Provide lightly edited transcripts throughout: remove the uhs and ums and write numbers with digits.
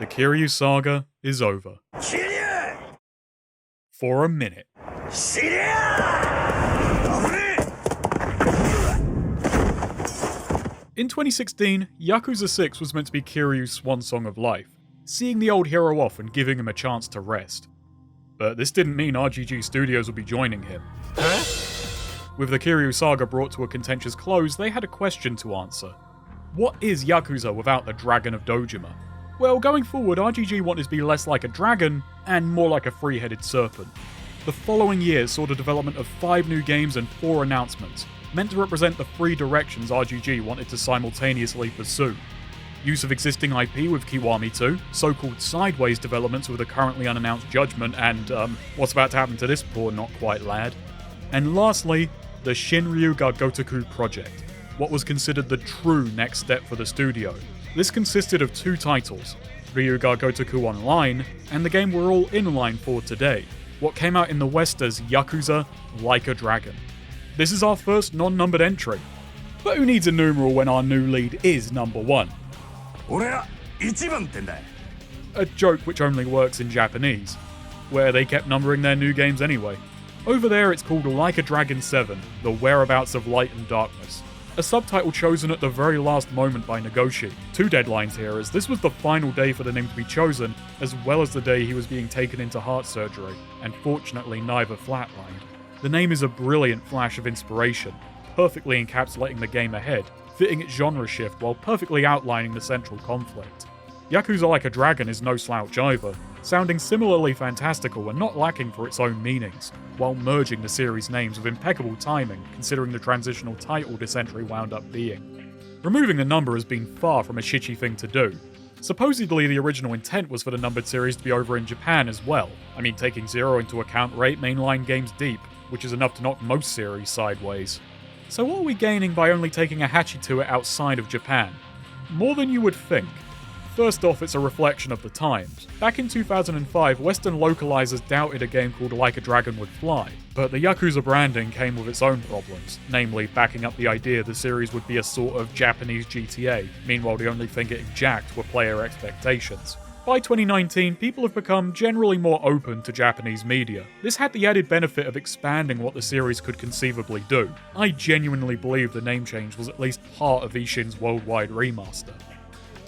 The Kiryu saga is over. For a minute. In 2016, Yakuza 6 was meant to be Kiryu's swan song of life, seeing the old hero off and giving him a chance to rest. But this didn't mean RGG Studios would be joining him. With the Kiryu saga brought to a contentious close, they had a question to answer. What is Yakuza without the Dragon of Dojima? Well, going forward, RGG wanted to be less like a dragon and more like a three-headed serpent. The following year saw the development of 5 new games and 4 announcements, meant to represent the 3 directions RGG wanted to simultaneously pursue. Use of existing IP with Kiwami 2, so-called sideways developments with a currently unannounced Judgment and, what's about to happen to this poor not-quite lad. And lastly, the Shinryu ga Gotoku project, what was considered the true next step for the studio. This consisted of 2 titles, Ryuugyo ga Gotoku Online, and the game we're all in line for today, what came out in the West as Yakuza Like a Dragon. This is our first non-numbered entry, but who needs a numeral when our new lead is number 1? A joke which only works in Japanese, where they kept numbering their new games anyway. Over there it's called Like a Dragon 7, The Whereabouts of Light and Darkness. A subtitle chosen at the very last moment by Nagoshi. 2 deadlines here, as this was the final day for the name to be chosen, as well as the day he was being taken into heart surgery, and fortunately neither flatlined. The name is a brilliant flash of inspiration, perfectly encapsulating the game ahead, fitting its genre shift while perfectly outlining the central conflict. Yakuza Like a Dragon is no slouch either, sounding similarly fantastical and not lacking for its own meanings, while merging the series' names with impeccable timing considering the transitional title this entry wound up being. Removing the number has been far from a shitty thing to do. Supposedly the original intent was for the numbered series to be over in Japan as well. I mean, taking 0 into account rate mainline games deep, which is enough to knock most series sideways. So what are we gaining by only taking a Hachi to it outside of Japan? More than you would think. First off, it's a reflection of the times. Back in 2005, Western localizers doubted a game called Like a Dragon would fly, but the Yakuza branding came with its own problems, namely backing up the idea the series would be a sort of Japanese GTA, meanwhile the only thing getting jacked were player expectations. By 2019, people have become generally more open to Japanese media. This had the added benefit of expanding what the series could conceivably do. I genuinely believe the name change was at least part of Ishin's worldwide remaster.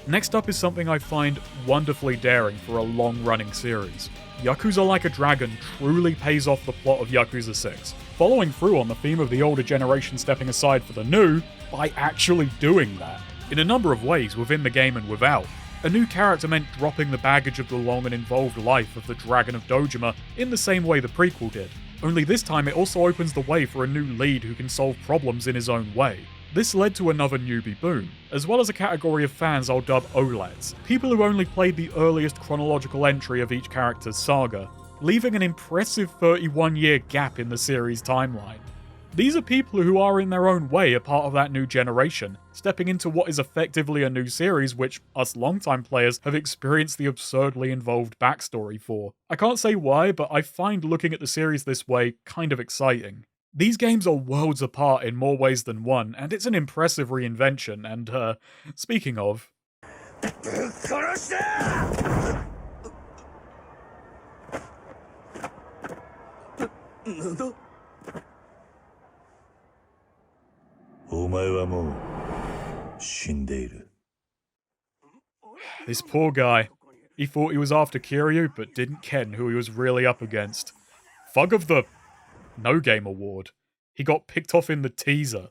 Next up is something I find wonderfully daring for a long-running series. Yakuza Like a Dragon truly pays off the plot of Yakuza 6, following through on the theme of the older generation stepping aside for the new by actually doing that. In a number of ways, within the game and without. A new character meant dropping the baggage of the long and involved life of the Dragon of Dojima in the same way the prequel did. Only this time it also opens the way for a new lead who can solve problems in his own way. This led to another newbie boom, as well as a category of fans I'll dub OLADs, people who only played the earliest chronological entry of each character's saga, leaving an impressive 31-year gap in the series' timeline. These are people who are in their own way a part of that new generation, stepping into what is effectively a new series which us longtime players have experienced the absurdly involved backstory for. I can't say why, but I find looking at the series this way kind of exciting. These games are worlds apart in more ways than one, and it's an impressive reinvention, and, speaking of... This poor guy. He thought he was after Kiryu, but didn't ken who he was really up against. Thug of the... No Game Award. He got picked off in the teaser.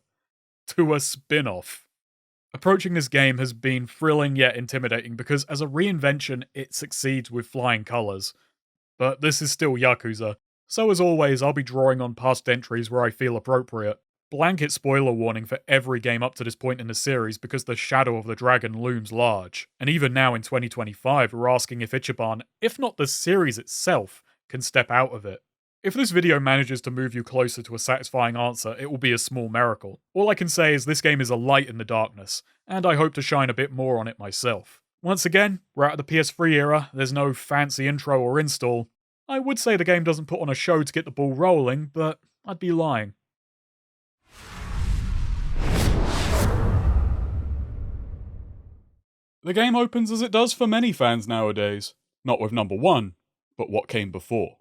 To a spin-off. Approaching this game has been thrilling yet intimidating because as a reinvention, it succeeds with flying colours. But this is still Yakuza, so as always I'll be drawing on past entries where I feel appropriate. Blanket spoiler warning for every game up to this point in the series because the shadow of the dragon looms large. And even now in 2025 we're asking if Ichiban, if not the series itself, can step out of it. If this video manages to move you closer to a satisfying answer, it will be a small miracle. All I can say is this game is a light in the darkness, and I hope to shine a bit more on it myself. Once again, we're out of the PS3 era, there's no fancy intro or install. I would say the game doesn't put on a show to get the ball rolling, but I'd be lying. The game opens as it does for many fans nowadays. Not with number 1, but what came before.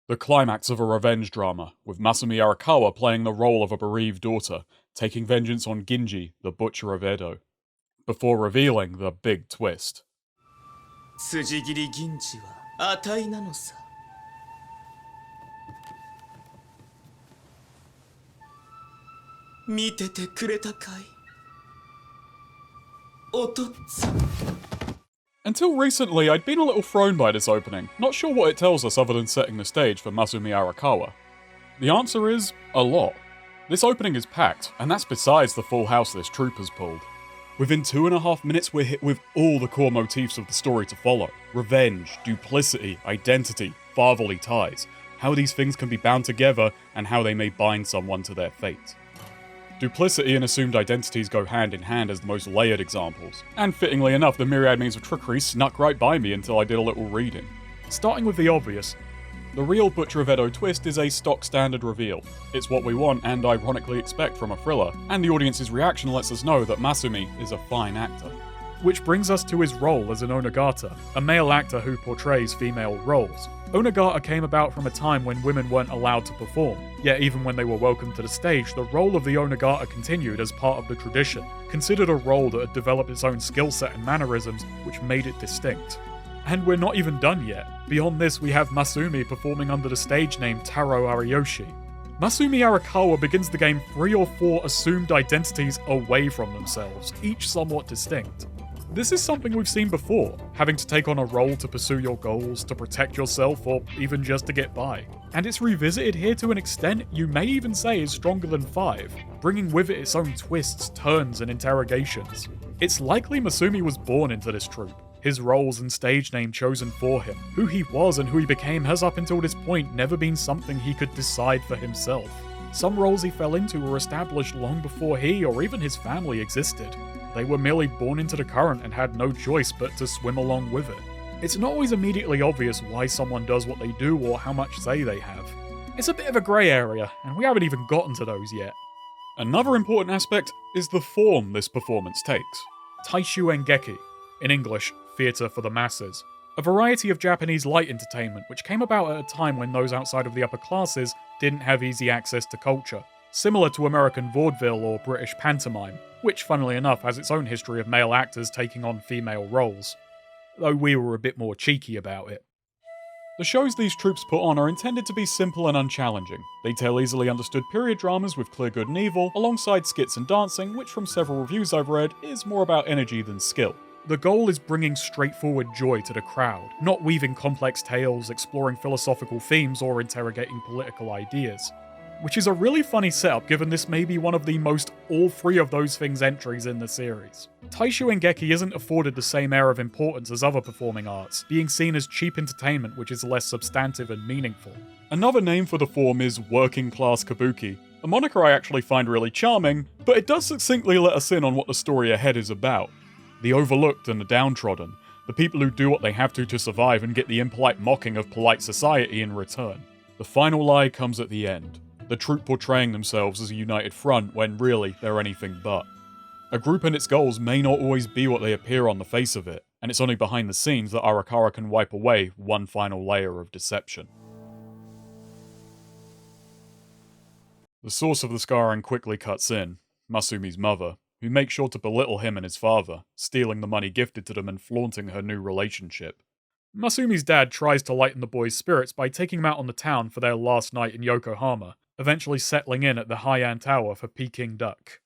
The climax of a revenge drama, with Masumi Arakawa playing the role of a bereaved daughter, taking vengeance on Ginji, the butcher of Edo. Before revealing the big twist. 筋切り銀次は値なのさ。見ててくれたかい、おとっつぁん。 Until recently, I'd been a little thrown by this opening, not sure what it tells us other than setting the stage for Masumi Arakawa. The answer is, a lot. This opening is packed, and that's besides the full house this troupe has pulled. Within 2.5 minutes, we're hit with all the core motifs of the story to follow. Revenge, duplicity, identity, fatherly ties, how these things can be bound together, and how they may bind someone to their fate. Duplicity and assumed identities go hand in hand as the most layered examples, and fittingly enough, the myriad means of trickery snuck right by me until I did a little reading. Starting with the obvious, the real Butcher of Edo twist is a stock standard reveal. It's what we want and ironically expect from a thriller, and the audience's reaction lets us know that Masumi is a fine actor. Which brings us to his role as an Onagata, a male actor who portrays female roles. Onagata came about from a time when women weren't allowed to perform, yet even when they were welcomed to the stage, the role of the Onagata continued as part of the tradition, considered a role that had developed its own skill set and mannerisms, which made it distinct. And we're not even done yet. Beyond this, we have Masumi performing under the stage name Taro Ariyoshi. Masumi Arakawa begins the game 3 or 4 assumed identities away from themselves, each somewhat distinct. This is something we've seen before, having to take on a role to pursue your goals, to protect yourself, or even just to get by. And it's revisited here to an extent you may even say is stronger than 5, bringing with it its own twists, turns, and interrogations. It's likely Masumi was born into this troupe, his roles and stage name chosen for him. Who he was and who he became has up until this point never been something he could decide for himself. Some roles he fell into were established long before he or even his family existed. They were merely born into the current and had no choice but to swim along with it. It's not always immediately obvious why someone does what they do or how much say they have. It's a bit of a grey area, and we haven't even gotten to those yet. Another important aspect is the form this performance takes. Taishu Engeki, in English, theatre for the masses. A variety of Japanese light entertainment which came about at a time when those outside of the upper classes didn't have easy access to culture. Similar to American vaudeville or British pantomime, which funnily enough has its own history of male actors taking on female roles. Though we were a bit more cheeky about it. The shows these troupes put on are intended to be simple and unchallenging. They tell easily understood period dramas with clear good and evil, alongside skits and dancing, which from several reviews I've read is more about energy than skill. The goal is bringing straightforward joy to the crowd, not weaving complex tales, exploring philosophical themes, or interrogating political ideas. Which is a really funny setup given this may be one of the most all 3 of those things entries in the series. Taishu Engeki isn't afforded the same air of importance as other performing arts, being seen as cheap entertainment which is less substantive and meaningful. Another name for the form is working class kabuki, a moniker I actually find really charming, but it does succinctly let us in on what the story ahead is about. The overlooked and the downtrodden, the people who do what they have to survive and get the impolite mocking of polite society in return. The final lie comes at the end. The troupe portraying themselves as a united front when really they're anything but. A group and its goals may not always be what they appear on the face of it, and it's only behind the scenes that Arakawa can wipe away one final layer of deception. The source of the scarring quickly cuts in, Masumi's mother, who makes sure to belittle him and his father, stealing the money gifted to them and flaunting her new relationship. Masumi's dad tries to lighten the boys' spirits by taking them out on the town for their last night in Yokohama, eventually settling in at the Heian Tower for Peking duck.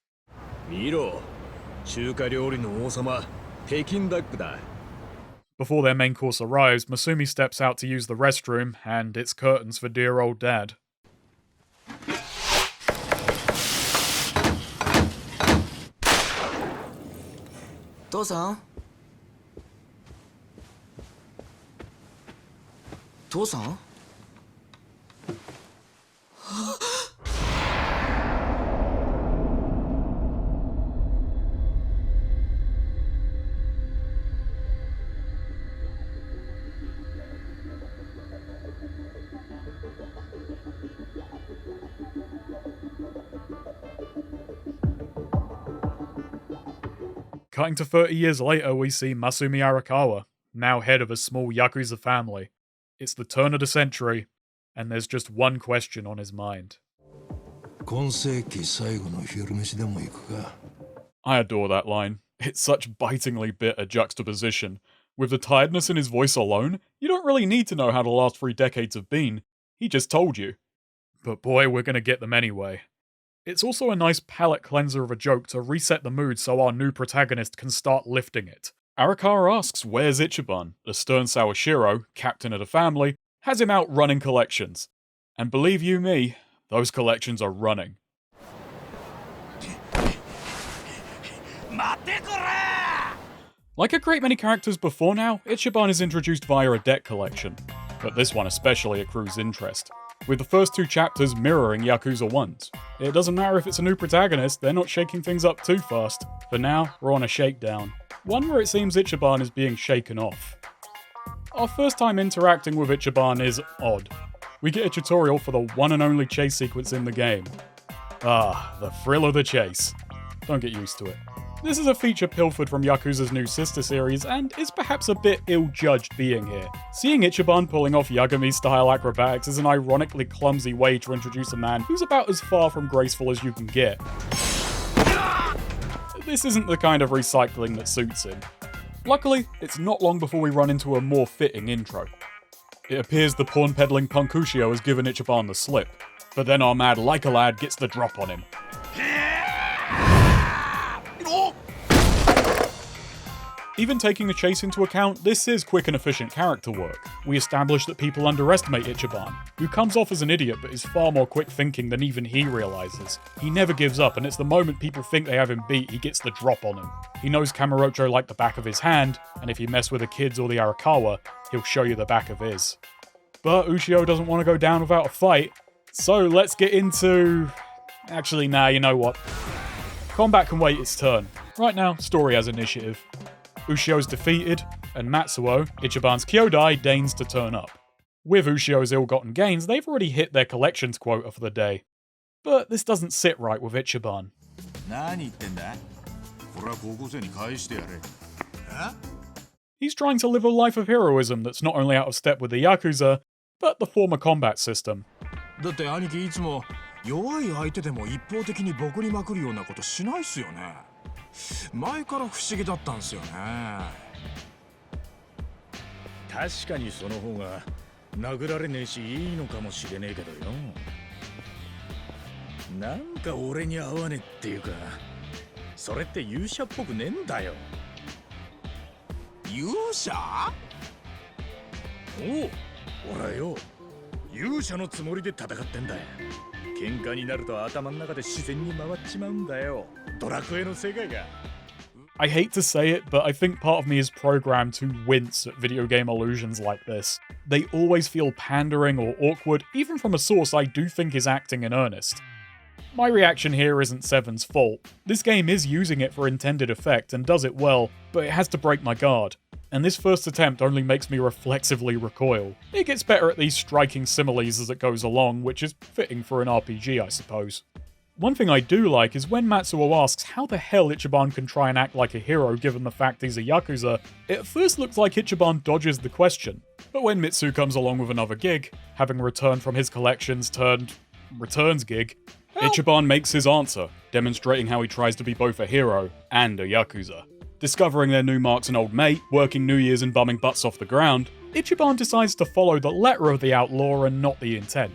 Before their main course arrives, Masumi steps out to use the restroom, and it's curtains for dear old dad. Tosan? Tosan? Cutting to 30 years later, we see Masumi Arakawa, now head of a small Yakuza family. It's the turn of the century, and there's just one question on his mind. I adore that line. It's such bitingly bitter juxtaposition. With the tiredness in his voice alone, you don't really need to know how the last 3 decades have been. He just told you. But boy, we're gonna get them anyway. It's also a nice palate cleanser of a joke to reset the mood so our new protagonist can start lifting it. Arakawa asks where's Ichiban. The stern Sawashiro, captain of the family, has him out running collections. And believe you me, those collections are running. Like a great many characters before now, Ichiban is introduced via a debt collection, but this one especially accrues interest, with the first 2 chapters mirroring Yakuza 1's. It doesn't matter if it's a new protagonist, they're not shaking things up too fast. For now, we're on a shakedown, one where it seems Ichiban is being shaken off. Our first time interacting with Ichiban is odd. We get a tutorial for the one and only chase sequence in the game. Ah, the thrill of the chase. Don't get used to it. This is a feature pilfered from Yakuza's new sister series, and is perhaps a bit ill-judged being here. Seeing Ichiban pulling off Yagami-style acrobatics is an ironically clumsy way to introduce a man who's about as far from graceful as you can get. This isn't the kind of recycling that suits him. Luckily, it's not long before we run into a more fitting intro. It appears the porn-peddling punk Ushio has given Ichiban the slip, but then our mad like-a-lad gets the drop on him. Even taking the chase into account, this is quick and efficient character work. We establish that people underestimate Ichiban, who comes off as an idiot but is far more quick-thinking than even he realizes. He never gives up, and it's the moment people think they have him beat, he gets the drop on him. He knows Kamurocho like the back of his hand, and if you mess with the kids or the Arakawa, he'll show you the back of his. But Ushio doesn't want to go down without a fight, so let's get into... Actually, nah, you know what? Combat can wait its turn. Right now, story has initiative. Ushio's defeated, and Matsuo, Ichiban's Kyodai, deigns to turn up. With Ushio's ill-gotten gains, they've already hit their collections quota for the day. But this doesn't sit right with Ichiban. He's trying to live a life of heroism that's not only out of step with the Yakuza, but the former combat system. I hate to say it, but I think part of me is programmed to wince at video game illusions like this. They always feel pandering or awkward, even from a source I do think is acting in earnest. My reaction here isn't Seven's fault. This game is using it for intended effect and does it well, but it has to break my guard. And this first attempt only makes me reflexively recoil. It gets better at these striking similes as it goes along, which is fitting for an RPG, I suppose. One thing I do like is when Matsuo asks how the hell Ichiban can try and act like a hero given the fact he's a Yakuza, it at first looks like Ichiban dodges the question. But when Mitsu comes along with another gig, having returned from his collections turned returns gig, Ichiban makes his answer, demonstrating how he tries to be both a hero and a Yakuza. Discovering their new marks and old mate, working New Year's and bumming butts off the ground, Ichiban decides to follow the letter of the outlaw and not the intent.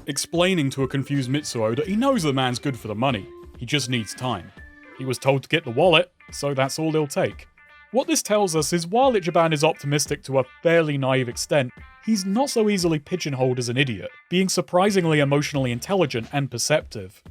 Explaining to a confused Mitsuo that he knows the man's good for the money, he just needs time. He was told to get the wallet, so that's all he'll take. What this tells us is while Ichiban is optimistic to a fairly naive extent, he's not so easily pigeonholed as an idiot, being surprisingly emotionally intelligent and perceptive.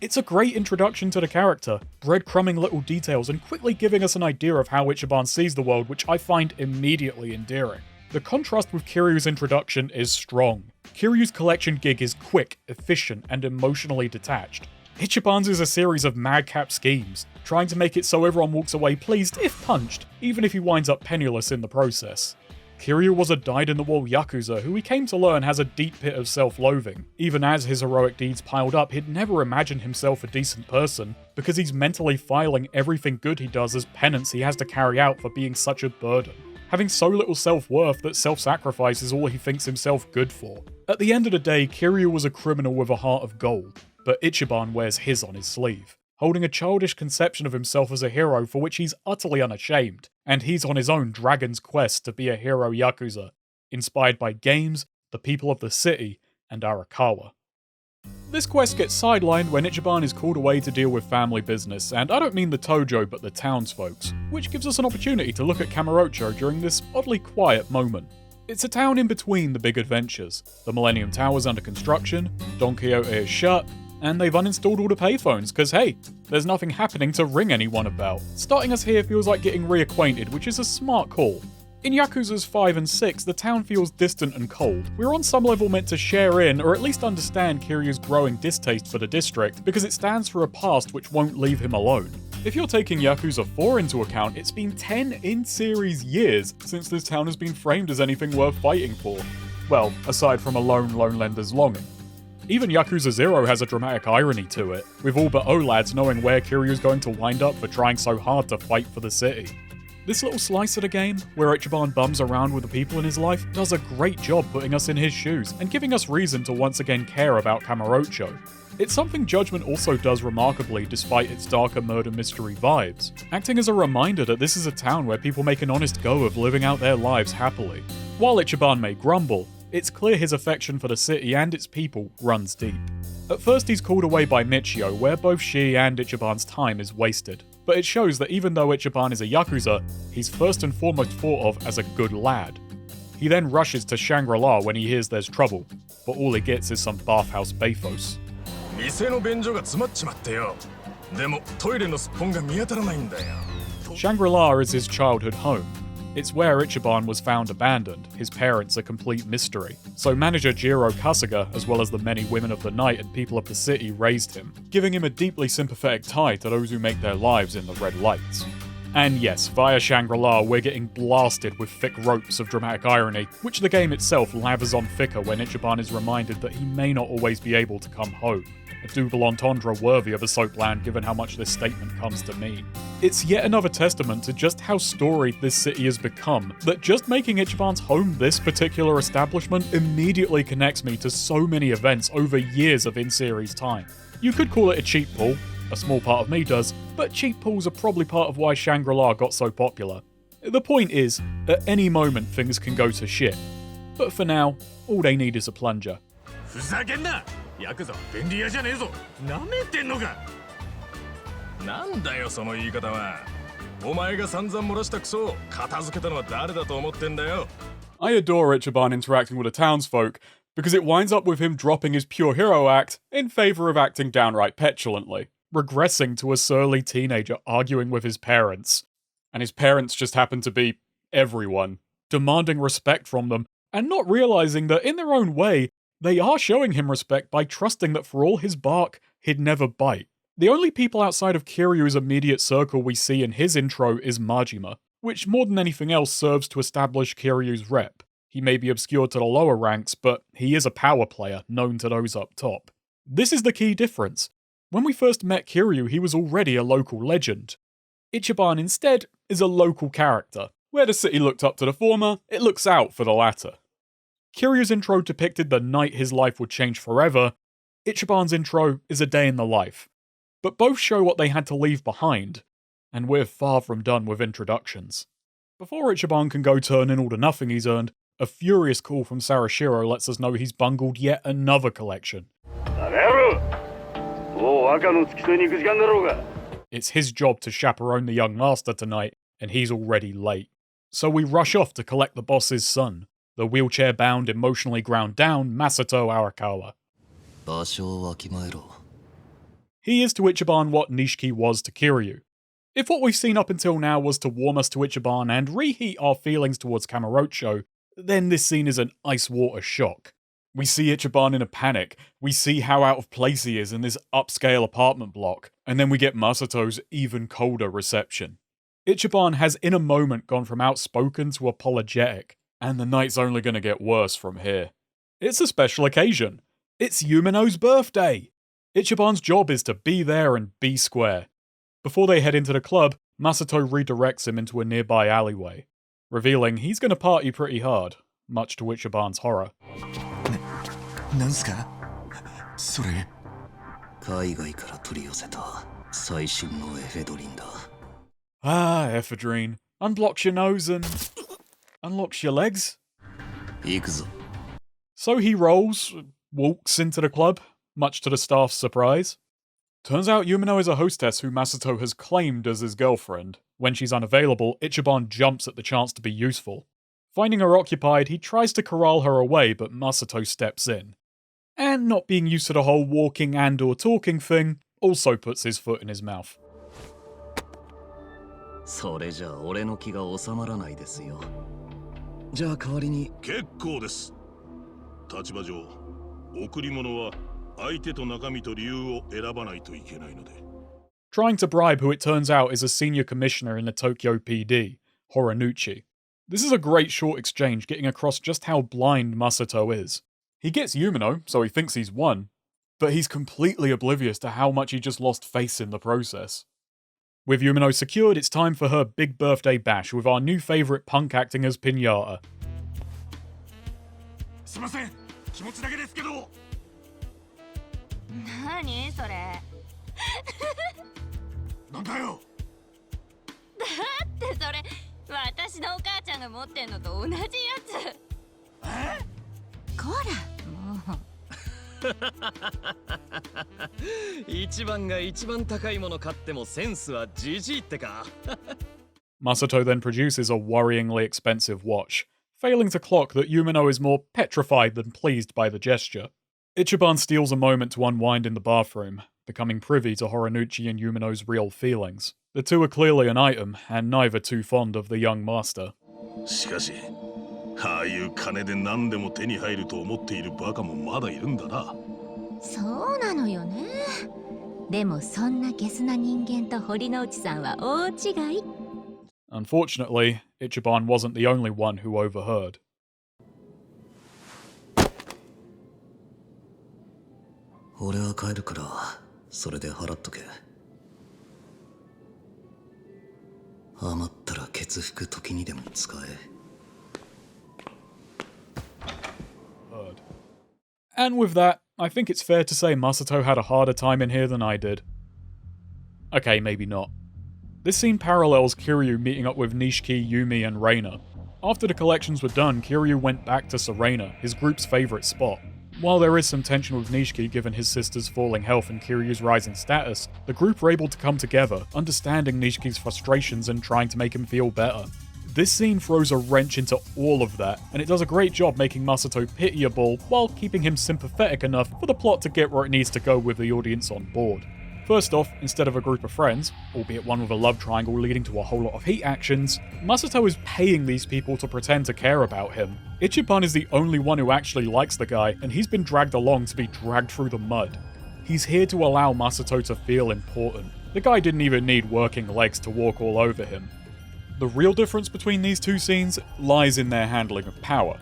It's a great introduction to the character, breadcrumbing little details and quickly giving us an idea of how Ichiban sees the world, which I find immediately endearing. The contrast with Kiryu's introduction is strong. Kiryu's collection gig is quick, efficient, and emotionally detached. Ichiban's is a series of madcap schemes, trying to make it so everyone walks away pleased if punched, even if he winds up penniless in the process. Kiryu was a dyed-in-the-wool Yakuza who we came to learn has a deep pit of self-loathing. Even as his heroic deeds piled up, he'd never imagined himself a decent person, because he's mentally filing everything good he does as penance he has to carry out for being such a burden. Having so little self-worth that self-sacrifice is all he thinks himself good for. At the end of the day, Kiryu was a criminal with a heart of gold, but Ichiban wears his on his sleeve, holding a childish conception of himself as a hero for which he's utterly unashamed, and he's on his own dragon's quest to be a hero Yakuza, inspired by games, the people of the city, and Arakawa. This quest gets sidelined when Ichiban is called away to deal with family business, and I don't mean the Tojo but the townsfolks, which gives us an opportunity to look at Kamurocho during this oddly quiet moment. It's a town in between the big adventures. The Millennium Tower's under construction, Don Quixote is shut, and they've uninstalled all the payphones, cause hey, there's nothing happening to ring anyone about. Starting us here feels like getting reacquainted, which is a smart call. In Yakuzas 5 and 6, the town feels distant and cold. We're on some level meant to share in, or at least understand Kiryu's growing distaste for the district, because it stands for a past which won't leave him alone. If you're taking Yakuza 4 into account, it's been 10 in-series years since this town has been framed as anything worth fighting for. Well, aside from a lone lender's longing. Even Yakuza 0 has a dramatic irony to it, with all but O-lads knowing where Kiryu's going to wind up for trying so hard to fight for the city. This little slice of the game, where Ichiban bums around with the people in his life, does a great job putting us in his shoes and giving us reason to once again care about Kamurocho. It's something Judgment also does remarkably despite its darker murder mystery vibes, acting as a reminder that this is a town where people make an honest go of living out their lives happily. While Ichiban may grumble, it's clear his affection for the city and its people runs deep. At first he's called away by Michio, where both she and Ichiban's time is wasted. But it shows that even though Ichiban is a Yakuza, he's first and foremost thought of as a good lad. He then rushes to Shangri-La when he hears there's trouble, but all he gets is some bathhouse bathos. Shangri-La is his childhood home. It's where Ichiban was found abandoned, his parents a complete mystery. So manager Jiro Kasuga, as well as the many women of the night and people of the city, raised him, giving him a deeply sympathetic tie to those who make their lives in the red lights. And yes, via Shangri-La, we're getting blasted with thick ropes of dramatic irony, which the game itself lathers on thicker when Ichiban is reminded that he may not always be able to come home. A double entendre worthy of a soapland given how much this statement comes to mean. It's yet another testament to just how storied this city has become, that just making Ichiban's home this particular establishment immediately connects me to so many events over years of in-series time. You could call it a cheap pull, a small part of me does, but cheap pulls are probably part of why Shangri-La got so popular. The point is, at any moment things can go to shit. But for now, all they need is a plunger. ふざけんなヤクザは便利屋じゃねえぞなめてんのかなんだよその言い方はお前が散々漏らしたクソを片付けたのは誰だと思ってんだよ I adore Ichiban interacting with the townsfolk, because it winds up with him dropping his pure hero act in favour of acting downright petulantly, regressing to a surly teenager arguing with his parents. And his parents just happen to be everyone, demanding respect from them, and not realising that in their own way, they are showing him respect by trusting that for all his bark, he'd never bite. The only people outside of Kiryu's immediate circle we see in his intro is Majima, which more than anything else serves to establish Kiryu's rep. He may be obscured to the lower ranks, but he is a power player known to those up top. This is the key difference. When we first met Kiryu, he was already a local legend. Ichiban instead is a local character. Where the city looked up to the former, it looks out for the latter. Kiryu's intro depicted the night his life would change forever. Ichiban's intro is a day in the life. But both show what they had to leave behind, and we're far from done with introductions. Before Ichiban can go turn in all the nothing he's earned, a furious call from Sawashiro lets us know he's bungled yet another collection. It's his job to chaperone the young master tonight, and he's already late. So we rush off to collect the boss's son, the wheelchair-bound, emotionally ground down Masato Arakawa. He is to Ichiban what Nishiki was to Kiryu. If what we've seen up until now was to warm us to Ichiban and reheat our feelings towards Kamurocho, then this scene is an ice water shock. We see Ichiban in a panic, we see how out of place he is in this upscale apartment block, and then we get Masato's even colder reception. Ichiban has in a moment gone from outspoken to apologetic. And the night's only gonna get worse from here. It's a special occasion. It's Yumino's birthday! Ichiban's job is to be there and be square. Before they head into the club, Masato redirects him into a nearby alleyway, revealing he's gonna party pretty hard, much to Ichiban's horror. なんすかそれ海外から取り寄せた最新のエフェドリンだ Ah, ephedrine. Unblocks your nose and unlocks your legs. 行くぞ So he walks into the club, much to the staff's surprise. Turns out Yumino is a hostess who Masato has claimed as his girlfriend. When she's unavailable, Ichiban jumps at the chance to be useful. Finding her occupied, he tries to corral her away, but Masato steps in. And not being used to the whole walking and or talking thing, also puts his foot in his mouth. それじゃ俺の気が収まらないですよじゃあ代わりに結構です。立場上、贈り物は相手と中身と理由を選ばないといけないので。Trying to bribe who it turns out is a senior commissioner in the Tokyo PD, Horanuchi. This is a great short exchange getting across just how blind Masato is. He gets Yumino, so he thinks he's won, but he's completely oblivious to how much he just lost face in the process. With Yumino secured, it's time for her big birthday bash with our new favourite punk acting as Pinata. すいません、気持ちだけですけど。何それなんだよ。だってそれ私のお母ちゃんが持ってんのと同じやつこらもう一番が一番高いもの買ってもセンスはじじいってか Masato then produces a worryingly expensive watch, failing to clock that Yumino is more petrified than pleased by the gesture. Ichiban steals a moment to unwind in the bathroom, becoming privy to Horanuchi and Yumino's real feelings. The two are clearly an item, and neither too fond of the young master. しかし、ああいう金で何でも手に入ると思っているバカもまだいるんだな。そうなのよねでもそんなゲスな人間と堀之内さんは大違い Unfortunately, Ichiban wasn't the only one who overheard. 俺は帰るからそれで払っとけ余ったらケツ拭く時にでも使え And with that, I think it's fair to say Masato had a harder time in here than I did. Okay, maybe not. This scene parallels Kiryu meeting up with Nishiki, Yumi, and Reina. After the collections were done, Kiryu went back to Serena, his group's favourite spot. While there is some tension with Nishiki given his sister's falling health and Kiryu's rising status, the group are able to come together, understanding Nishiki's frustrations and trying to make him feel better. This scene throws a wrench into all of that, and it does a great job making Masato pitiable while keeping him sympathetic enough for the plot to get where it needs to go with the audience on board. First off, instead of a group of friends, albeit one with a love triangle leading to a whole lot of heat actions, Masato is paying these people to pretend to care about him. Ichiban is the only one who actually likes the guy, and he's been dragged along to be dragged through the mud. He's here to allow Masato to feel important. The guy didn't even need working legs to walk all over him. The real difference between these two scenes lies in their handling of power.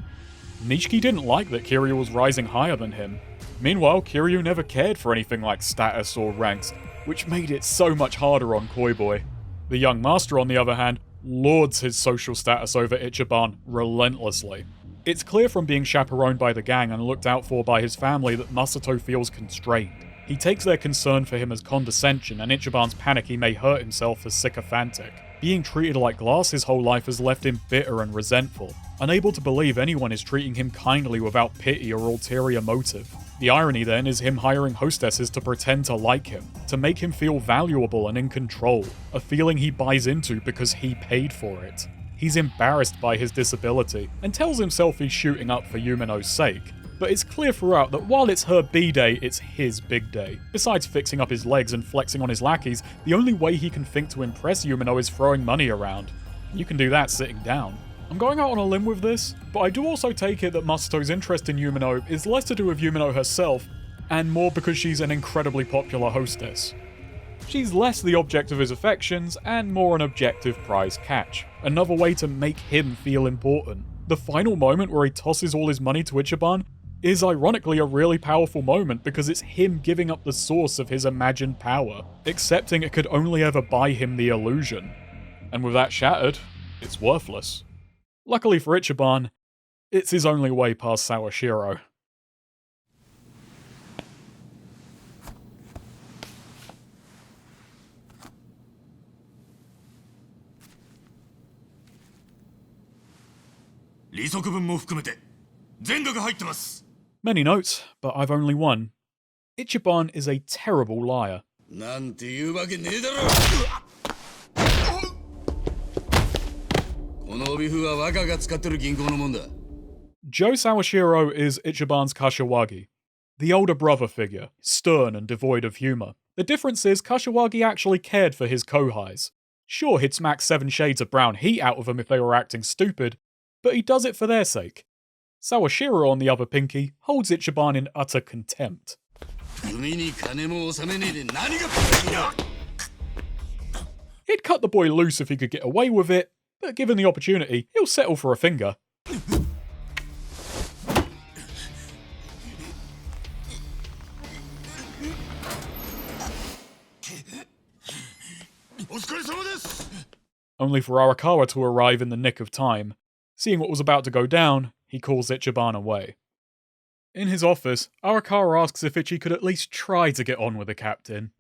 Nishiki didn't like that Kiryu was rising higher than him. Meanwhile, Kiryu never cared for anything like status or ranks, which made it so much harder on Koi Boy. The young master, on the other hand, lords his social status over Ichiban relentlessly. It's clear from being chaperoned by the gang and looked out for by his family that Masato feels constrained. He takes their concern for him as condescension, and Ichiban's panic he may hurt himself as sycophantic. Being treated like glass his whole life has left him bitter and resentful, unable to believe anyone is treating him kindly without pity or ulterior motive. The irony then is him hiring hostesses to pretend to like him, to make him feel valuable and in control, a feeling he buys into because he paid for it. He's embarrassed by his disability, and tells himself he's shooting up for Yumino's sake. But it's clear throughout that while it's her B-day, it's his big day. Besides fixing up his legs and flexing on his lackeys, the only way he can think to impress Yumino is throwing money around. You can do that sitting down. I'm going out on a limb with this, but I do also take it that Masato's interest in Yumino is less to do with Yumino herself, and more because she's an incredibly popular hostess. She's less the object of his affections, and more an objective prize catch. Another way to make him feel important. The final moment where he tosses all his money to Ichiban is ironically a really powerful moment because it's him giving up the source of his imagined power, accepting it could only ever buy him the illusion. And with that shattered, it's worthless. Luckily for Ichiban, it's his only way past Sawashiro. Many notes, but I've only one. Ichiban is a terrible liar. Joe Sawashiro is Ichiban's Kashiwagi, the older brother figure, stern and devoid of humour. The difference is Kashiwagi actually cared for his kohais. Sure, he'd smack 7 shades of brown heat out of them if they were acting stupid, but he does it for their sake. Sawashiro, on the other pinky, holds Ichiban in utter contempt. He'd cut the boy loose if he could get away with it, but given the opportunity, he'll settle for a finger. Only for Arakawa to arrive in the nick of time. Seeing what was about to go down, he calls Ichiban away. In his office, Arakawa asks if Ichi could at least try to get on with the captain.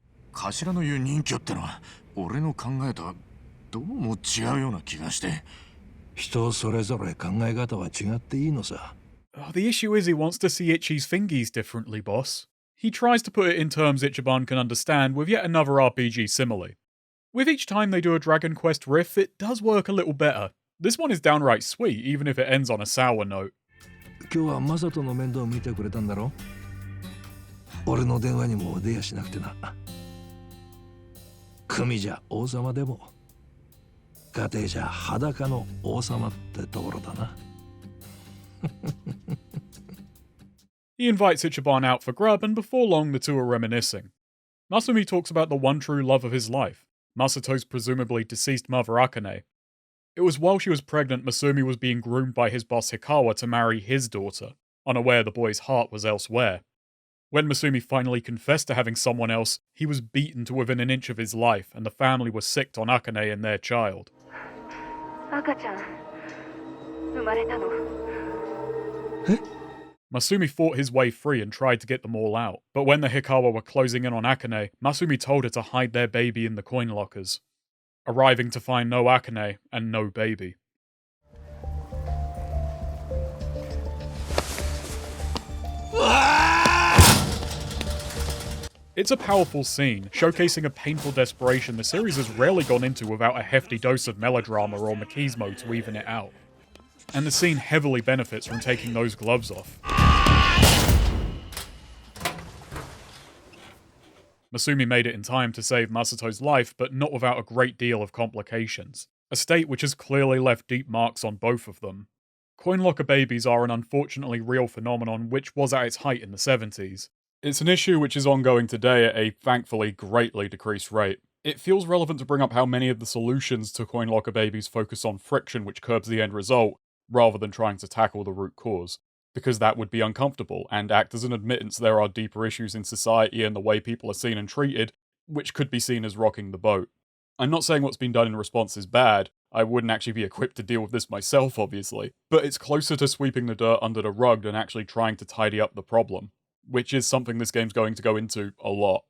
Oh, the issue is he wants to see Ichi's fingies differently, boss. He tries to put it in terms Ichiban can understand with yet another RPG simile. With each time they do a Dragon Quest riff, it does work a little better. This one is downright sweet, even if it ends on a sour note. He invites Ichiban out for grub, and before long the two are reminiscing. Masumi talks about the one true love of his life, Masato's presumably deceased mother Akane. It was while she was pregnant Masumi was being groomed by his boss Hikawa to marry his daughter, unaware the boy's heart was elsewhere. When Masumi finally confessed to having someone else, he was beaten to within an inch of his life, and the family was sicked on Akane and their child. Masumi fought his way free and tried to get them all out, but when the Hikawa were closing in on Akane, Masumi told her to hide their baby in the coin lockers, arriving to find no Akane and no baby. It's a powerful scene, showcasing a painful desperation the series has rarely gone into without a hefty dose of melodrama or machismo to even it out. And the scene heavily benefits from taking those gloves off. Masumi made it in time to save Masato's life, but not without a great deal of complications. A state which has clearly left deep marks on both of them. Coin locker babies are an unfortunately real phenomenon which was at its height in the 70s. It's an issue which is ongoing today at a, thankfully, greatly decreased rate. It feels relevant to bring up how many of the solutions to coin locker babies focus on friction which curbs the end result, rather than trying to tackle the root cause, because that would be uncomfortable and act as an admittance there are deeper issues in society and the way people are seen and treated, which could be seen as rocking the boat. I'm not saying what's been done in response is bad, I wouldn't actually be equipped to deal with this myself obviously, but it's closer to sweeping the dirt under the rug than actually trying to tidy up the problem, which is something this game's going to go into a lot.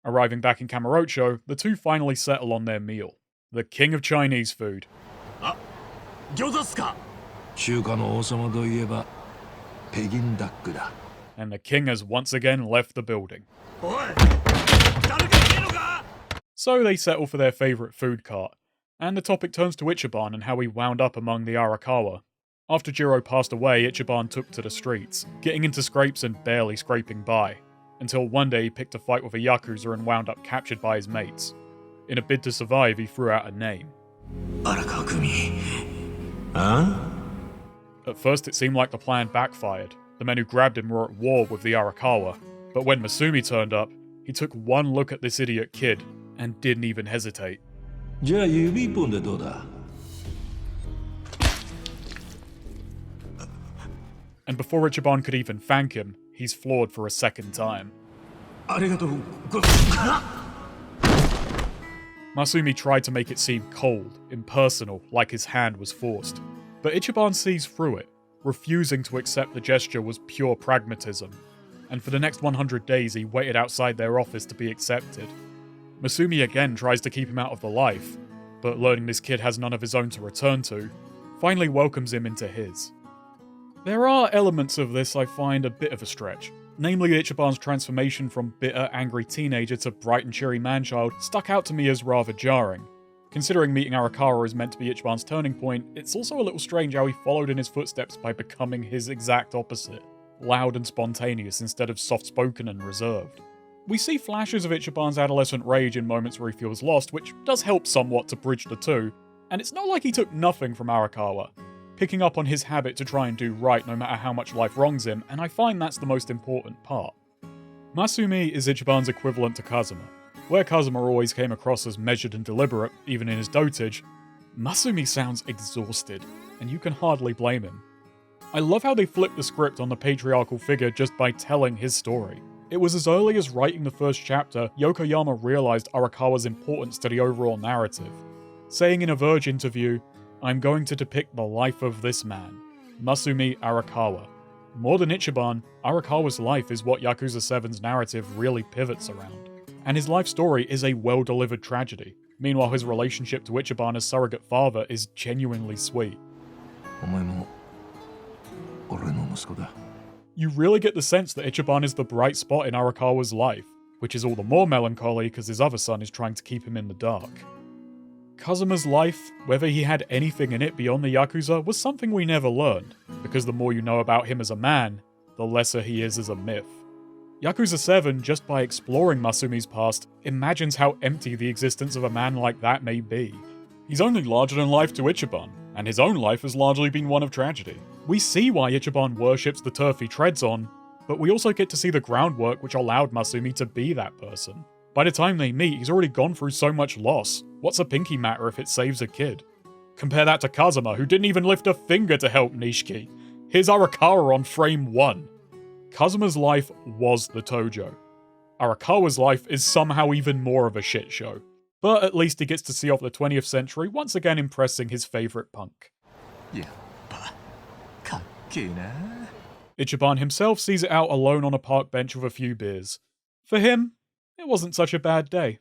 Arriving back in Kamurocho, the two finally settle on their meal, the king of Chinese food. And the king has once again left the building. So they settle for their favourite food cart, and the topic turns to Ichiban and how he wound up among the Arakawa. After Jiro passed away, Ichiban took to the streets, getting into scrapes and barely scraping by, until one day he picked a fight with a Yakuza and wound up captured by his mates. In a bid to survive, he threw out a name. At first it seemed like the plan backfired. The men who grabbed him were at war with the Arakawa, but when Masumi turned up, he took one look at this idiot kid and didn't even hesitate. And before Ichiban could even thank him, he's floored for a second time. Masumi tried to make it seem cold, impersonal, like his hand was forced. But Ichiban sees through it, refusing to accept the gesture was pure pragmatism. And for the next 100 days he waited outside their office to be accepted. Masumi again tries to keep him out of the life, but learning this kid has none of his own to return to, finally welcomes him into his. There are elements of this I find a bit of a stretch. Namely, Ichiban's transformation from bitter, angry teenager to bright and cheery manchild stuck out to me as rather jarring. Considering meeting Arakawa is meant to be Ichiban's turning point, it's also a little strange how he followed in his footsteps by becoming his exact opposite. Loud and spontaneous instead of soft-spoken and reserved. We see flashes of Ichiban's adolescent rage in moments where he feels lost, which does help somewhat to bridge the two, and it's not like he took nothing from Arakawa, picking up on his habit to try and do right no matter how much life wrongs him, and I find that's the most important part. Masumi is Ichiban's equivalent to Kazuma. Where Kazuma always came across as measured and deliberate, even in his dotage, Masumi sounds exhausted, and you can hardly blame him. I love how they flipped the script on the patriarchal figure just by telling his story. It was as early as writing the first chapter, Yokoyama realized Arakawa's importance to the overall narrative, saying in a Verge interview, "I'm going to depict the life of this man, Masumi Arakawa. More than Ichiban, Arakawa's life is what Yakuza 7's narrative really pivots around. And his life story is a well-delivered tragedy. Meanwhile, his relationship to Ichiban as surrogate father is genuinely sweet." You really get the sense that Ichiban is the bright spot in Arakawa's life, which is all the more melancholy because his other son is trying to keep him in the dark. Kazuma's life, whether he had anything in it beyond the Yakuza, was something we never learned, because the more you know about him as a man, the lesser he is as a myth. Yakuza 7, just by exploring Masumi's past, imagines how empty the existence of a man like that may be. He's only larger than life to Ichiban, and his own life has largely been one of tragedy. We see why Ichiban worships the turf he treads on, but we also get to see the groundwork which allowed Masumi to be that person. By the time they meet, he's already gone through so much loss. What's a pinky matter if it saves a kid? Compare that to Kazuma, who didn't even lift a finger to help Nishiki. Here's Arakawa on frame 1. Kazuma's life was the Tojo. Arakawa's life is somehow even more of a shit show. But at least he gets to see off the 20th century, once again impressing his favourite punk. Ichiban himself sees it out alone on a park bench with a few beers. For him, it wasn't such a bad day.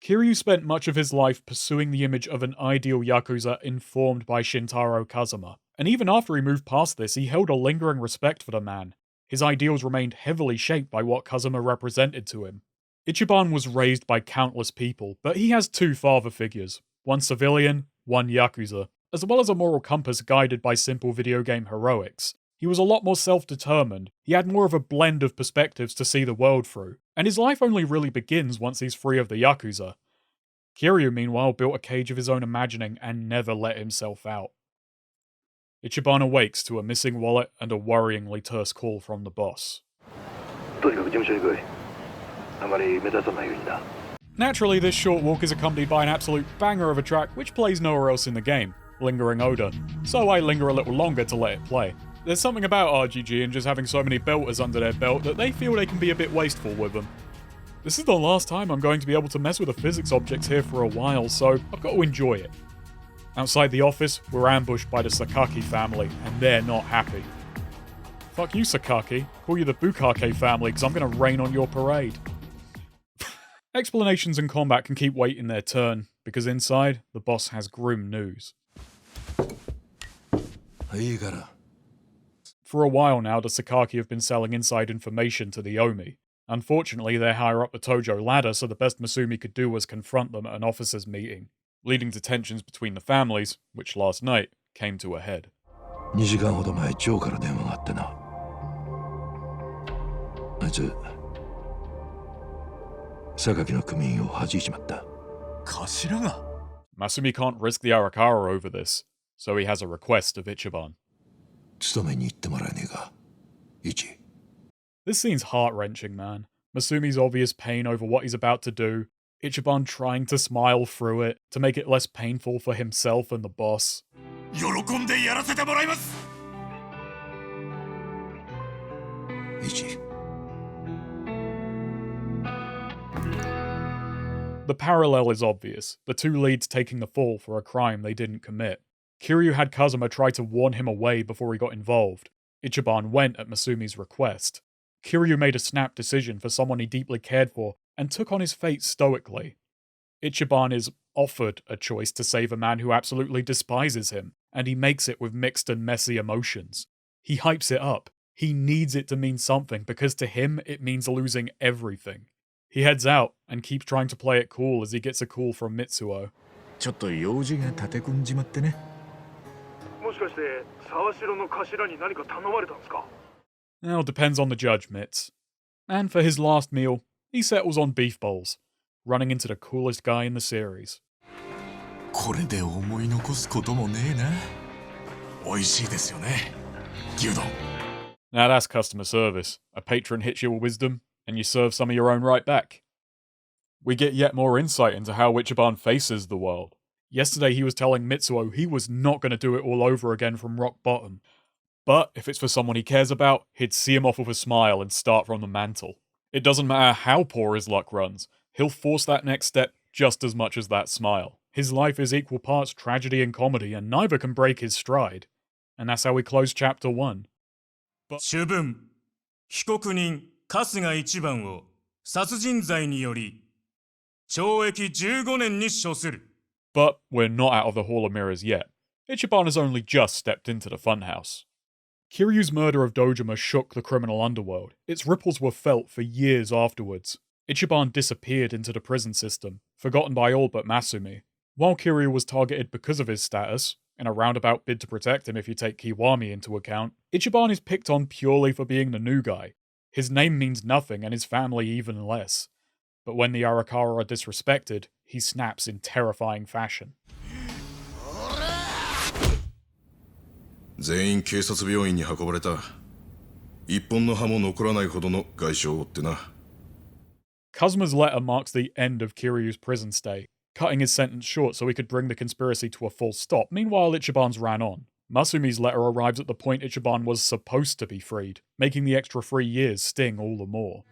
Kiryu spent much of his life pursuing the image of an ideal Yakuza informed by Shintaro Kazuma, and even after he moved past this, he held a lingering respect for the man. His ideals remained heavily shaped by what Kazuma represented to him. Ichiban was raised by countless people, but he has two father figures, one civilian, one Yakuza, as well as a moral compass guided by simple video game heroics. He was a lot more self-determined, he had more of a blend of perspectives to see the world through, and his life only really begins once he's free of the Yakuza. Kiryu, meanwhile, built a cage of his own imagining and never let himself out. Ichiban awakes to a missing wallet and a worryingly terse call from the boss. Naturally, this short walk is accompanied by an absolute banger of a track which plays nowhere else in the game, Lingering Oda, so I linger a little longer to let it play. There's something about RGG and just having so many belters under their belt that they feel they can be a bit wasteful with them. This is the last time I'm going to be able to mess with the physics objects here for a while, so I've got to enjoy it. Outside the office, we're ambushed by the Sakaki family, and they're not happy. Fuck you, Sakaki. Call you the Bukake family, because I'm going to rain on your parade. Explanations and combat can keep waiting their turn, because inside, the boss has grim news. For a while now, the Sakaki have been selling inside information to the Omi. Unfortunately, they're higher up the Tojo ladder, so the best Masumi could do was confront them at an officers' meeting, leading to tensions between the families, which last night came to a head. 2時間ほど前、ジョーから電話があってな。あいつ、榊の組員を弾いちまった。頭が Masumi can't risk the Arakawa over this, so he has a request of Ichiban. 勤めに行ってもらえねえか、イチ。This scene's heart-wrenching, man. Masumi's obvious pain over what he's about to do, Ichiban trying to smile through it, to make it less painful for himself and the boss. 喜んでやらせてもらいます Ichi. The parallel is obvious, the two leads taking the fall for a crime they didn't commit. Kiryu had Kazuma try to warn him away before he got involved. Ichiban went at Masumi's request. Kiryu made a snap decision for someone he deeply cared for and took on his fate stoically. Ichiban is offered a choice to save a man who absolutely despises him, and he makes it with mixed and messy emotions. He hypes it up. He needs it to mean something because to him it means losing everything. He heads out and keeps trying to play it cool as he gets a call from Mitsuo. ちょっと用事が立て込んじまってね。もしかして沢城の頭に何か頼まれたんですか? Now, depends on the judge, Mitz. And for his last meal, he settles on beef bowls, running into the coolest guy in the series. これで思い残すこともねえな。美味しいですよね、牛丼。 Now that's customer service. A patron hits you with wisdom, and you serve some of your own right back. We get yet more insight into how Ichiban faces the world. Yesterday he was telling Mitsuo he was not going to do it all over again from rock bottom. But if it's for someone he cares about, he'd see him off with a smile and start from the mantle. It doesn't matter how poor his luck runs, he'll force that next step just as much as that smile. His life is equal parts tragedy and comedy, and neither can break his stride. And that's how we close chapter 1. 主文、被告人春日一番を殺人罪により懲役15年に処する。 But we're not out of the Hall of Mirrors yet. Ichiban has only just stepped into the funhouse. Kiryu's murder of Dojima shook the criminal underworld. Its ripples were felt for years afterwards. Ichiban disappeared into the prison system, forgotten by all but Masumi. While Kiryu was targeted because of his status, in a roundabout bid to protect him if you take Kiwami into account, Ichiban is picked on purely for being the new guy. His name means nothing and his family even less. But when the Arakawa are disrespected, he snaps in terrifying fashion. 全員警察病院に運ばれた。一本の歯も残らないほどの外傷を負ってな。 Kazuma's letter marks the end of Kiryu's prison stay, cutting his sentence short so he could bring the conspiracy to a full stop. Meanwhile, Ichiban's ran on. Masumi's letter arrives at the point Ichiban was supposed to be freed, making the extra 3 years sting all the more.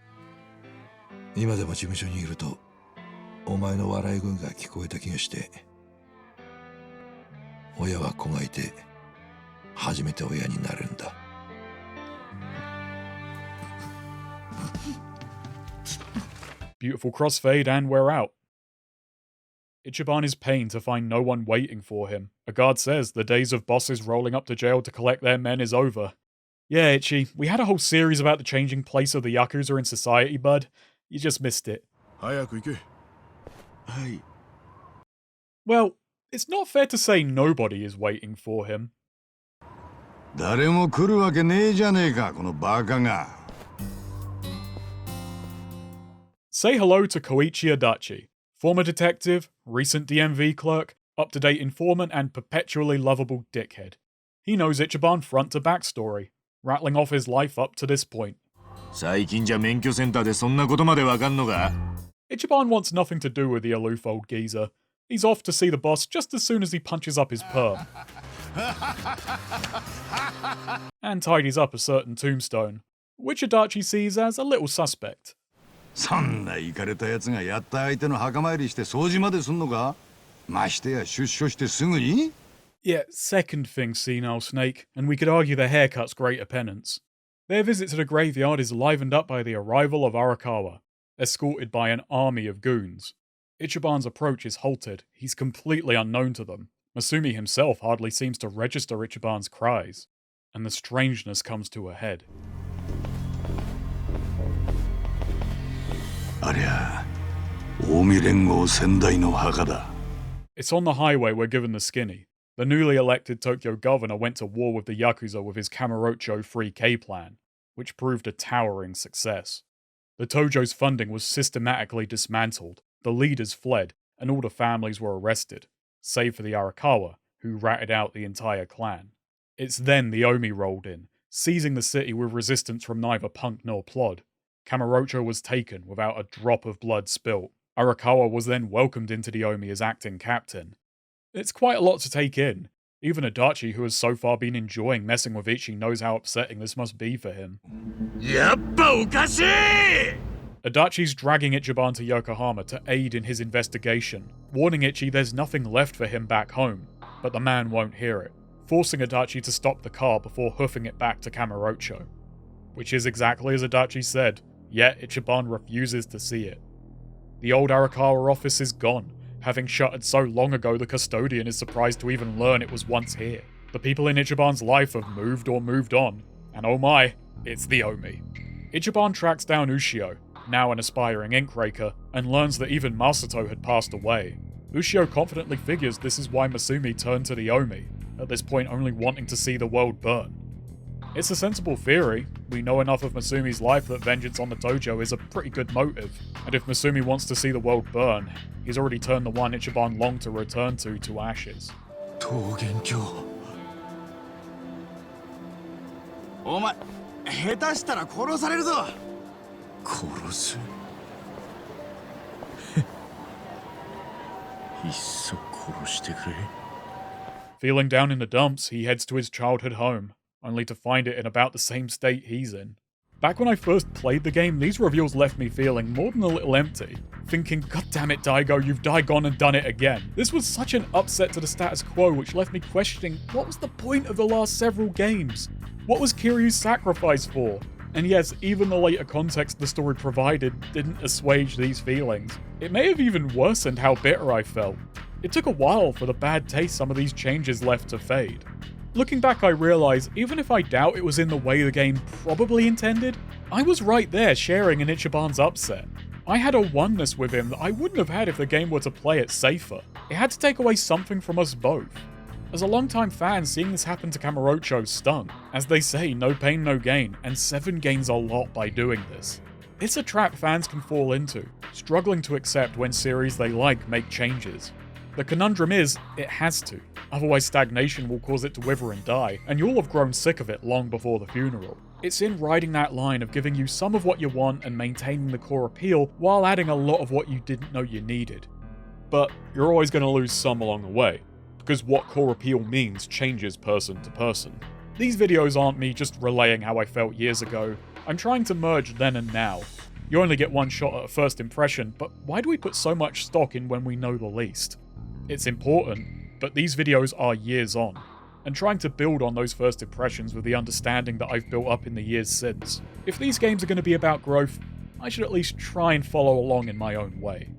今でも事務所にいると、お前の笑い声が聞こえた気がして。親は子がいて、初めて親になるんだ。Beautiful crossfade and we're out. Ichiban is pained to find no one waiting for him. A guard says the days of bosses rolling up to jail to collect their men is over. Yeah, Ichi, we had a whole series about the changing place of the Yakuza in society, bud. You just missed it. 早く行け。はい。 Well, it's not fair to say nobody is waiting for him. 誰も来るわけねえじゃねえか、このバカが。 Say hello to Koichi Adachi, former detective, recent DMV clerk, up-to-date informant, and perpetually lovable dickhead. He knows Ichiban front to back story, rattling off his life up to this point. 最近じゃ免許センターでそんなことまでわかんのか? Ichiban wants nothing to do with the aloof old geezer. He's off to see the boss just as soon as he punches up his perm. And tidies up a certain tombstone, which Adachi sees as a little suspect. そんなイカれたやつがやった相手の墓参りして掃除まですんのか? ましてや出所してすぐに? Yeah, second thing, senile snake, and we could argue the haircut's greater penance. Their visit to the graveyard is livened up by the arrival of Arakawa, escorted by an army of goons. Ichiban's approach is halted, he's completely unknown to them. Masumi himself hardly seems to register Ichiban's cries, and the strangeness comes to a head. ありゃ、近江連合先代の墓だ。 It's on the highway we're given the skinny. The newly elected Tokyo governor went to war with the Yakuza with his Kamurocho 3K plan, which proved a towering success. The Tojo's funding was systematically dismantled, the leaders fled, and all the families were arrested, save for the Arakawa, who ratted out the entire clan. It's then the Omi rolled in, seizing the city with resistance from neither punk nor plod. Kamurocho was taken without a drop of blood spilt. Arakawa was then welcomed into the Omi as acting captain. It's quite a lot to take in. Even Adachi, who has so far been enjoying messing with Ichi, knows how upsetting this must be for him. やっぱおかしい! Adachi's dragging Ichiban to Yokohama to aid in his investigation, warning Ichi there's nothing left for him back home, but the man won't hear it, forcing Adachi to stop the car before hoofing it back to Kamurocho. Which is exactly as Adachi said, yet Ichiban refuses to see it. The old Arakawa office is gone, having shuttered so long ago the custodian is surprised to even learn it was once here. The people in Ichiban's life have moved or moved on, and oh my, it's the Omi. Ichiban tracks down Ushio, now an aspiring inkraker, and learns that even Masato had passed away. Ushio confidently figures this is why Masumi turned to the Omi, at this point only wanting to see the world burn. It's a sensible theory. We know enough of Masumi's life that vengeance on the Tojo is a pretty good motive, and if Masumi wants to see the world burn, he's already turned the one Ichiban longed to return to ashes. 桃源郷お前下手したら殺されるぞ殺すいっそ殺してくれ Feeling down in the dumps, he heads to his childhood home, only to find it in about the same state he's in. Back when I first played the game, these reveals left me feeling more than a little empty, thinking, God damn it, Daigo, you've gone and done it again. This was such an upset to the status quo, which left me questioning, what was the point of the last several games? What was Kiryu's sacrifice for? And yes, even the later context the story provided didn't assuage these feelings. It may have even worsened how bitter I felt. It took a while for the bad taste some of these changes left to fade. Looking back, I realize, even if I doubt it was in the way the game probably intended, I was right there sharing in Ichiban's upset. I had a oneness with him that I wouldn't have had if the game were to play it safer. It had to take away something from us both. As a longtime fan, seeing this happen to Kamurocho stung. As they say, no pain, no gain, and 7 gains a lot by doing this. It's a trap fans can fall into, struggling to accept when series they like make changes. The conundrum is, it has to, otherwise stagnation will cause it to wither and die, and you'll have grown sick of it long before the funeral. It's in riding that line of giving you some of what you want and maintaining the core appeal, while adding a lot of what you didn't know you needed. But you're always going to lose some along the way, because what core appeal means changes person to person. These videos aren't me just relaying how I felt years ago, I'm trying to merge then and now. You only get one shot at a first impression, but why do we put so much stock in when we know the least? It's important, but these videos are years on, and trying to build on those first impressions with the understanding that I've built up in the years since. If these games are going to be about growth, I should at least try and follow along in my own way.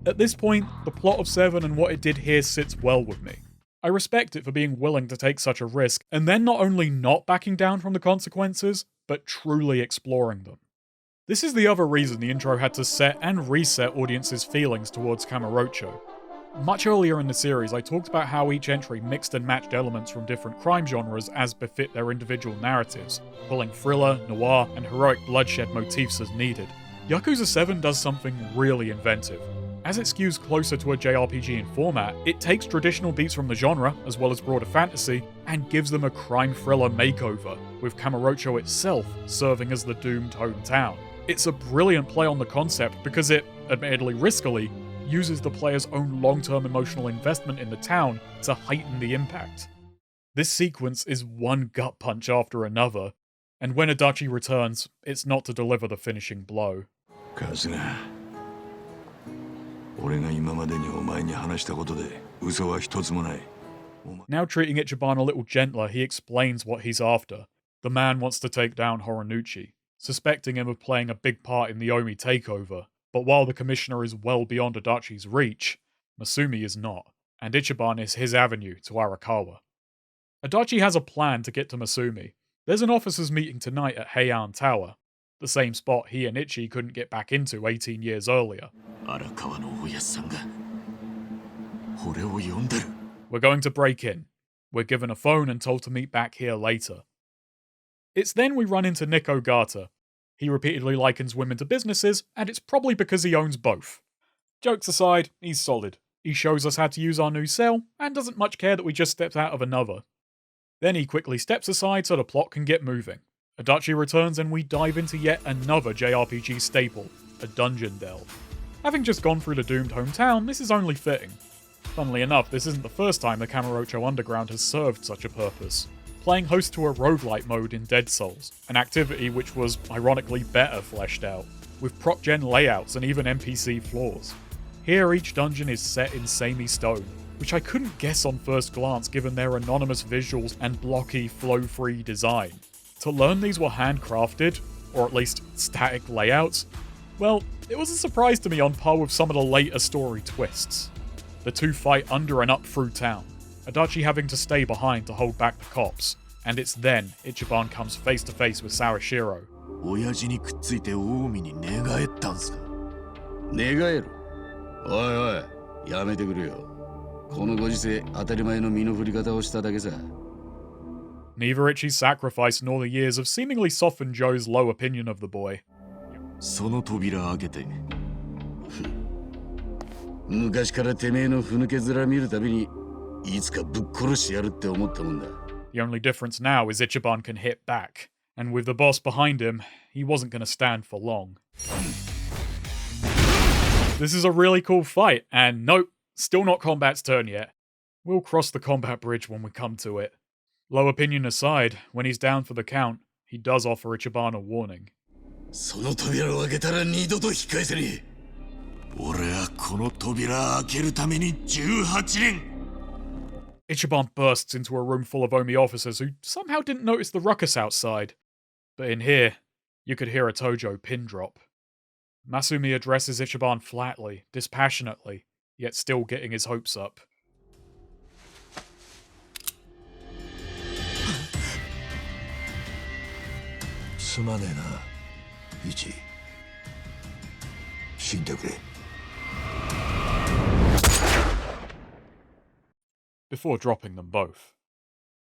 At this point, the plot of 7 and what it did here sits well with me. I respect it for being willing to take such a risk, and then not only not backing down from the consequences, but truly exploring them. This is the other reason the intro had to set and reset audiences' feelings towards Kamurocho. Much earlier in the series, I talked about how each entry mixed and matched elements from different crime genres as befit their individual narratives, pulling thriller, noir, and heroic bloodshed motifs as needed. Yakuza 7 does something really inventive. As it skews closer to a JRPG in format, it takes traditional beats from the genre, as well as broader fantasy, and gives them a crime thriller makeover, with Kamurocho itself serving as the doomed hometown. It's a brilliant play on the concept because it, admittedly riskily, uses the player's own long-term emotional investment in the town to heighten the impact. This sequence is one gut punch after another, and when Adachi returns, it's not to deliver the finishing blow. Kasuga, 俺が今までにお前に話したことで嘘は一つもない。 Now treating Ichiban a little gentler, he explains what he's after. The man wants to take down Horonouchi, suspecting him of playing a big part in the Omi takeover. But while the commissioner is well beyond Adachi's reach, Masumi is not, and Ichiban is his avenue to Arakawa. Adachi has a plan to get to Masumi. There's an officers' meeting tonight at Heian Tower, the same spot he and Ichi couldn't get back into 18 years earlier. 荒川のおやっさんが俺を呼んでる We're going to break in. We're given a phone and told to meet back here later. It's then we run into Nick Ogata. He repeatedly likens women to businesses, and it's probably because he owns both. Jokes aside, he's solid. He shows us how to use our new cell, and doesn't much care that we just stepped out of another. Then he quickly steps aside so the plot can get moving. Adachi returns and we dive into yet another JRPG staple, a dungeon delve. Having just gone through the doomed hometown, this is only fitting. Funnily enough, this isn't the first time the Kamurocho Underground has served such a purpose, playing host to a roguelite mode in Dead Souls, an activity which was ironically better fleshed out, with prop-gen layouts and even NPC flaws. Here each dungeon is set in samey stone, which I couldn't guess on first glance given their anonymous visuals and blocky, flow-free design. To learn these were handcrafted, or at least static layouts, well, it was a surprise to me on par with some of the later story twists. The two fight under and up through town, Adachi having to stay behind to hold back the cops, and it's then Ichiban comes face to face with Sawashiro. 親父にくっついて近江に寝返ったんすか。寝返る。おいおい、やめてくれよ。このご時世、当たり前の身の振り方をしただけさ。Neither Ichi's sacrifice nor the years have seemingly softened Joe's low opinion of the boy. その扉開けて。昔からてめえのふぬけ面見るたびに、いつかぶっ殺してやるって思ったもんだ。The only difference now is Ichiban can hit back, and with the boss behind him, he wasn't going to stand for long. This is a really cool fight, and nope, still not combat's turn yet. We'll cross the combat bridge when we come to it. Low opinion aside, when he's down for the count, he does offer Ichiban a warning. その扉を開けたら二度と引き返せねえ。俺はこの扉開けるために18年。Ichiban bursts into a room full of Omi officers who somehow didn't notice the ruckus outside. But in here, you could hear a Tojo pin drop. Masumi addresses Ichiban flatly, dispassionately, yet still getting his hopes up. すまねえな、イチ。死んでくれ。Before dropping them both.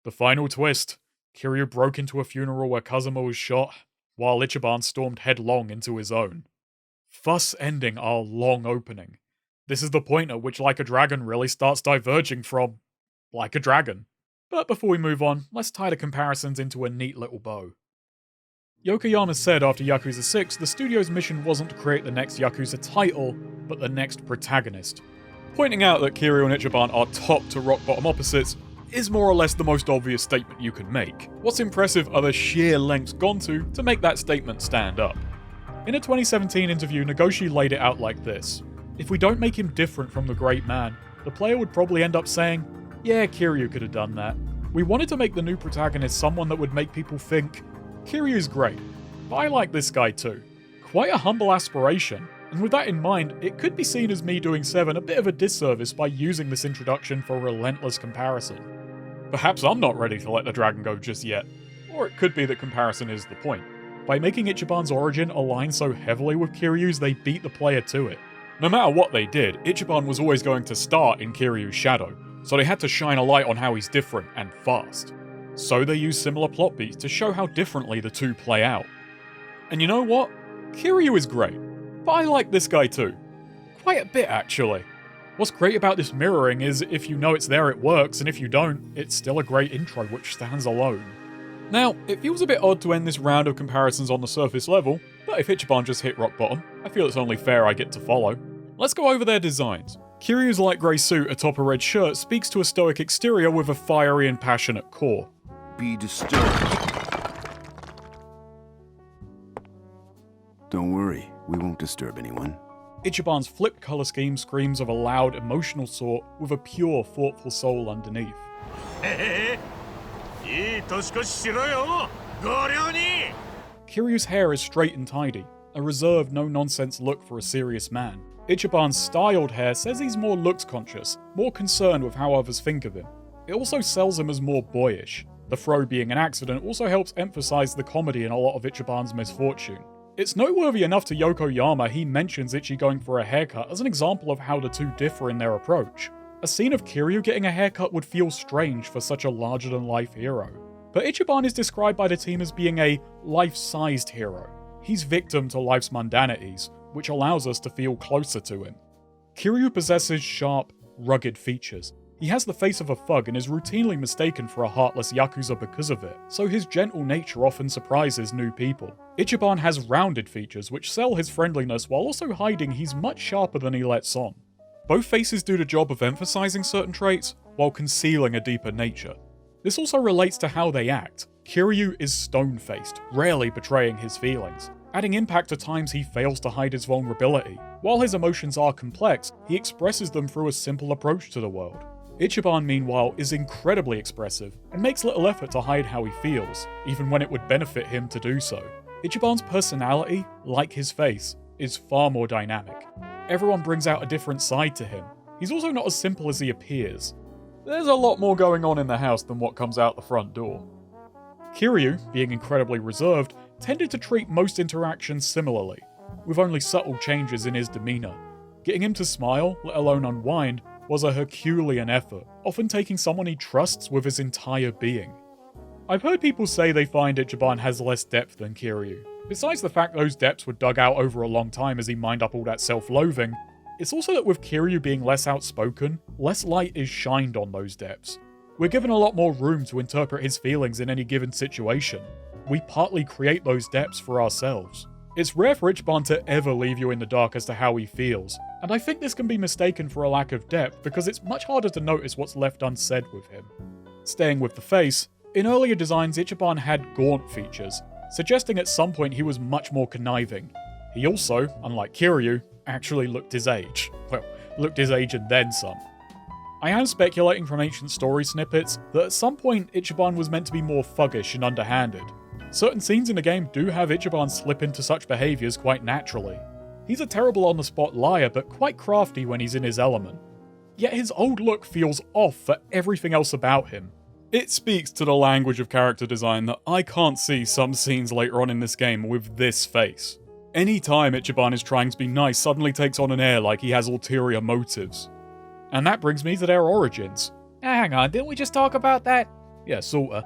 The final twist. Kiryu broke into a funeral where Kazuma was shot, while Ichiban stormed headlong into his own. Thus ending our long opening. This is the point at which Like a Dragon really starts diverging from Like a Dragon. But before we move on, let's tie the comparisons into a neat little bow. Yokohama said after Yakuza 6, the studio's mission wasn't to create the next Yakuza title, but the next protagonist. Pointing out that Kiryu and Ichiban are top to rock bottom opposites is more or less the most obvious statement you can make. What's impressive are the sheer lengths gone to make that statement stand up. In a 2017 interview, Nagoshi laid it out like this. If we don't make him different from the great man, the player would probably end up saying, yeah, Kiryu could have done that. We wanted to make the new protagonist someone that would make people think, Kiryu's great, but I like this guy too. Quite a humble aspiration, and with that in mind, it could be seen as me doing 7 a bit of a disservice by using this introduction for relentless comparison. Perhaps I'm not ready to let the dragon go just yet, or it could be that comparison is the point. By making Ichiban's origin align so heavily with Kiryu's, they beat the player to it. No matter what they did, Ichiban was always going to start in Kiryu's shadow, so they had to shine a light on how he's different and fast. So they used similar plot beats to show how differently the two play out. And you know what? Kiryu is great, but I like this guy too. Quite a bit actually. What's great about this mirroring is if you know it's there it works, and if you don't, it's still a great intro which stands alone. Now, it feels a bit odd to end this round of comparisons on the surface level, but if Ichiban just hit rock bottom, I feel it's only fair I get to follow. Let's go over their designs. Kiryu's light grey suit atop a red shirt speaks to a stoic exterior with a fiery and passionate core. Be disturbed. Don't worry, we won't disturb anyone. Ichiban's flipped colour scheme screams of a loud, emotional sort with a pure, thoughtful soul underneath. Kiryu's hair is straight and tidy, a reserved, no-nonsense look for a serious man. Ichiban's styled hair says he's more looks-conscious, more concerned with how others think of him. It also sells him as more boyish. The throw being an accident also helps emphasize the comedy in a lot of Ichiban's misfortune. It's noteworthy enough to Yokohama he mentions Ichi going for a haircut as an example of how the two differ in their approach. A scene of Kiryu getting a haircut would feel strange for such a larger-than-life hero. But Ichiban is described by the team as being a life-sized hero. He's victim to life's mundanities, which allows us to feel closer to him. Kiryu possesses sharp, rugged features. He has the face of a thug and is routinely mistaken for a heartless Yakuza because of it, so his gentle nature often surprises new people. Ichiban has rounded features which sell his friendliness while also hiding he's much sharper than he lets on. Both faces do the job of emphasizing certain traits, while concealing a deeper nature. This also relates to how they act. Kiryu is stone-faced, rarely betraying his feelings, adding impact to times he fails to hide his vulnerability. While his emotions are complex, he expresses them through a simple approach to the world. Ichiban, meanwhile, is incredibly expressive, and makes little effort to hide how he feels, even when it would benefit him to do so. Ichiban's personality, like his face, is far more dynamic. Everyone brings out a different side to him. He's also not as simple as he appears. There's a lot more going on in the house than what comes out the front door. Kiryu, being incredibly reserved, tended to treat most interactions similarly, with only subtle changes in his demeanour. Getting him to smile, let alone unwind, was a Herculean effort, often taking someone he trusts with his entire being. I've heard people say they find Ichiban has less depth than Kiryu. Besides the fact those depths were dug out over a long time as he mined up all that self-loathing, it's also that with Kiryu being less outspoken, less light is shined on those depths. We're given a lot more room to interpret his feelings in any given situation. We partly create those depths for ourselves. It's rare for Ichiban to ever leave you in the dark as to how he feels, and I think this can be mistaken for a lack of depth because it's much harder to notice what's left unsaid with him. Staying with the face, in earlier designs Ichiban had gaunt features, suggesting at some point he was much more conniving. He also, unlike Kiryu, actually looked his age. Well, looked his age and then some. I am speculating from ancient story snippets that at some point Ichiban was meant to be more thuggish and underhanded. Certain scenes in the game do have Ichiban slip into such behaviours quite naturally. He's a terrible on-the-spot liar, but quite crafty when he's in his element. Yet his old look feels off for everything else about him. It speaks to the language of character design that I can't see some scenes later on in this game with this face. Any time Ichiban is trying to be nice suddenly takes on an air like he has ulterior motives. And that brings me to their origins. Hang on, didn't we just talk about that? Yeah, sorta.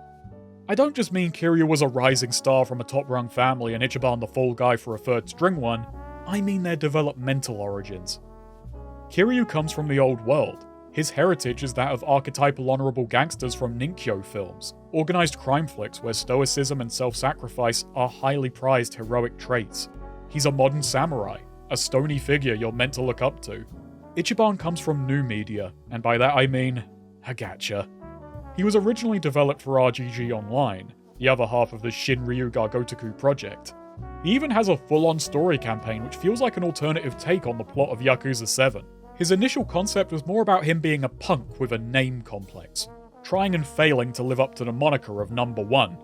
I don't just mean Kiryu was a rising star from a top-rung family and Ichiban the fall guy for a third-string one, I mean their developmental origins. Kiryu comes from the old world. His heritage is that of archetypal honourable gangsters from Ninkyo films, organised crime flicks where stoicism and self-sacrifice are highly prized heroic traits. He's a modern samurai, a stony figure you're meant to look up to. Ichiban comes from new media, and by that I mean a gacha. He was originally developed for RGG Online, the other half of the Shinryu ga Gotoku project. He even has a full-on story campaign which feels like an alternative take on the plot of Yakuza 7. His initial concept was more about him being a punk with a name complex, trying and failing to live up to the moniker of number one.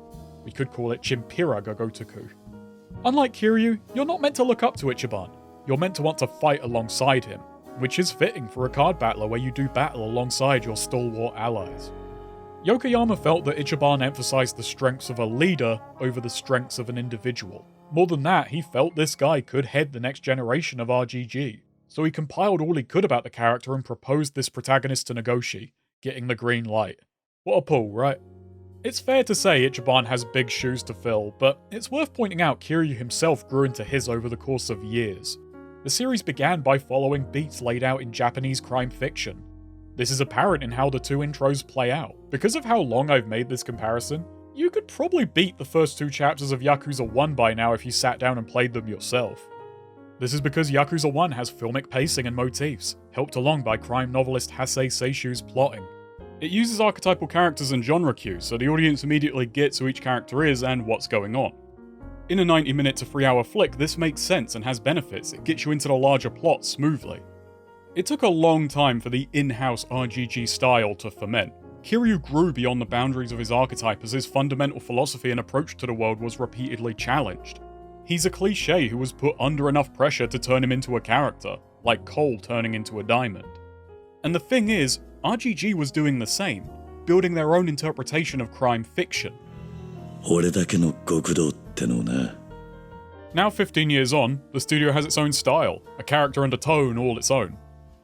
We could call it Chimpira ga Gotoku. Unlike Kiryu, you're not meant to look up to Ichiban, you're meant to want to fight alongside him, which is fitting for a card battler where you do battle alongside your stalwart allies. Yokohama felt that Ichiban emphasized the strengths of a leader over the strengths of an individual. More than that, he felt this guy could head the next generation of RGG, so he compiled all he could about the character and proposed this protagonist to Nagoshi, getting the green light. What a pull, right? It's fair to say Ichiban has big shoes to fill, but it's worth pointing out Kiryu himself grew into his over the course of years. The series began by following beats laid out in Japanese crime fiction. This is apparent in how the two intros play out. Because of how long I've made this comparison, you could probably beat the first two chapters of Yakuza 1 by now if you sat down and played them yourself. This is because Yakuza 1 has filmic pacing and motifs, helped along by crime novelist Hasei Seishu's plotting. It uses archetypal characters and genre cues, so the audience immediately gets who each character is and what's going on. In a 90-minute to 3-hour flick, this makes sense and has benefits. It gets you into the larger plot smoothly. It took a long time for the in-house RGG style to ferment. Kiryu grew beyond the boundaries of his archetype as his fundamental philosophy and approach to the world was repeatedly challenged. He's a cliché who was put under enough pressure to turn him into a character, like coal turning into a diamond. And the thing is, RGG was doing the same, building their own interpretation of crime fiction. Now 15 years on, the studio has its own style, a character and a tone all its own.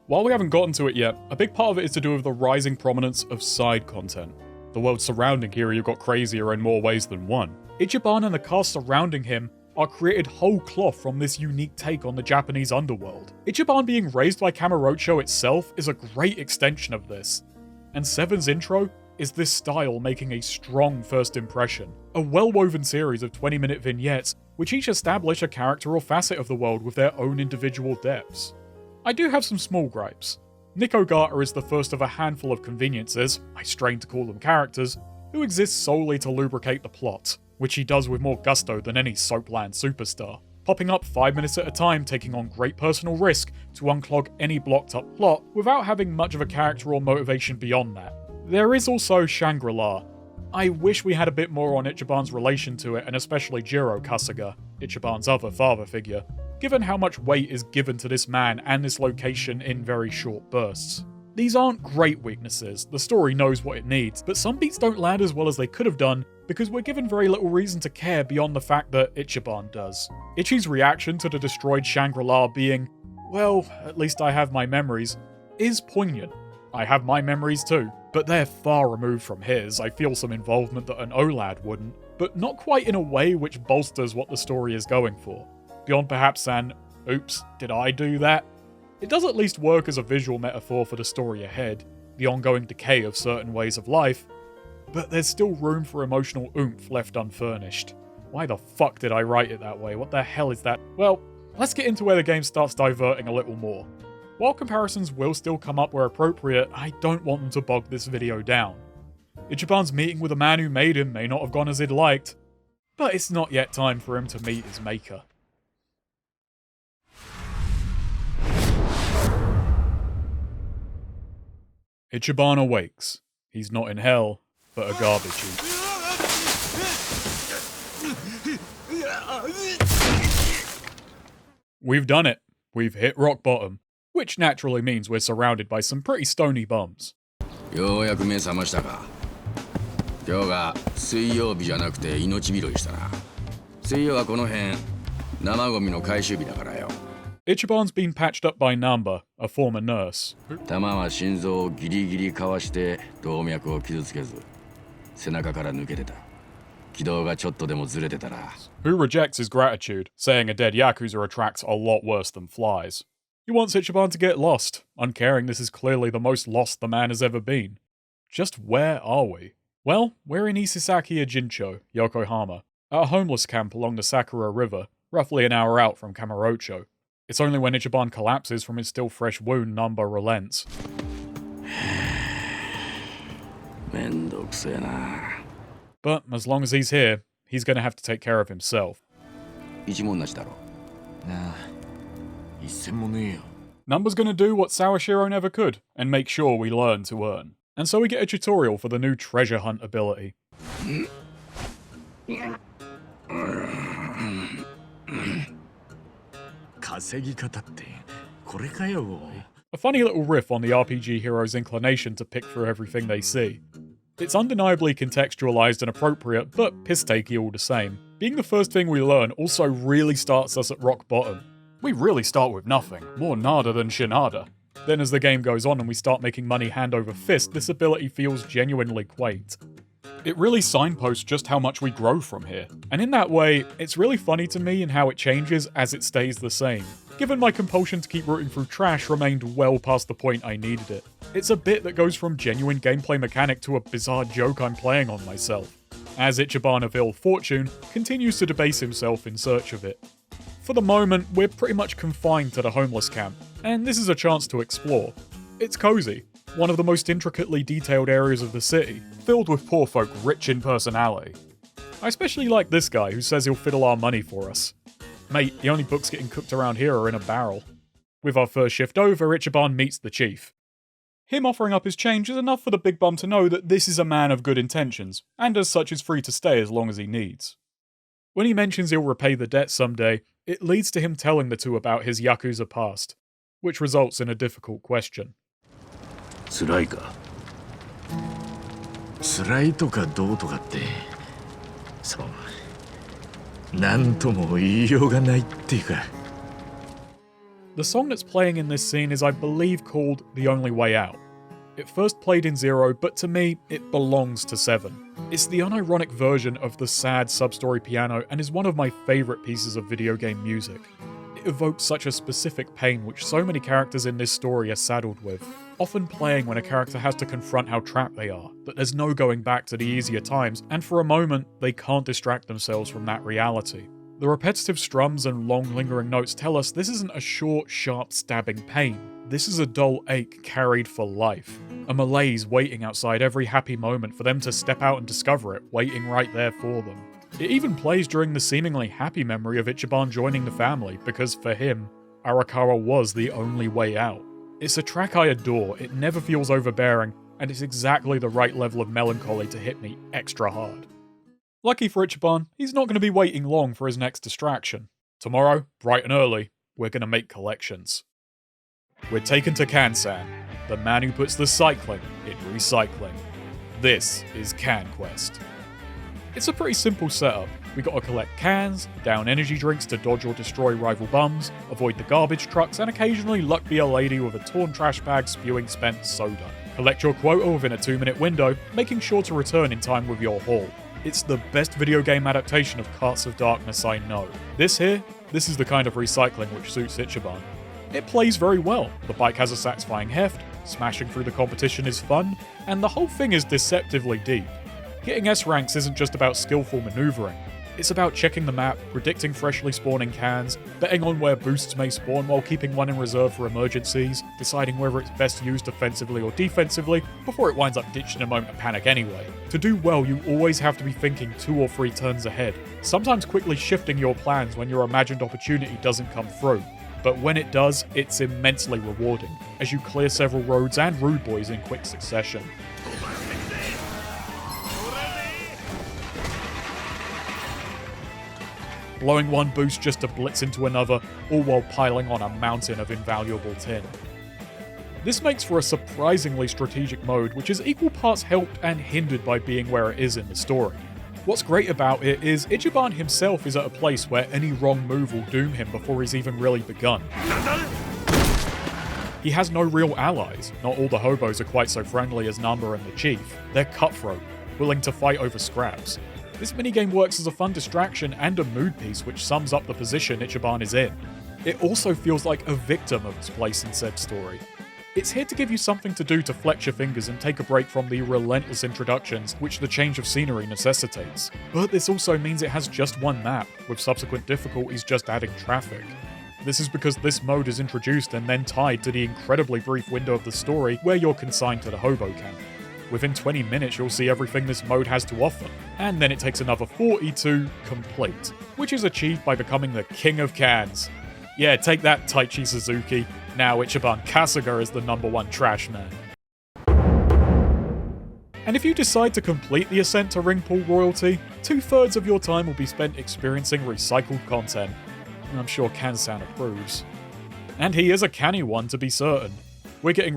While we haven't gotten to it yet, a big part of it is to do with the rising prominence of side content. The world surrounding Kiryu got crazier in more ways than one. Ichiban and the cast surrounding him are created whole cloth from this unique take on the Japanese underworld. Ichiban being raised by Kamurocho itself is a great extension of this. And 7's intro is this style making a strong first impression. A well-woven series of 20-minute vignettes which each establish a character or facet of the world with their own individual depths. I do have some small gripes. Nikogata is the first of a handful of conveniences, I strain to call them characters, who exist solely to lubricate the plot, which he does with more gusto than any soapland superstar, popping up 5 minutes at a time, taking on great personal risk to unclog any blocked up plot without having much of a character or motivation beyond that. There is also Shangri-La. I wish we had a bit more on Ichiban's relation to it, and especially Jiro Kasuga, Ichiban's other father figure, given how much weight is given to this man and this location in very short bursts. These aren't great weaknesses, the story knows what it needs, but some beats don't land as well as they could have done because we're given very little reason to care beyond the fact that Ichiban does. Ichi's reaction to the destroyed Shangri-La being, well, at least I have my memories, is poignant. I have my memories too, but they're far removed from his. I feel some involvement that an OLAD wouldn't, but not quite in a way which bolsters what the story is going for. Beyond perhaps an, oops, did I do that? It does at least work as a visual metaphor for the story ahead, the ongoing decay of certain ways of life, but there's still room for emotional oomph left unfurnished. Why the fuck did I write it that way? What the hell is that? Well, let's get into where the game starts diverting a little more. While comparisons will still come up where appropriate, I don't want them to bog this video down. Ichiban's meeting with the man who made him may not have gone as he'd liked, but it's not yet time for him to meet his maker. Ichiban awakes. He's not in hell, but a garbage heap. We've done it. We've hit rock bottom, which naturally means we're surrounded by some pretty stony bums. ようやく目覚ましたか。今日が水曜日じゃなくて命拾いしたな。水曜はこの辺生ゴミの回収日だからよ。Ichiban's been patched up by Nanba, a former nurse. 弾は心臓をギリギリかわして動脈を傷つけず背中から抜けてた。軌道がちょっとでもずれてたら。Who rejects his gratitude, saying a dead Yakuza attracts a lot worse than flies. He wants Ichiban to get lost, uncaring this is clearly the most lost the man has ever been. Just where are we? Well, we're in Isesaki Ijincho, Yokohama, at a homeless camp along the Sakura River, roughly an hour out from Kamurocho. It's only when Ichiban collapses from his still fresh wound Nanba relents. But as long as he's here, he's going to have to take care of himself. Nanba's going to do what Sawashiro never could, and make sure we learn to earn. And so we get a tutorial for the new treasure hunt ability. A funny little riff on the RPG hero's inclination to pick through everything they see. It's undeniably contextualized and appropriate, but piss-takey all the same. Being the first thing we learn also really starts us at rock bottom. We really start with nothing, more nada than shinada. Then as the game goes on and we start making money hand over fist, this ability feels genuinely quaint. It really signposts just how much we grow from here, and in that way, it's really funny to me in how it changes as it stays the same, given my compulsion to keep rooting through trash remained well past the point I needed it. It's a bit that goes from genuine gameplay mechanic to a bizarre joke I'm playing on myself, as Ichiban of ill fortune continues to debase himself in search of it. For the moment, we're pretty much confined to the homeless camp, and this is a chance to explore. It's cozy, one of the most intricately detailed areas of the city, filled with poor folk rich in personality. I especially like this guy who says he'll fiddle our money for us. Mate, the only books getting cooked around here are in a barrel. With our first shift over, Ichiban meets the chief. Him offering up his change is enough for the big bum to know that this is a man of good intentions, and as such is free to stay as long as he needs. When he mentions he'll repay the debt someday, it leads to him telling the two about his Yakuza past, which results in a difficult question. 辛いか辛いとかどうとかってそうなんとも言いようがないっていうか The song that's playing in this scene is, I believe, called The Only Way Out. It first played in 0, but to me, it belongs to 7. It's the unironic version of the sad sub-story piano and is one of my favourite pieces of video game music. It evokes such a specific pain which so many characters in this story are saddled with, often playing when a character has to confront how trapped they are, that there's no going back to the easier times, and for a moment, they can't distract themselves from that reality. The repetitive strums and long lingering notes tell us this isn't a short, sharp, stabbing pain. This is a dull ache carried for life. A malaise waiting outside every happy moment for them to step out and discover it, waiting right there for them. It even plays during the seemingly happy memory of Ichiban joining the family, because for him, Arakawa was the only way out. It's a track I adore, it never feels overbearing, and it's exactly the right level of melancholy to hit me extra hard. Lucky for Ichiban, he's not going to be waiting long for his next distraction. Tomorrow, bright and early, we're going to make collections. We're taken to Kansan, the man who puts the cycling in recycling. This is Can Quest. It's a pretty simple setup. We gotta collect cans, down energy drinks to dodge or destroy rival bums, avoid the garbage trucks, and occasionally luck be a lady with a torn trash bag spewing spent soda. Collect your quota within a 2-minute window, making sure to return in time with your haul. It's the best video game adaptation of Carts of Darkness I know. This is the kind of recycling which suits Ichiban. It plays very well, the bike has a satisfying heft, smashing through the competition is fun, and the whole thing is deceptively deep. Hitting S ranks isn't just about skillful maneuvering, it's about checking the map, predicting freshly spawning cans, betting on where boosts may spawn while keeping one in reserve for emergencies, deciding whether it's best used offensively or defensively, before it winds up ditched in a moment of panic anyway. To do well, you always have to be thinking 2 or 3 turns ahead, sometimes quickly shifting your plans when your imagined opportunity doesn't come through. But when it does, it's immensely rewarding, as you clear several roads and rude boys in quick succession. Blowing one boost just to blitz into another, all while piling on a mountain of invaluable tin. This makes for a surprisingly strategic mode, which is equal parts helped and hindered by being where it is in the story. What's great about it is Ichiban himself is at a place where any wrong move will doom him before he's even really begun. He has no real allies. Not all the hobos are quite so friendly as Nanba and the chief. They're cutthroat, willing to fight over scraps. This minigame works as a fun distraction and a mood piece which sums up the position Ichiban is in. It also feels like a victim of its place in said story. It's here to give you something to do to flex your fingers and take a break from the relentless introductions which the change of scenery necessitates. But this also means it has just one map, with subsequent difficulties just adding traffic. This is because this mode is introduced and then tied to the incredibly brief window of the story where you're consigned to the hobo camp. Within 20 minutes you'll see everything this mode has to offer, and then it takes another 40 to complete, which is achieved by becoming the king of cans. Yeah, take that, Taichi Suzuki. Now Ichiban Kasuga is the #1 trash man. And if you decide to complete the ascent to ring pool royalty, 2/3 of your time will be spent experiencing recycled content. And I'm sure Kansan approves. And he is a canny one to be certain. We're getting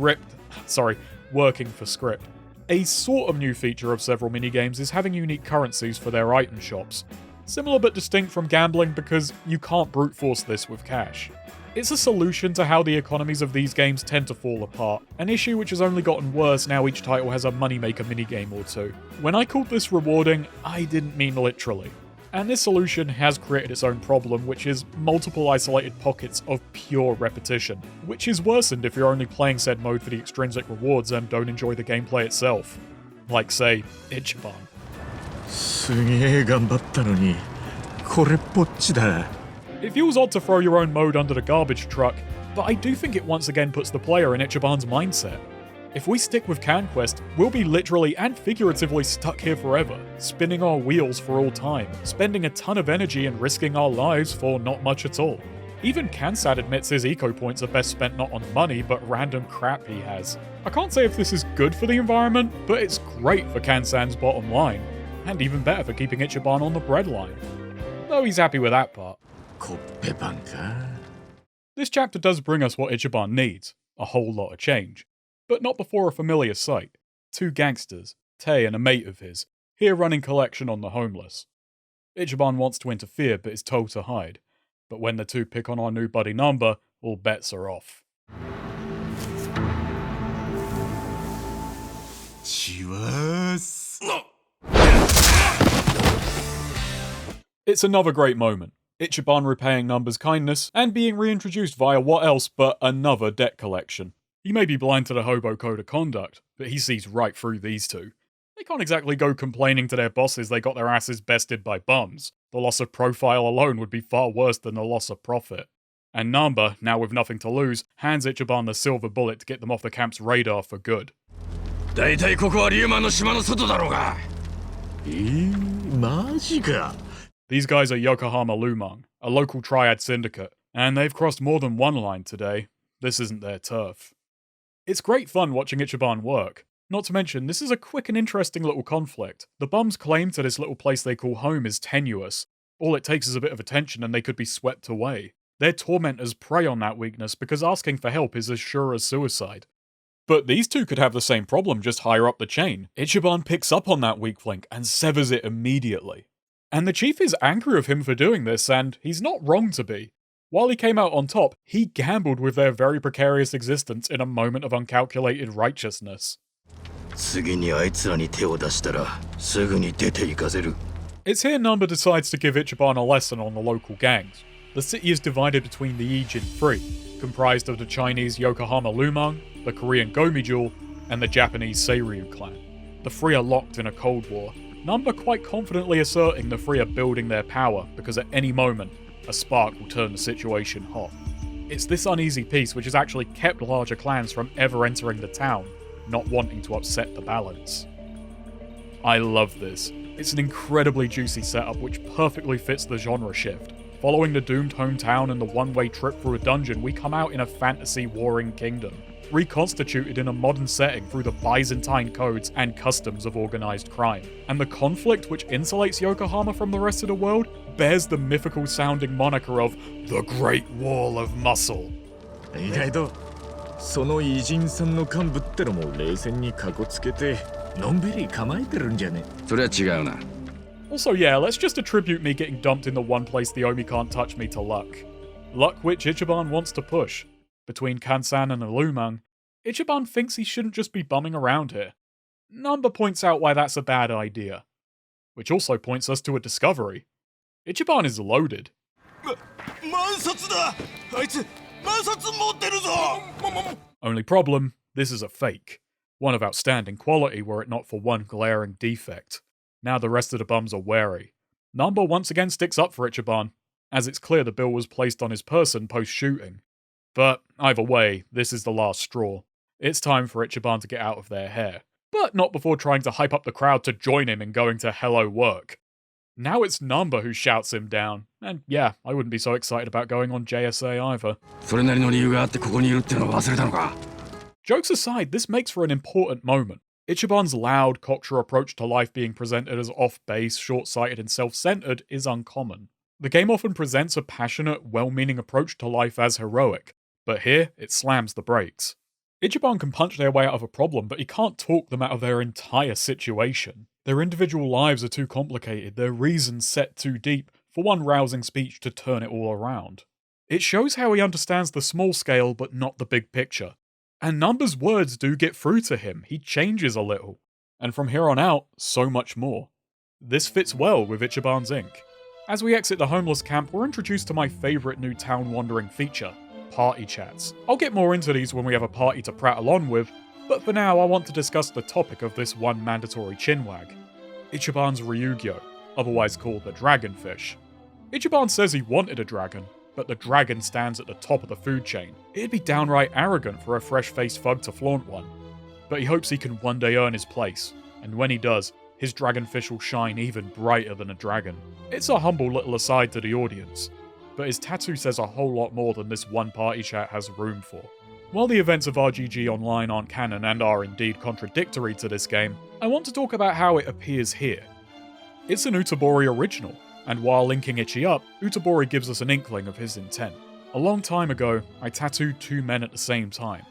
working for script. A sort of new feature of several minigames is having unique currencies for their item shops. Similar but distinct from gambling because you can't brute force this with cash. It's a solution to how the economies of these games tend to fall apart, an issue which has only gotten worse now each title has a moneymaker minigame or two. When I called this rewarding, I didn't mean literally. And this solution has created its own problem, which is multiple isolated pockets of pure repetition, which is worsened if you're only playing said mode for the extrinsic rewards and don't enjoy the gameplay itself. Like, say, Ichiban. すげえ頑張ったのにこれっぽっちだ It feels odd to throw your own mode under the garbage truck, but I do think it once again puts the player in Ichiban's mindset. If we stick with CanQuest, we'll be literally and figuratively stuck here forever, spinning our wheels for all time, spending a ton of energy and risking our lives for not much at all. Even Kansad admits his eco points are best spent not on money, but random crap he has. I can't say if this is good for the environment, but it's great for Kansan's bottom line, and even better for keeping Ichiban on the breadline. Though he's happy with that part. This chapter does bring us what Ichiban needs, a whole lot of change. But not before a familiar sight. 2 gangsters, Tei and a mate of his, here running collection on the homeless. Ichiban wants to interfere but is told to hide. But when the two pick on our new buddy Nanba, all bets are off. It's another great moment. Ichiban repaying Nanba's kindness and being reintroduced via what else but another debt collection. He may be blind to the hobo code of conduct, but he sees right through these two. They can't exactly go complaining to their bosses they got their asses bested by bums. The loss of profile alone would be far worse than the loss of profit. And Nanba, now with nothing to lose, hands Ichiban the silver bullet to get them off the camp's radar for good. だいたいここはリュウマンの島の外だろうが。マジか。 These guys are Yokohama Lumang, a local triad syndicate, and they've crossed more than one line today. This isn't their turf. It's great fun watching Ichiban work. Not to mention, this is a quick and interesting little conflict. The bums' claim to this little place they call home is tenuous. All it takes is a bit of attention and they could be swept away. Their tormentors prey on that weakness because asking for help is as sure as suicide. But these two could have the same problem just higher up the chain. Ichiban picks up on that weak link and severs it immediately. And the chief is angry with him for doing this, and he's not wrong to be. While he came out on top, he gambled with their very precarious existence in a moment of uncalculated righteousness. It's here Nanba decides to give Ichiban a lesson on the local gangs. The city is divided between the IjintrO, comprised of the Chinese Yokohama Lumang, the Korean Geomijul, and the Japanese Seiryu clan. The three are locked in a cold war, Nanba quite confidently asserting the three are building their power because at any moment, a spark will turn the situation hot. It's this uneasy peace which has actually kept larger clans from ever entering the town, not wanting to upset the balance. I love this. It's an incredibly juicy setup which perfectly fits the genre shift. Following the doomed hometown and the one-way trip through a dungeon, we come out in a fantasy warring kingdom, reconstituted in a modern setting through the Byzantine codes and customs of organized crime. And the conflict which insulates Yokohama from the rest of the world bears the mythical-sounding moniker of the Great Wall of Muscle. 意外とその偉人さんの幹部ってのも冷戦にかこつけてのんびり構えてるんじゃね。それは違うな。 Also, yeah, let's just attribute me getting dumped in the one place the Omi can't touch me to luck. Luck which Ichiban wants to push. Between Kansan and the Lumang, Ichiban thinks he shouldn't just be bumming around here. Nanba points out why that's a bad idea. Which also points us to a discovery. Ichiban is loaded. Only problem, this is a fake. One of outstanding quality were it not for one glaring defect. Now the rest of the bums are wary. Nanba once again sticks up for Ichiban, as it's clear the bill was placed on his person post-shooting. But either way, this is the last straw. It's time for Ichiban to get out of their hair. But not before trying to hype up the crowd to join him in going to hello work. Now it's Nanba who shouts him down. And yeah, I wouldn't be so excited about going on JSA either. Jokes aside, this makes for an important moment. Ichiban's loud, cocksure approach to life being presented as off-base, short-sighted and self-centered is uncommon. The game often presents a passionate, well-meaning approach to life as heroic, but here it slams the brakes. Ichiban can punch their way out of a problem, but he can't talk them out of their entire situation. Their individual lives are too complicated, their reasons set too deep for one rousing speech to turn it all around. It shows how he understands the small scale but not the big picture. And Nanba's words do get through to him, he changes a little. And from here on out, so much more. This fits well with Ichiban's ink. As we exit the homeless camp, we're introduced to my favourite new town-wandering feature, party chats. I'll get more into these when we have a party to prattle on with, but for now I want to discuss the topic of this one mandatory chinwag. Ichiban's Ryuugyo, otherwise called the Dragonfish. Ichiban says he wanted a dragon, but the dragon stands at the top of the food chain. It'd be downright arrogant for a fresh-faced thug to flaunt one. But he hopes he can one day earn his place, and when he does, his dragonfish will shine even brighter than a dragon. It's a humble little aside to the audience, but his tattoo says a whole lot more than this one party chat has room for. While the events of RGG Online aren't canon and are indeed contradictory to this game, I want to talk about how it appears here. It's an Utabori original, and while linking Ichi up, Utabori gives us an inkling of his intent. A long time ago, I tattooed two men at the same time.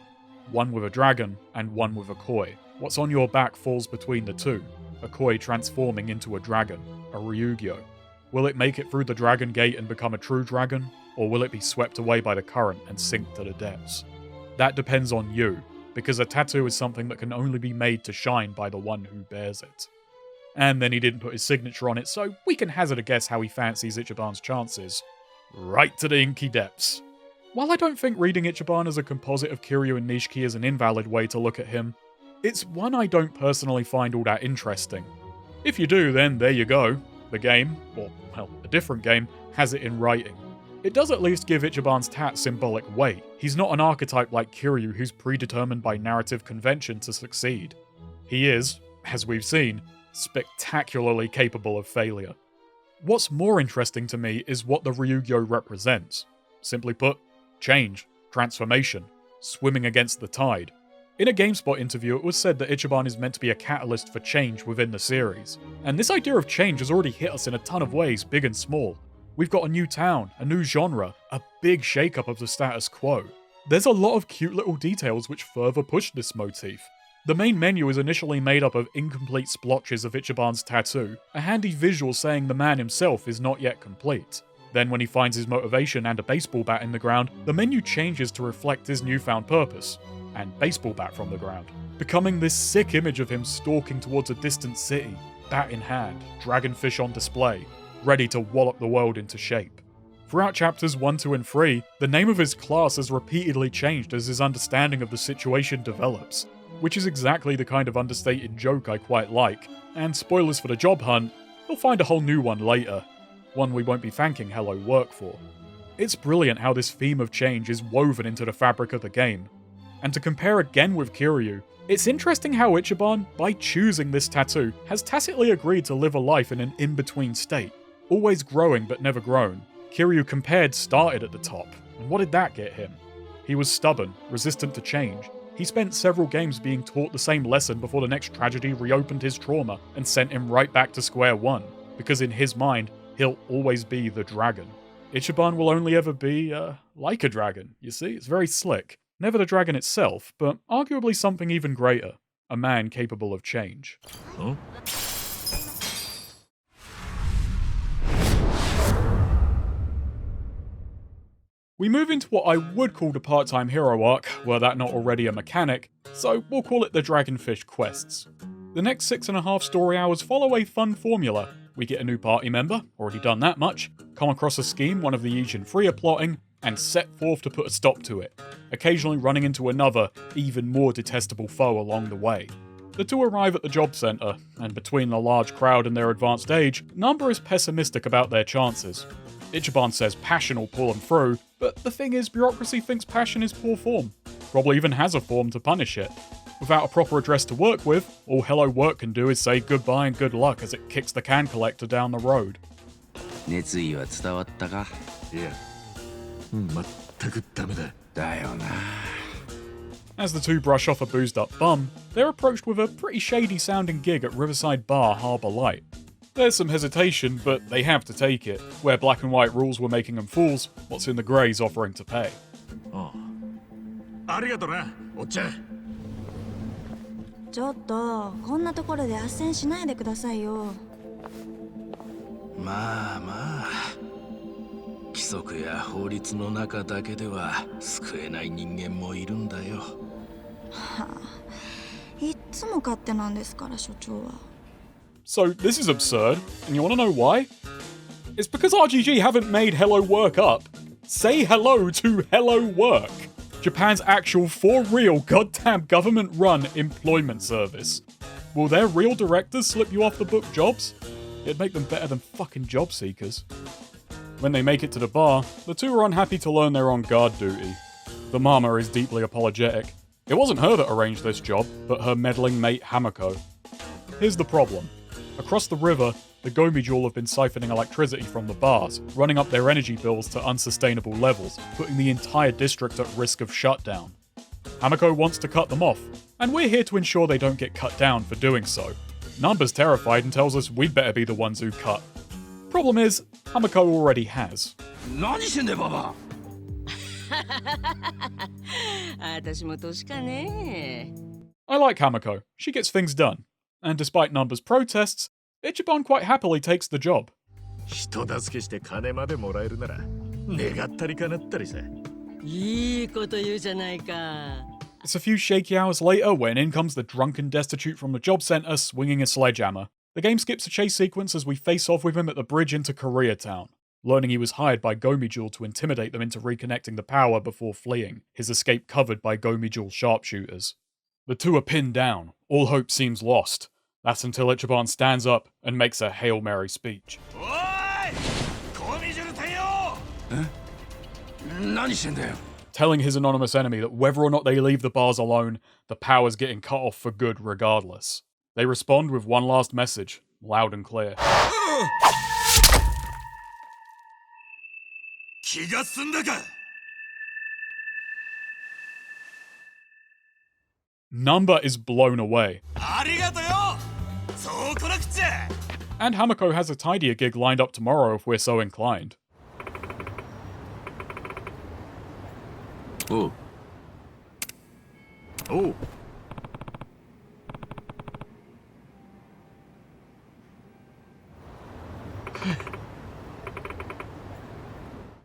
One with a dragon, and one with a koi. What's on your back falls between the two, a koi transforming into a dragon, a Ryuugyo. Will it make it through the dragon gate and become a true dragon, or will it be swept away by the current and sink to the depths? That depends on you, because a tattoo is something that can only be made to shine by the one who bears it. And then he didn't put his signature on it, so we can hazard a guess how he fancies Ichiban's chances. Right to the inky depths. While I don't think reading Ichiban as a composite of Kiryu and Nishiki is an invalid way to look at him, it's one I don't personally find all that interesting. If you do, then there you go. The game, or, well, a different game, has it in writing. It does at least give Ichiban's tat symbolic weight. He's not an archetype like Kiryu who's predetermined by narrative convention to succeed. He is, as we've seen, spectacularly capable of failure. What's more interesting to me is what the Ryuugyo represents. Simply put, change, transformation, swimming against the tide. In a GameSpot interview, it was said that Ichiban is meant to be a catalyst for change within the series. And this idea of change has already hit us in a ton of ways, big and small. We've got a new town, a new genre, a big shake-up of the status quo. There's a lot of cute little details which further push this motif. The main menu is initially made up of incomplete splotches of Ichiban's tattoo, a handy visual saying the man himself is not yet complete. Then when he finds his motivation and a baseball bat in the ground, the menu changes to reflect his newfound purpose, and baseball bat from the ground, becoming this sick image of him stalking towards a distant city, bat in hand, dragonfish on display, ready to wallop the world into shape. Throughout chapters 1, 2, and 3, the name of his class has repeatedly changed as his understanding of the situation develops, which is exactly the kind of understated joke I quite like, and spoilers for the job hunt, he'll find a whole new one later, one we won't be thanking Hello Work for. It's brilliant how this theme of change is woven into the fabric of the game. And to compare again with Kiryu, it's interesting how Ichiban, by choosing this tattoo, has tacitly agreed to live a life in an in-between state, always growing but never grown. Kiryu compared started at the top, and what did that get him? He was stubborn, resistant to change. He spent several games being taught the same lesson before the next tragedy reopened his trauma and sent him right back to square one, because in his mind, he'll always be the dragon. Ichiban will only ever be, like a dragon, you see? It's very slick. Never the dragon itself, but arguably something even greater. A man capable of change. Huh? We move into what I would call the part-time hero arc, were that not already a mechanic, so we'll call it the Dragonfish quests. The next 6.5 story hours follow a fun formula. We get a new party member, already done that much, come across a scheme one of the Ijintroo are plotting, and set forth to put a stop to it, occasionally running into another, even more detestable foe along the way. The two arrive at the job centre, and between the large crowd and their advanced age, Nanba is pessimistic about their chances. Ichiban says passion will pull them through, but the thing is, bureaucracy thinks passion is poor form. Probably even has a form to punish it. Without a proper address to work with, all Hello Work can do is say goodbye and good luck as it kicks the can collector down the road. 熱意は伝わったか? いや、全くダメだ。だよな。 As the two brush off a boozed up bum, they're approached with a pretty shady sounding gig at Riverside Bar Harbour Light. There's some hesitation, but they have to take it. Where black and white rules were making them fools, what's in the grey's offering to pay. ありがとな、おっちゃん。ちょっとこんなところで斡旋しないでくださいよ。まあまあ、規則や法律の中だけでは救えない人間もいるんだよ。はあ、いっつも勝手なんですから所長は。 So this is absurd, and you wanna know why? It's because RGG haven't made Hello Work up. Say hello to Hello Work. Japan's actual for-real goddamn government-run employment service. Will their real directors slip you off the book jobs? It'd make them better than fucking job seekers. When they make it to the bar, the two are unhappy to learn they're on guard duty. The mama is deeply apologetic. It wasn't her that arranged this job, but her meddling mate Hamako. Here's the problem. Across the river, the Geomijul have been siphoning electricity from the bars, running up their energy bills to unsustainable levels, putting the entire district at risk of shutdown. Hamako wants to cut them off, and we're here to ensure they don't get cut down for doing so. Nanba's terrified and tells us we'd better be the ones who cut. Problem is, Hamako already has. 何してんだよ、ババ。私も年かね。 I like Hamako. She gets things done. And despite Nanba's protests, Ichiban quite happily takes the job. 人助けして金までもらえるなら、願ったり叶ったりさ。いいこと言うじゃないか。 It's a few shaky hours later when in comes the drunken destitute from the job centre swinging a sledgehammer. The game skips a chase sequence as we face off with him at the bridge into Koreatown, learning he was hired by Geomijul to intimidate them into reconnecting the power before fleeing, his escape covered by Geomijul sharpshooters. The two are pinned down, all hope seems lost. That's until Ichiban stands up and makes a Hail Mary speech. 何してんだよ。 telling his anonymous enemy that whether or not they leave the bars alone, the power's getting cut off for good regardless. They respond with one last message, loud and clear. 気が済んだか。 Nanba is blown away. ありがとよ。そうこなくっちゃ。 And Hamako has a tidier gig lined up tomorrow if we're so inclined. Oh. Oh.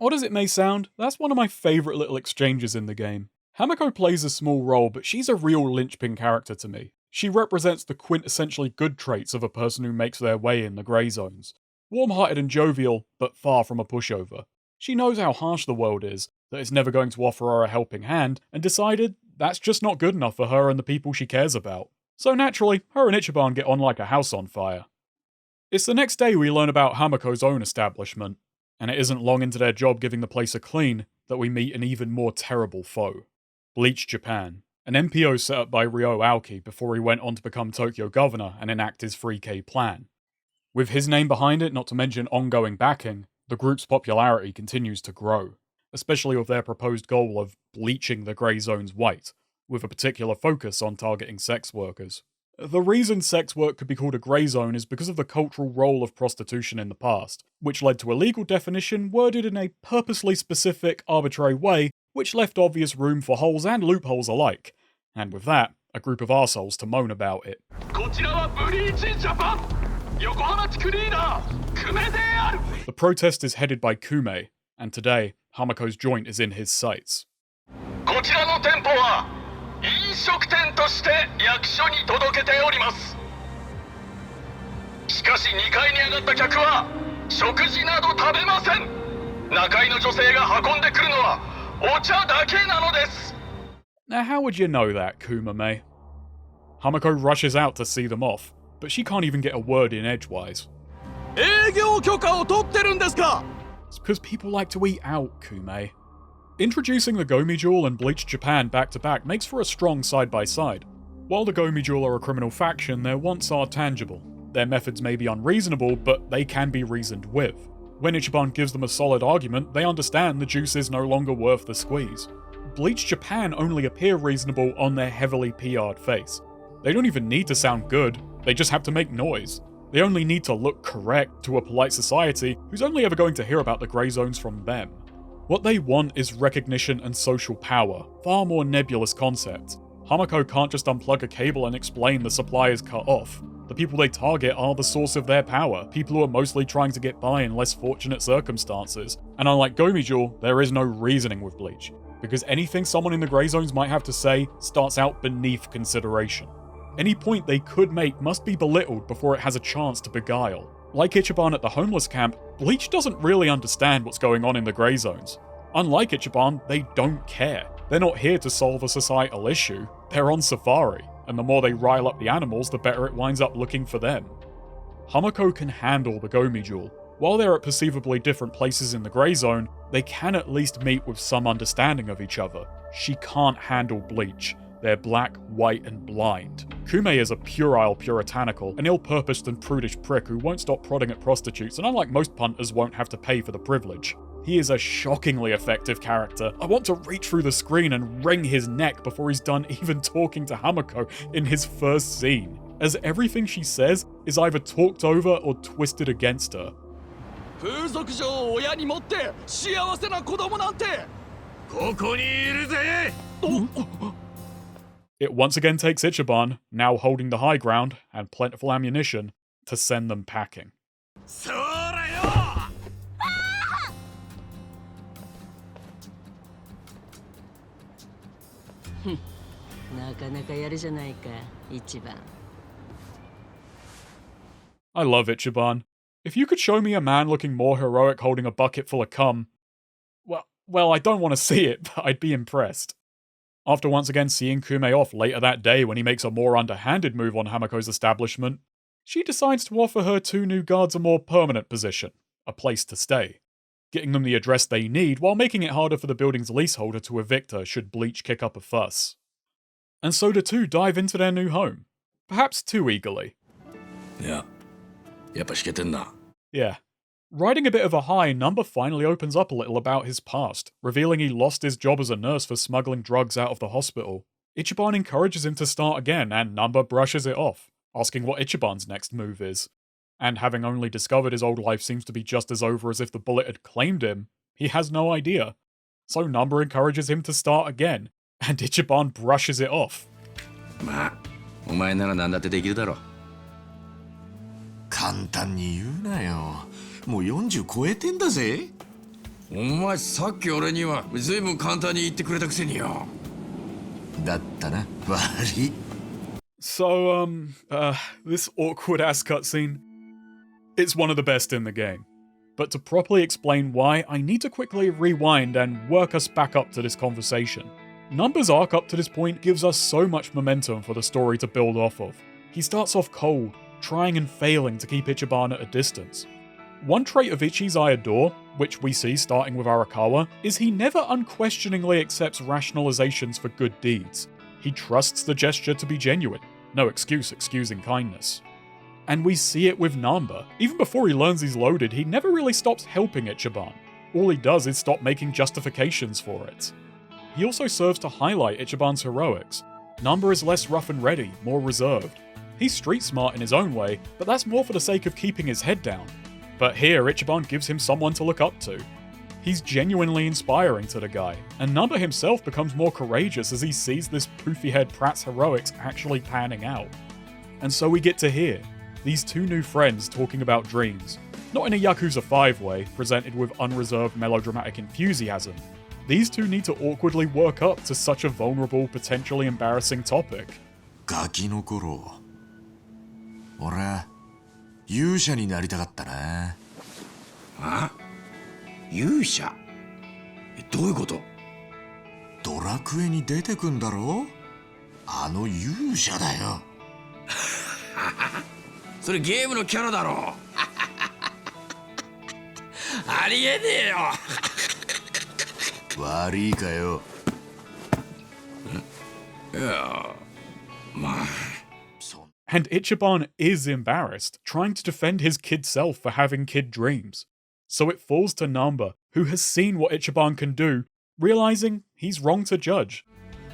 Odd as it may sound, that's one of my favourite little exchanges in the game. Hamako plays a small role, but she's a real linchpin character to me. She represents the quintessentially good traits of a person who makes their way in the grey zones. Warm-hearted and jovial, but far from a pushover. She knows how harsh the world is, that it's never going to offer her a helping hand, and decided that's just not good enough for her and the people she cares about. So naturally, her and Ichiban get on like a house on fire. It's the next day we learn about Hamako's own establishment, and it isn't long into their job giving the place a clean that we meet an even more terrible foe. Bleach Japan, an MPO set up by Ryo Aoki before he went on to become Tokyo governor and enact his 3K plan. With his name behind it, not to mention ongoing backing, the group's popularity continues to grow, especially with their proposed goal of bleaching the grey zones white, with a particular focus on targeting sex workers. The reason sex work could be called a grey zone is because of the cultural role of prostitution in the past, which led to a legal definition worded in a purposely specific, arbitrary way, which left obvious room for holes and loopholes alike. And with that, a group of arseholes to moan about it. The protest is headed by Kume, and today, Hamako's joint is in his sights. こちらの店舗は飲食店として役所に届けております。しかし2階に上がった客は食事など食べません。中井の女性が運んでくるのはお茶だけなのです。 Now how would you know that, Kumame? Hamako rushes out to see them off, but she can't even get a word in edgewise. 営業許可を取ってるんですか。 It's because people like to eat out, Kume. Introducing the Geomijul and Bleach Japan back to back makes for a strong side-by-side. While the Geomijul are a criminal faction, their wants are tangible. Their methods may be unreasonable, but they can be reasoned with. When Ichiban gives them a solid argument, they understand the juice is no longer worth the squeeze. Bleach Japan only appear reasonable on their heavily PR'd face. They don't even need to sound good, they just have to make noise. They only need to look correct to a polite society who's only ever going to hear about the grey zones from them. What they want is recognition and social power, far more nebulous concepts. Hamako can't just unplug a cable and explain the supply is cut off. The people they target are the source of their power, people who are mostly trying to get by in less fortunate circumstances. And unlike Geomijul, there is no reasoning with Bleach, because anything someone in the grey zones might have to say starts out beneath consideration. Any point they could make must be belittled before it has a chance to beguile. Like Ichiban at the homeless camp, Bleach doesn't really understand what's going on in the grey zones. Unlike Ichiban, they don't care. They're not here to solve a societal issue, they're on safari, and the more they rile up the animals, the better it winds up looking for them. Hamako can handle the Geomijul. While they're at perceivably different places in the grey zone, they can at least meet with some understanding of each other. She can't handle Bleach. They're black, white, and blind. Kume is a puerile puritanical, an ill-purposed and prudish prick who won't stop prodding at prostitutes, and unlike most punters, won't have to pay for the privilege. He is a shockingly effective character. I want to reach through the screen and wring his neck before he's done even talking to Hamako in his first scene, as everything she says is either talked over or twisted against her. 風俗嬢を親に持って幸せな子供なんてここにいるぜ。 It once again takes Ichiban, now holding the high ground and plentiful ammunition, to send them packing. そらよ。なかなかやるじゃないか、一番。 I love Ichiban. If you could show me a man looking more heroic holding a bucket full of cum, well, I don't want to see it, but I'd be impressed. After once again seeing Kume off later that day when he makes a more underhanded move on Hamako's establishment, she decides to offer her two new guards a more permanent position, a place to stay. getting them the address they need while making it harder for the building's leaseholder to evict her should Bleach kick up a fuss. And so the two dive into their new home. Perhaps too eagerly. Yeah. やっぱしけてんな。 Yeah. Riding a bit of a high, Nanba finally opens up a little about his past, revealing he lost his job as a nurse for smuggling drugs out of the hospital. Ichiban encourages him to start again, and Nanba brushes it off, asking what Ichiban's next move is. And having only discovered his old life seems to be just as over as if the bullet had claimed him, he has no idea. So Nanba encourages him to start again, and Ichiban brushes it off. まあ、お前なら何だってできるだろう。簡単に言うなよ。もう40超えてんだぜ。お前さっき俺には随分簡単に言ってくれたくせによ。だったな。悪い。 So, this awkward-ass cutscene, it's one of the best in the game. But to properly explain why, I need to quickly rewind and work us back up to this conversation. Nanba's arc up to this point gives us so much momentum for the story to build off of. He starts off cold, trying and failing to keep Ichiban at a distance. One trait of Ichi's I adore, which we see starting with Arakawa, is he never unquestioningly accepts rationalizations for good deeds. He trusts the gesture to be genuine, no excuse excusing kindness. And we see it with Nanba. Even before he learns he's loaded, he never really stops helping Ichiban. All he does is stop making justifications for it. He also serves to highlight Ichiban's heroics. Nanba is less rough and ready, more reserved. He's street smart in his own way, but that's more for the sake of keeping his head down. But here, Ichiban gives him someone to look up to. He's genuinely inspiring to the guy, and Nanba himself becomes more courageous as he sees this poofy-head prat's heroics actually panning out. And so we get to hear these two new friends talking about dreams, not in a Yakuza 5 way, presented with unreserved melodramatic enthusiasm. These two need to awkwardly work up to such a vulnerable, potentially embarrassing topic. ガキの頃、俺は勇者になりたかったな。あ？勇者？どういうこと？ドラクエに出てくんだろ？あの勇者だよ。それゲームのキャラだろ。ありえねえよ。悪いかよ。いや、まあ。And Ichiban is embarrassed, trying to defend his kid self for having kid dreams. So it falls to Nanba, who has seen what Ichiban can do, realizing he's wrong to judge.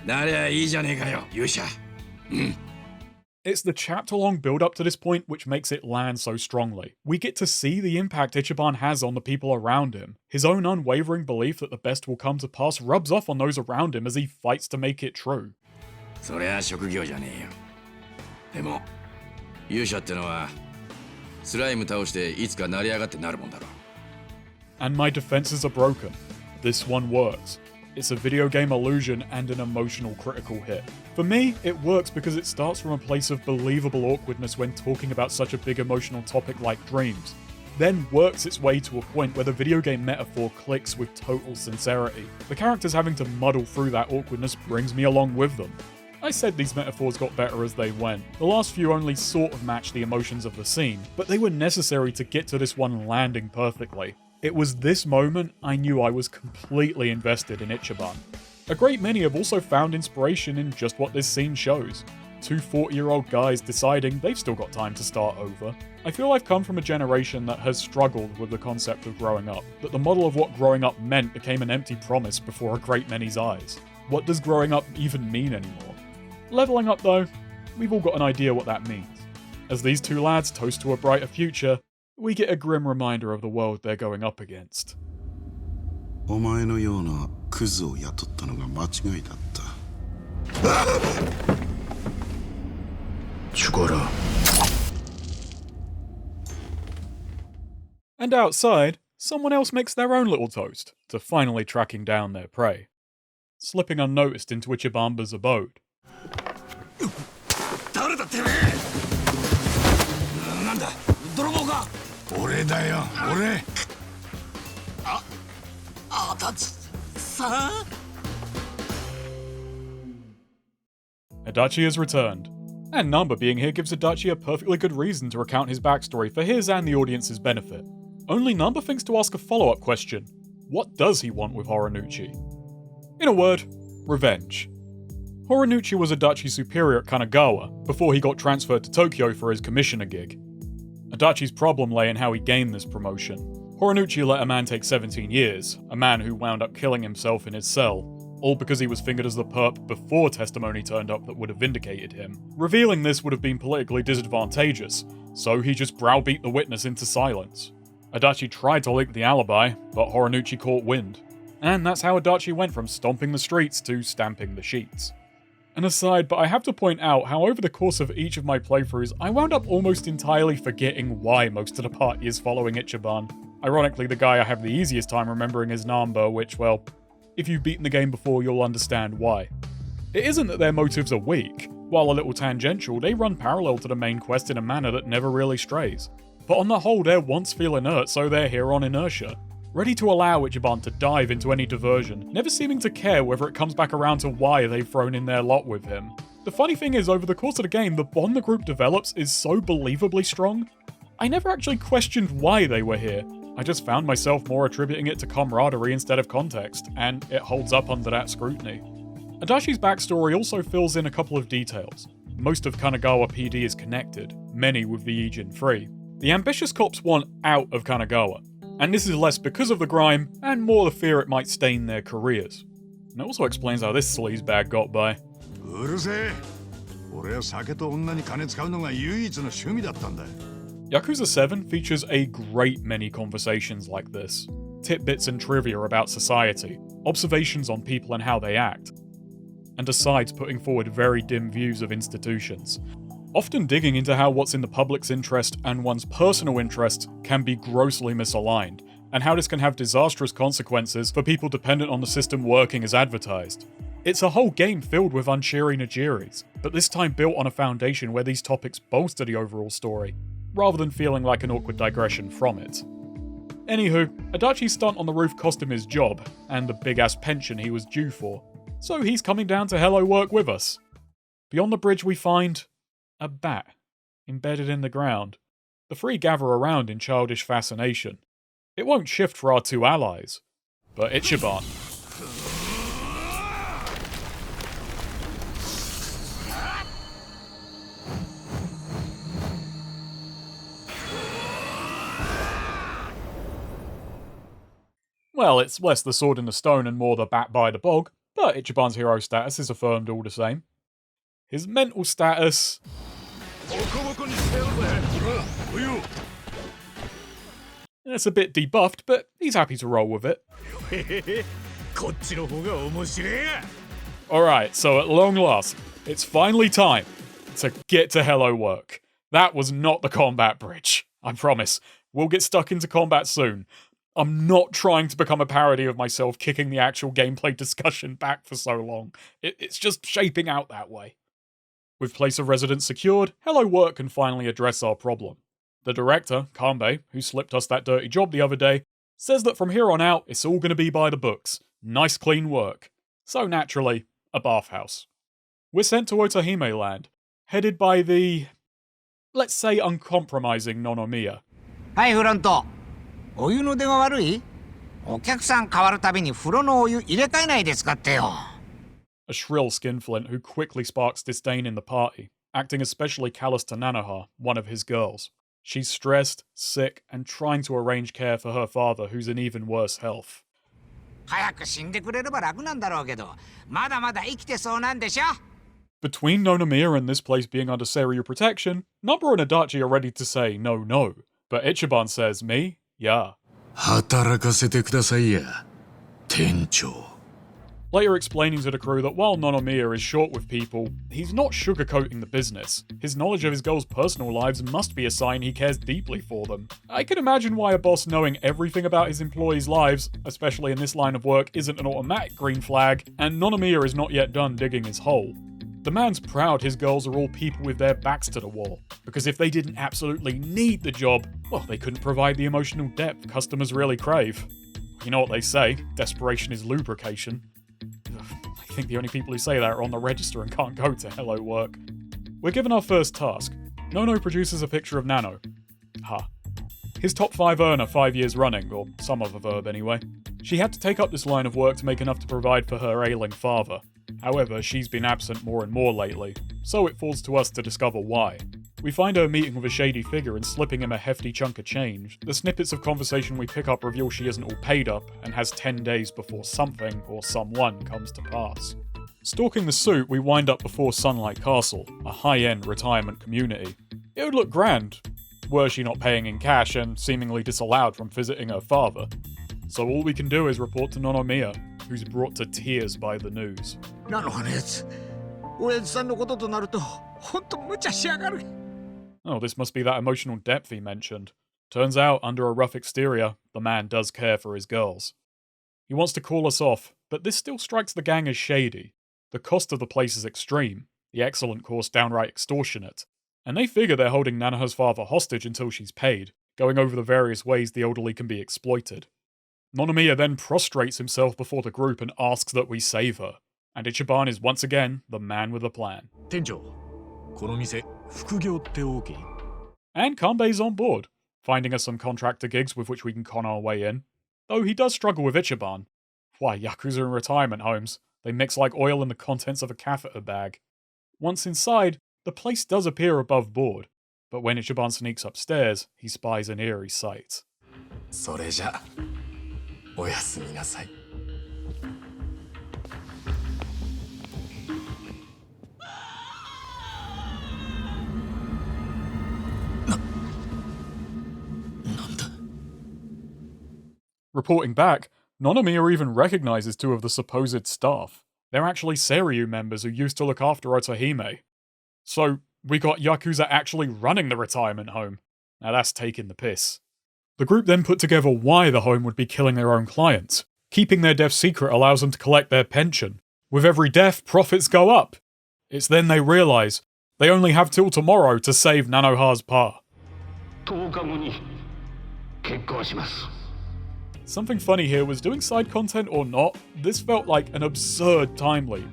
なりゃいいじゃねえかよ、勇者。It's the chapter-long build-up to this point which makes it land so strongly. We get to see the impact Ichiban has on the people around him. His own unwavering belief that the best will come to pass rubs off on those around him as he fights to make it true. そりゃ職業じゃねえよ。でも、勇者ってのはスライム倒していつか成り上がってなるもんだろ。And my defenses are broken. This one works. It's a video game illusion and an emotional critical hit. For me, it works because it starts from a place of believable awkwardness when talking about such a big emotional topic like dreams, then works its way to a point where the video game metaphor clicks with total sincerity. The characters having to muddle through that awkwardness brings me along with them. I said these metaphors got better as they went. The last few only sort of matched the emotions of the scene, but they were necessary to get to this one landing perfectly. It was this moment I knew I was completely invested in Ichiban. A great many have also found inspiration in just what this scene shows. Two 40-year-old guys deciding they've still got time to start over. I feel I've come from a generation that has struggled with the concept of growing up, that the model of what growing up meant became an empty promise before a great many's eyes. What does growing up even mean anymore? Leveling up though, we've all got an idea what that means. As these two lads toast to a brighter future, we get a grim reminder of the world they're going up against. お前のようなクズを雇ったのが間違いだった。力。And outside, someone else makes their own little toast to finally tracking down their prey. Slipping unnoticed into Ichiban's abode. 誰だてめえ。なんだ、泥棒か。俺だよ、俺。Adachi has returned, and Nanba being here gives Adachi a perfectly good reason to recount his backstory for his and the audience's benefit. Only Nanba thinks to ask a follow-up question. What does he want with Horonouchi? In a word, revenge. Horonouchi was Adachi's superior at Kanagawa before he got transferred to Tokyo for his commissioner gig. Adachi's problem lay in how he gained this promotion. Horonouchi let a man take 17 years, a man who wound up killing himself in his cell, all because he was fingered as the perp before testimony turned up that would have vindicated him. Revealing this would have been politically disadvantageous, so he just browbeat the witness into silence. Adachi tried to link the alibi, but Horonouchi caught wind. And that's how Adachi went from stomping the streets to stamping the sheets. An aside, but I have to point out how over the course of each of my playthroughs, I wound up almost entirely forgetting why most of the party is following Ichiban. Ironically, the guy I have the easiest time remembering is Nanba, which, well, if you've beaten the game before, you'll understand why. It isn't that their motives are weak. While a little tangential, they run parallel to the main quest in a manner that never really strays. But on the whole, their wants feel inert, so they're here on inertia. Ready to allow Ichiban to dive into any diversion, never seeming to care whether it comes back around to why they've thrown in their lot with him. The funny thing is, over the course of the game, the bond the group develops is so believably strong. I never actually questioned why they were here. I just found myself more attributing it to camaraderie instead of context, and it holds up under that scrutiny. Adachi's backstory also fills in a couple of details. Most of Kanagawa PD is connected, many with the Ijin 3. The ambitious cops want out of Kanagawa, and this is less because of the grime, and more the fear it might stain their careers. And it also explains how this sleazebag got by. Yakuza 7 features a great many conversations like this. Tidbits and trivia about society, observations on people and how they act, and asides putting forward very dim views of institutions. Often digging into how what's in the public's interest and one's personal interest can be grossly misaligned, and how this can have disastrous consequences for people dependent on the system working as advertised. It's a whole game filled with uncheery nigiris, but this time built on a foundation where these topics bolster the overall story, rather than feeling like an awkward digression from it. Anywho, Adachi's stunt on the roof cost him his job, and the big-ass pension he was due for, so he's coming down to Hello Work with us. Beyond the bridge we find a bat, embedded in the ground. The three gather around in childish fascination. It won't shift for our two allies, but Ichiban. Well, it's less the sword in the stone and more the bat by the bog, but Ichiban's hero status is affirmed all the same. His mental status... it's a bit debuffed, but he's happy to roll with it. Alright, so at long last, it's finally time to get to Hello Work. That was not the combat bridge, I promise. We'll get stuck into combat soon. I'm not trying to become a parody of myself kicking the actual gameplay discussion back for so long. It's just shaping out that way. With place of residence secured, Hello Work can finally address our problem. The director, Kanbei, who slipped us that dirty job the other day, says that from here on out, it's all going to be by the books. Nice clean work. So naturally, a bathhouse. We're sent to Otohime land, headed by the... let's say uncompromising Nonomiya. Hi, Fronto. お湯の出が悪い? お客さん変わるたびに風呂のお湯入れ替えないで使ってよ. A shrill skinflint who quickly sparks disdain in the party, acting especially callous to Nanoha, one of his girls. She's stressed, sick, and trying to arrange care for her father, who's in even worse health. 早く死んでくれれば楽なんだろうけど、まだまだ生きてそうなんでしょ? Between Nonomiya and this place being under Seiryu protection, Nanba and Adachi are ready to say no, but Ichiban says me, yeah. 働かせてくださいや、店長. Later explaining to the crew that while Nonomiya is short with people, he's not sugarcoating the business. His knowledge of his girls' personal lives must be a sign he cares deeply for them. I can imagine why a boss knowing everything about his employees' lives, especially in this line of work, isn't an automatic green flag, and Nonomiya is not yet done digging his hole. The man's proud his girls are all people with their backs to the wall, because if they didn't absolutely need the job, well, they couldn't provide the emotional depth customers really crave. You know what they say, desperation is lubrication. I think the only people who say that are on the register and can't go to Hello Work. We're given our first task. Nono produces a picture of Nano. his top 5 earner 5 years running, or some other verb anyway. She had to take up this line of work to make enough to provide for her ailing father. However, she's been absent more and more lately, so it falls to us to discover why. We find her meeting with a shady figure and slipping him a hefty chunk of change. The snippets of conversation we pick up reveal she isn't all paid up, and has 10 days before something or someone comes to pass. Stalking the suit, we wind up before Sunlight Castle, a high-end retirement community. It would look grand, were she not paying in cash and seemingly disallowed from visiting her father. So all we can do is report to Nonomiya, who's brought to tears by the news. Oh, this must be that emotional depth he mentioned. Turns out, under a rough exterior, the man does care for his girls. He wants to call us off, but this still strikes the gang as shady. The cost of the place is extreme, the excellent course downright extortionate, and they figure they're holding Nanoha's father hostage until she's paid, going over the various ways the elderly can be exploited. Nonomiya then prostrates himself before the group and asks that we save her, and Ichiban is once again the man with a plan. And Kanbei's on board, finding us some contractor gigs with which we can con our way in, though he does struggle with Ichiban. Why, Yakuza and retirement homes, they mix like oil in the contents of a catheter bag. Once inside, the place does appear above board, but when Ichiban sneaks upstairs, he spies an eerie sight. Reporting back, Nonomiya even recognizes 2 of the supposed staff. They're actually Seiryu members who used to look after Otohime. So, we got Yakuza actually running the retirement home. Now that's taking the piss. The group then put together why the home would be killing their own clients. Keeping their death secret allows them to collect their pension. With every death, profits go up. It's then they realize they only have till tomorrow to save Nanoha's pa. Something funny here was, doing side content or not, this felt like an absurd time leap.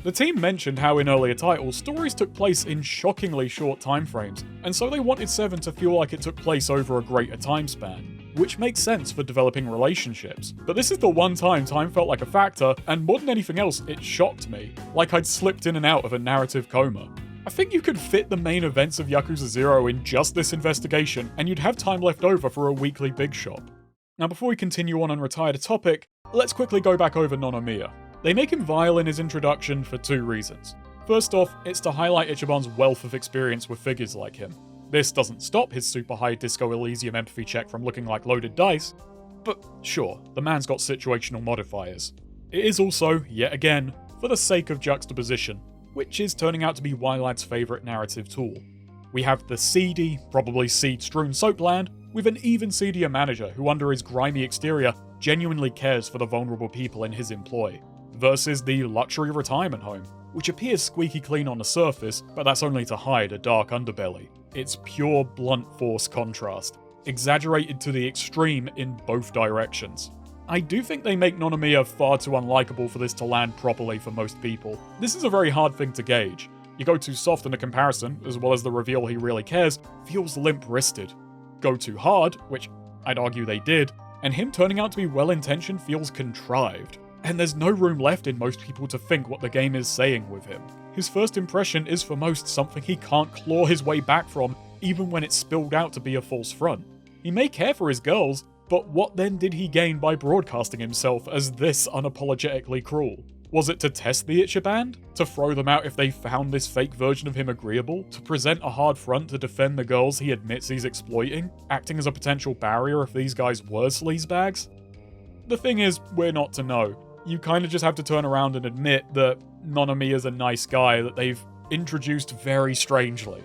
The team mentioned how in earlier titles, stories took place in shockingly short time frames, and so they wanted 7 to feel like it took place over a greater time span, which makes sense for developing relationships. But this is the one time felt like a factor, and more than anything else, it shocked me, like I'd slipped in and out of a narrative coma. I think you could fit the main events of Yakuza 0 in just this investigation, and you'd have time left over for a weekly big shop. Now before we continue on and retire the topic, let's quickly go back over Nonomiya. They make him vile in his introduction for 2 reasons. First off, it's to highlight Ichiban's wealth of experience with figures like him. This doesn't stop his super high Disco Elysium empathy check from looking like loaded dice, but sure, the man's got situational modifiers. It is also, yet again, for the sake of juxtaposition, which is turning out to be Wylad's favourite narrative tool. We have the seedy, probably seed-strewn soapland, with an even seedier manager who under his grimy exterior genuinely cares for the vulnerable people in his employ, versus the luxury retirement home, which appears squeaky clean on the surface, but that's only to hide a dark underbelly. It's pure blunt force contrast, exaggerated to the extreme in both directions. I do think they make Nonomiya far too unlikable for this to land properly for most people. This is a very hard thing to gauge. You go too soft in the comparison, as well as the reveal he really cares, feels limp-wristed. Go too hard, which I'd argue they did, and him turning out to be well-intentioned feels contrived. And there's no room left in most people to think what the game is saying with him. His first impression is for most something he can't claw his way back from, even when it's spilled out to be a false front. He may care for his girls, but what then did he gain by broadcasting himself as this unapologetically cruel? Was it to test the Ichiban? To throw them out if they found this fake version of him agreeable? To present a hard front to defend the girls he admits he's exploiting? Acting as a potential barrier if these guys were sleazebags? The thing is, we're not to know. You kinda just have to turn around and admit that Nonomiya's a nice guy that they've introduced very strangely.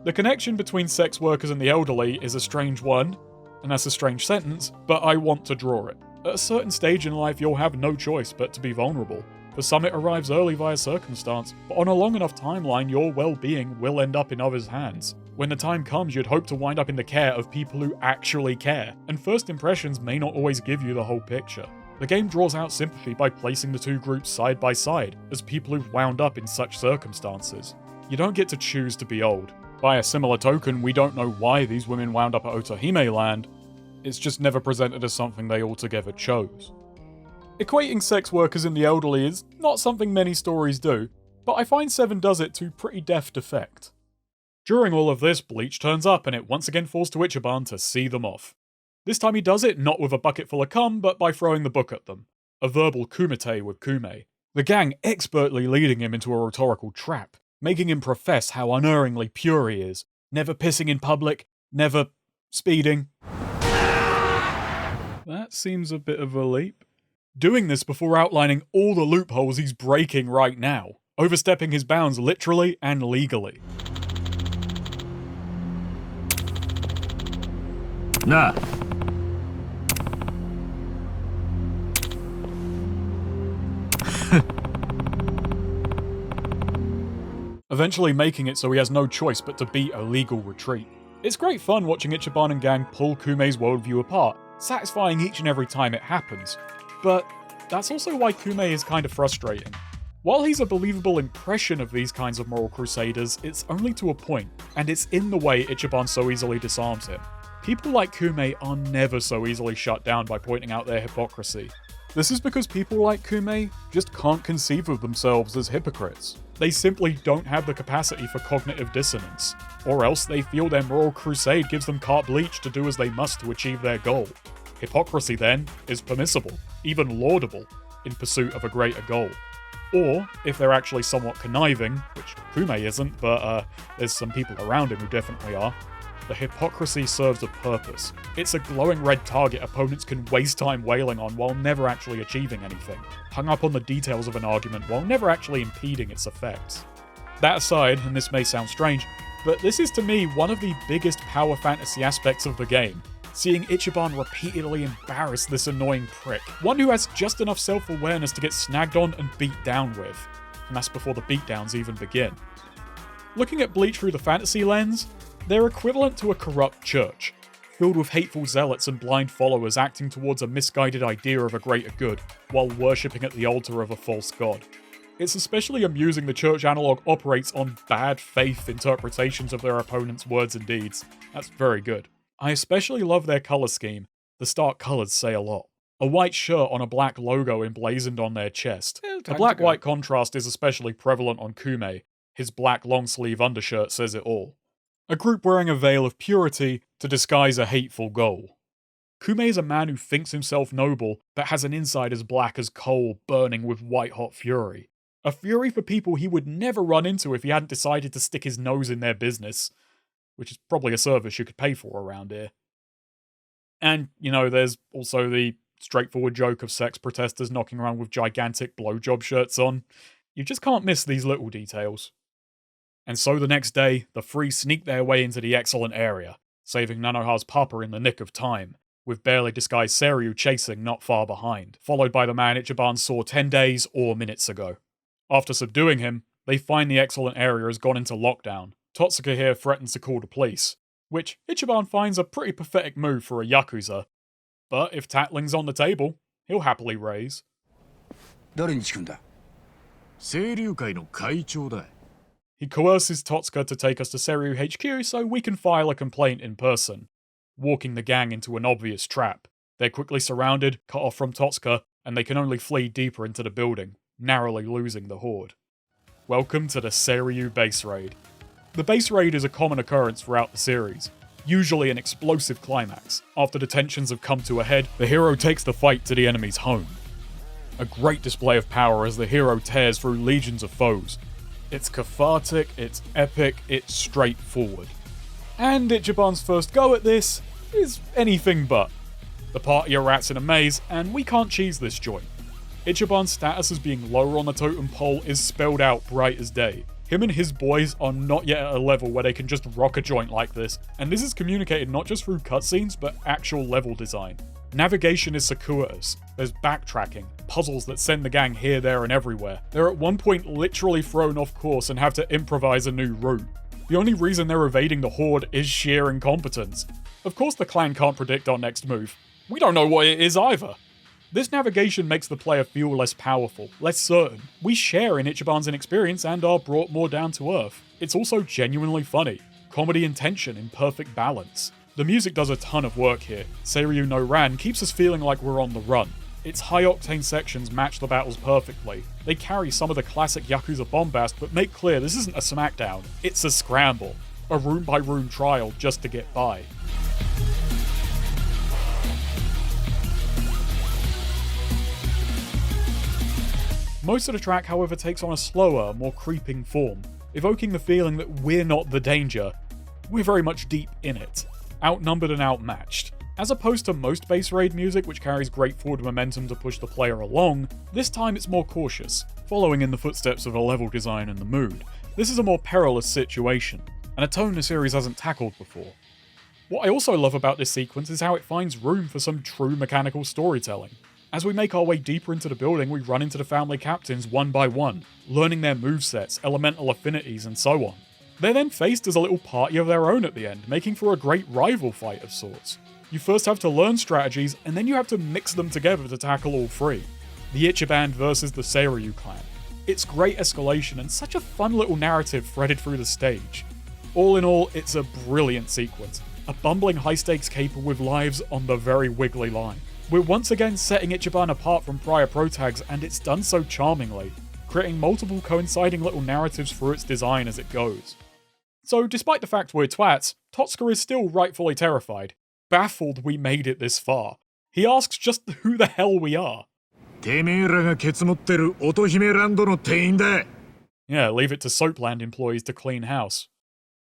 The connection between sex workers and the elderly is a strange one, and that's a strange sentence, but I want to draw it. At a certain stage in life, you'll have no choice but to be vulnerable. For some, it arrives early via circumstance, but on a long enough timeline, your well-being will end up in others' hands. When the time comes, you'd hope to wind up in the care of people who actually care, and first impressions may not always give you the whole picture. The game draws out sympathy by placing the 2 groups side by side, as people who've wound up in such circumstances. You don't get to choose to be old. By a similar token, we don't know why these women wound up at Otohime land, It's just never presented as something they altogether chose. Equating sex workers and the elderly is not something many stories do, but I find 7 does it to pretty deft effect. During all of this, Bleach turns up and it once again falls to Ichiban to see them off. This time he does it not with a bucket full of cum, but by throwing the book at them. A verbal kumite with Kume. The gang expertly leading him into a rhetorical trap, making him profess how unerringly pure he is, never pissing in public, never speeding. That seems a bit of a leap. Doing this before outlining all the loopholes he's breaking right now, overstepping his bounds literally and legally. Nah. Eventually making it so he has no choice but to beat a legal retreat. It's great fun watching Ichiban and gang pull Kume's worldview apart, satisfying each and every time it happens. But that's also why Kume is kind of frustrating. While he's a believable impression of these kinds of moral crusaders, it's only to a point, and it's in the way Ichiban so easily disarms him. People like Kume are never so easily shut down by pointing out their hypocrisy. This is because people like Kume just can't conceive of themselves as hypocrites. They simply don't have the capacity for cognitive dissonance, or else they feel their moral crusade gives them carte blanche to do as they must to achieve their goal. Hypocrisy, then, is permissible, even laudable, in pursuit of a greater goal. Or, if they're actually somewhat conniving, which Kume isn't, but there's some people around him who definitely are, the hypocrisy serves a purpose. It's a glowing red target opponents can waste time wailing on while never actually achieving anything, hung up on the details of an argument while never actually impeding its effects. That aside, and this may sound strange, but this is to me one of the biggest power fantasy aspects of the game, seeing Ichiban repeatedly embarrass this annoying prick, one who has just enough self-awareness to get snagged on and beat down with, and that's before the beatdowns even begin. Looking at Bleach through the fantasy lens, they're equivalent to a corrupt church, filled with hateful zealots and blind followers acting towards a misguided idea of a greater good, while worshipping at the altar of a false god. It's especially amusing the church analogue operates on bad faith interpretations of their opponent's words and deeds. That's very good. I especially love their colour scheme. The stark colours say a lot. A white shirt on a black logo emblazoned on their chest. The black-white contrast is especially prevalent on Kume. His black long-sleeve undershirt says it all. A group wearing a veil of purity to disguise a hateful goal. Kume is a man who thinks himself noble, but has an inside as black as coal burning with white-hot fury. A fury for people he would never run into if he hadn't decided to stick his nose in their business, which is probably a service you could pay for around here. And, there's also the straightforward joke of sex protesters knocking around with gigantic blowjob shirts on. You just can't miss these little details. And so the next day, the three sneak their way into the excellent area, saving Nanoha's papa in the nick of time, with barely disguised Seiryu chasing not far behind, followed by the man Ichiban saw 10 days or minutes ago. After subduing him, they find the excellent area has gone into lockdown. Totsuka here threatens to call the police, which Ichiban finds a pretty pathetic move for a Yakuza. But if tattling's on the table, he'll happily raise. 誰に聞くんだ? 清流会の会長だ. He coerces Totsuka to take us to Seiryu HQ so we can file a complaint in person, walking the gang into an obvious trap. They're quickly surrounded, cut off from Totsuka, and they can only flee deeper into the building, narrowly losing the horde. Welcome to the Seiryu base raid. The base raid is a common occurrence throughout the series, usually an explosive climax. After the tensions have come to a head, the hero takes the fight to the enemy's home. A great display of power as the hero tears through legions of foes. It's cathartic, it's epic, it's straightforward. And Ichiban's first go at this is anything but. The party are rats in a maze, and we can't cheese this joint. Ichiban's status as being lower on the totem pole is spelled out bright as day. Him and his boys are not yet at a level where they can just rock a joint like this, and this is communicated not just through cutscenes, but actual level design. Navigation is circuitous, there's backtracking, puzzles that send the gang here, there, and everywhere. They're at one point literally thrown off course and have to improvise a new route. The only reason they're evading the horde is sheer incompetence. Of course the clan can't predict our next move. We don't know what it is either. This navigation makes the player feel less powerful, less certain. We share in Ichiban's inexperience and are brought more down to earth. It's also genuinely funny. Comedy and tension in perfect balance. The music does a ton of work here. Seiryu no Ran keeps us feeling like we're on the run. Its high-octane sections match the battles perfectly. They carry some of the classic Yakuza bombast, but make clear this isn't a smackdown, it's a scramble. A room-by-room trial just to get by. Most of the track, however, takes on a slower, more creeping form, evoking the feeling that we're not the danger. We're very much deep in it, outnumbered and outmatched. As opposed to most base raid music, which carries great forward momentum to push the player along, this time it's more cautious, following in the footsteps of a level design and the mood. This is a more perilous situation, and a tone the series hasn't tackled before. What I also love about this sequence is how it finds room for some true mechanical storytelling. As we make our way deeper into the building, we run into the family captains one by one, learning their movesets, elemental affinities, and so on. They're then faced as a little party of their own at the end, making for a great rival fight of sorts. You first have to learn strategies, and then you have to mix them together to tackle all three. The Ichiban versus the Seiryu clan. It's great escalation and such a fun little narrative threaded through the stage. All in all, it's a brilliant sequence. A bumbling high-stakes caper with lives on the very wiggly line. We're once again setting Ichiban apart from prior protags, and it's done so charmingly, creating multiple coinciding little narratives through its design as it goes. So despite the fact we're twats, Totsuka is still rightfully terrified. Baffled we made it this far. He asks just who the hell we are. Yeah, leave it to Soapland employees to clean house.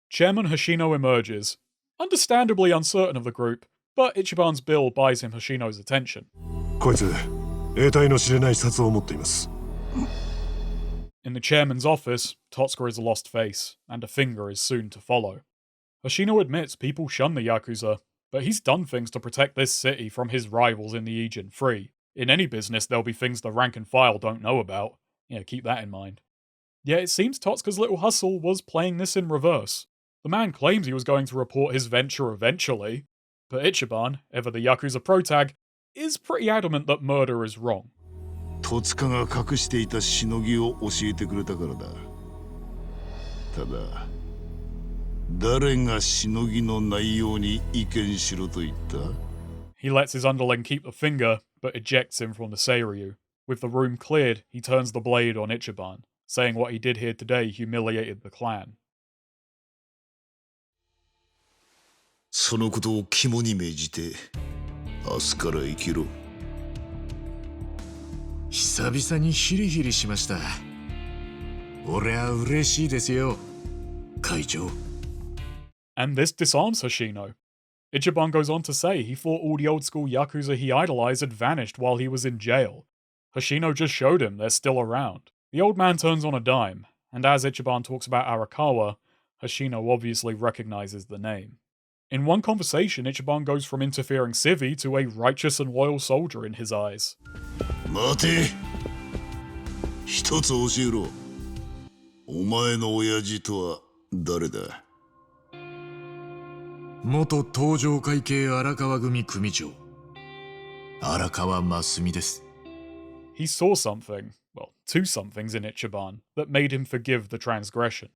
Chairman Hoshino emerges, understandably uncertain of the group, but Ichiban's bill buys him Hoshino's attention. In the chairman's office, Totsuka is a lost face, and a finger is soon to follow. Hoshino admits people shun the Yakuza, but he's done things to protect this city from his rivals in the Ijin Free. In any business, there'll be things the rank and file don't know about. Yeah, keep that in mind. Yet it seems Totsuka's little hustle was playing this in reverse. The man claims he was going to report his venture eventually, but Ichiban, ever the Yakuza protag, is pretty adamant that murder is wrong. 戸塚が隠していたしのぎを教えてくれたからだ。ただ、誰がしのぎの内容に意見しろと言った？ He lets his underling keep the finger, but ejects him from the Seiryu. With the room cleared, he turns the blade on Ichiban, saying what he did here today humiliated the clan. そのことを肝に銘じて、明日から生きろ。久々にヒリヒリしました。俺は嬉しいですよ、会長。And this disarms Hoshino. Ichiban goes on to say he thought all the old-school Yakuza he idolized had vanished while he was in jail. Hoshino just showed him they're still around. The old man turns on a dime, and as Ichiban talks about Arakawa, Hoshino obviously recognizes the name. In one conversation, Ichiban goes from interfering civvy to a righteous and loyal soldier in his eyes. 待て。一つ教えろ。お前の親父とは誰だ？元東上会系荒川組組長、荒川真澄です。He saw something, well, two somethings in Ichiban, that made him forgive the transgression.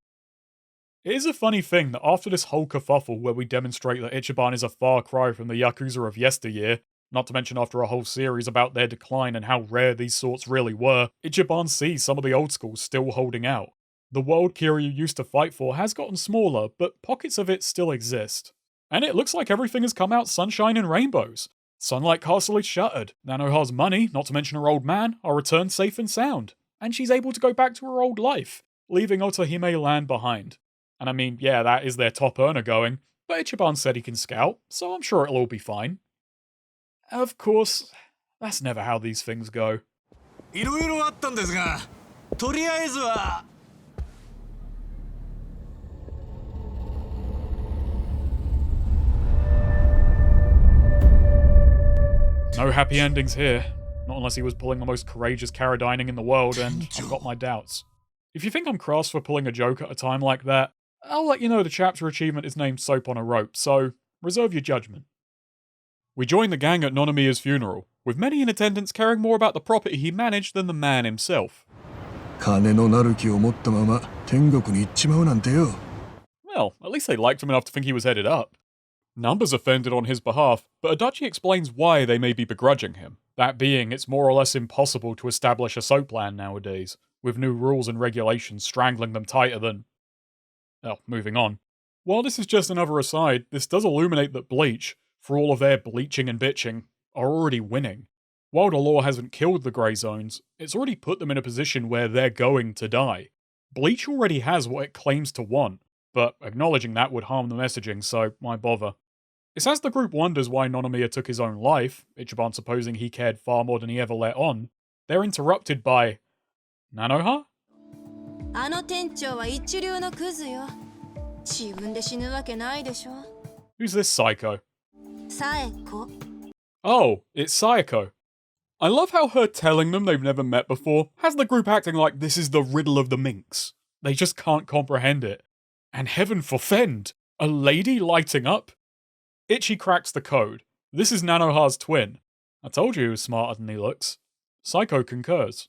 It is a funny thing that after this whole kerfuffle where we demonstrate that Ichiban is a far cry from the Yakuza of yesteryear, not to mention after a whole series about their decline and how rare these sorts really were, Ichiban sees some of the old schools still holding out. The world Kiryu used to fight for has gotten smaller, but pockets of it still exist. And it looks like everything has come out sunshine and rainbows. Sunlight Castle is shuttered, Nanoha's money, not to mention her old man, are returned safe and sound, and she's able to go back to her old life, leaving Otohime land behind. And I mean, yeah, that is their top earner going, but Ichiban said he can scout, so I'm sure it'll all be fine. Of course, that's never how these things go. いろいろあったんですが、とりあえずは。No happy endings here. Not unless he was pulling the most courageous Caradining in the world, and I've got my doubts. If you think I'm crass for pulling a joke at a time like that, I'll let you know the chapter achievement is named Soap on a Rope, so reserve your judgment. We join the gang at Nonomiya's funeral, with many in attendance caring more about the property he managed than the man himself. 金のなる木を持ったまま天国に行っちまうなんてよ。 Well, at least they liked him enough to think he was headed up. Nanba's offended on his behalf, but Adachi explains why they may be begrudging him. That being, it's more or less impossible to establish a soap plan nowadays, with new rules and regulations strangling them tighter than... Well, moving on. While this is just another aside, this does illuminate that Bleach, for all of their bleaching and bitching, are already winning. While the law hasn't killed the Grey Zones, it's already put them in a position where they're going to die. Bleach already has what it claims to want, but acknowledging that would harm the messaging, so why bother? It's as the group wonders why Nonomiya took his own life, Ichiban supposing he cared far more than he ever let on, they're interrupted by... Nanoha? あの店長は一流のクズよ。自分で死ぬわけないでしょ。 Who's this psycho? Saeko. Oh, it's Saeko. I love how her telling them they've never met before has the group acting like this is the riddle of the minx. They just can't comprehend it. And heaven forfend, a lady lighting up? Ichi cracks the code. This is Nanoha's twin. I told you he was smarter than he looks. Saeko concurs.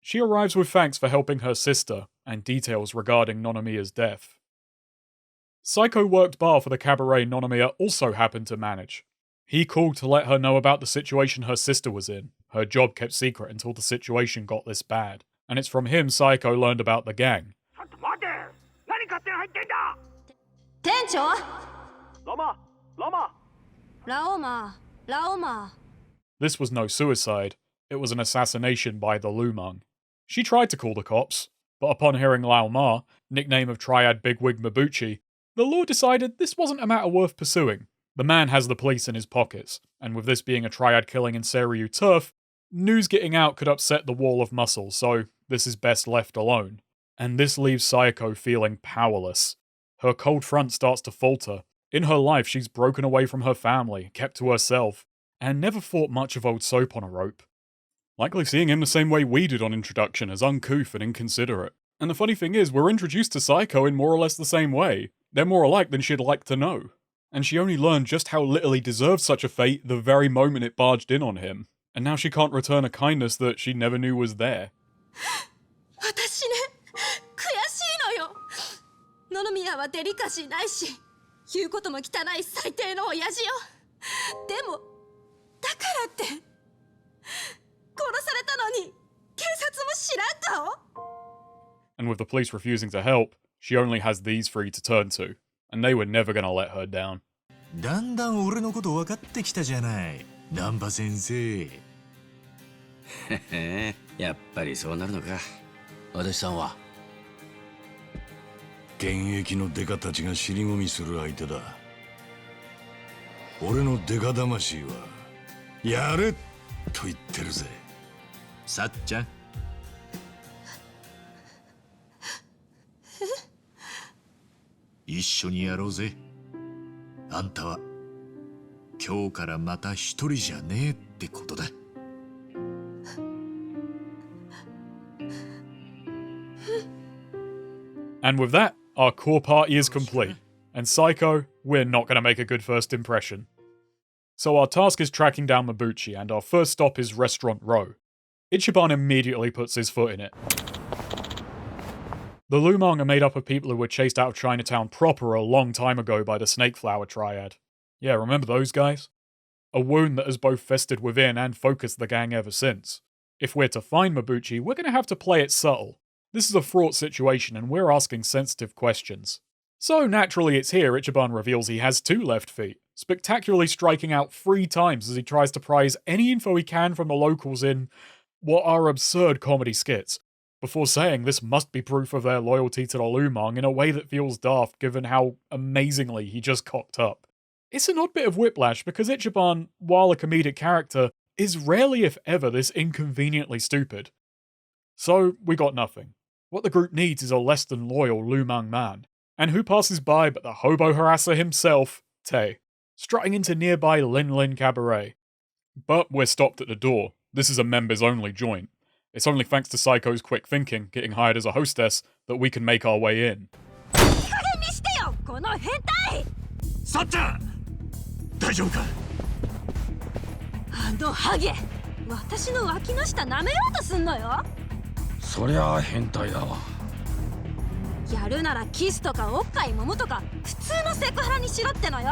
She arrives with thanks for helping her sister, and details regarding Nonomiya's death. Saeko worked bar for the cabaret Nonomiya also happened to manage. He called to let her know about the situation her sister was in. Her job kept secret until the situation got this bad. And it's from him Saeko learned about the gang. 店長ラオマ This was no suicide. It was an assassination by the Lumang. She tried to call the cops, but upon hearing Lao Ma, nickname of Triad Bigwig Mabuchi, the law decided this wasn't a matter worth pursuing. The man has the police in his pockets, and with this being a Triad killing in Seiryu turf, news getting out could upset the wall of muscle, so this is best left alone. And this leaves Saeko feeling powerless. Her cold front starts to falter. In her life, she's broken away from her family, kept to herself, and never thought much of old Soap on a rope. Likely seeing him the same way we did on introduction, as uncouth and inconsiderate. And the funny thing is, we're introduced to Saeko in more or less the same way. They're more alike than she'd like to know. And she only learned just how little he deserved such a fate the very moment it barged in on him. And now she can't return a kindness that she never knew was there. 私ね、悔しいのよ。野々宮はデリカシーないし、言うことも汚い最低の親父よ。でも、だからって、殺されたのに、警察も知らん顔? And with the police refusing to help, she only has these three to turn to. And they were never gonna let her down. だんだん俺のこと分かってきたじゃない、難波先生。やっぱりそうなるのか。足立さんは現役のデカたちが尻込みする相手だ。俺のデカ魂はやれと言ってるぜ。さっちゃん。一緒にやろうぜ。あんたは今日からまた一人じゃねえってことだ。And with that, our core party is complete. And Saeko, we're not going to make a good first impression. So our task is tracking down Mabuchi, and our first stop is Restaurant Row. Ichiban immediately puts his foot in it. The Lumang are made up of people who were chased out of Chinatown proper a long time ago by the Snake Flower Triad. Yeah, remember those guys? A wound that has both festered within and focused the gang ever since. If we're to find Mabuchi, we're going to have to play it subtle. This is a fraught situation and we're asking sensitive questions. So naturally it's here Ichiban reveals he has 2 left feet, spectacularly striking out 3 times as he tries to prise any info he can from the locals in what are absurd comedy skits, before saying this must be proof of their loyalty to the Lumang in a way that feels daft given how amazingly he just cocked up. It's an odd bit of whiplash because Ichiban, while a comedic character, is rarely if ever this inconveniently stupid. So, we got nothing. What the group needs is a less than loyal Lumang man. And who passes by but the hobo harasser himself, Tae, strutting into nearby Lin Lin Cabaret. But we're stopped at the door. This is a members-only joint. It's only thanks to Saeko's quick thinking, getting hired as a hostess, that we can make our way in. さっちゃん、大丈夫か？あのハゲ、私の脇の下舐めようとすんのよ。そりゃあ変態だわ。やるならキスとかおっぱい揉むとか普通のセクハラにしろってのよ。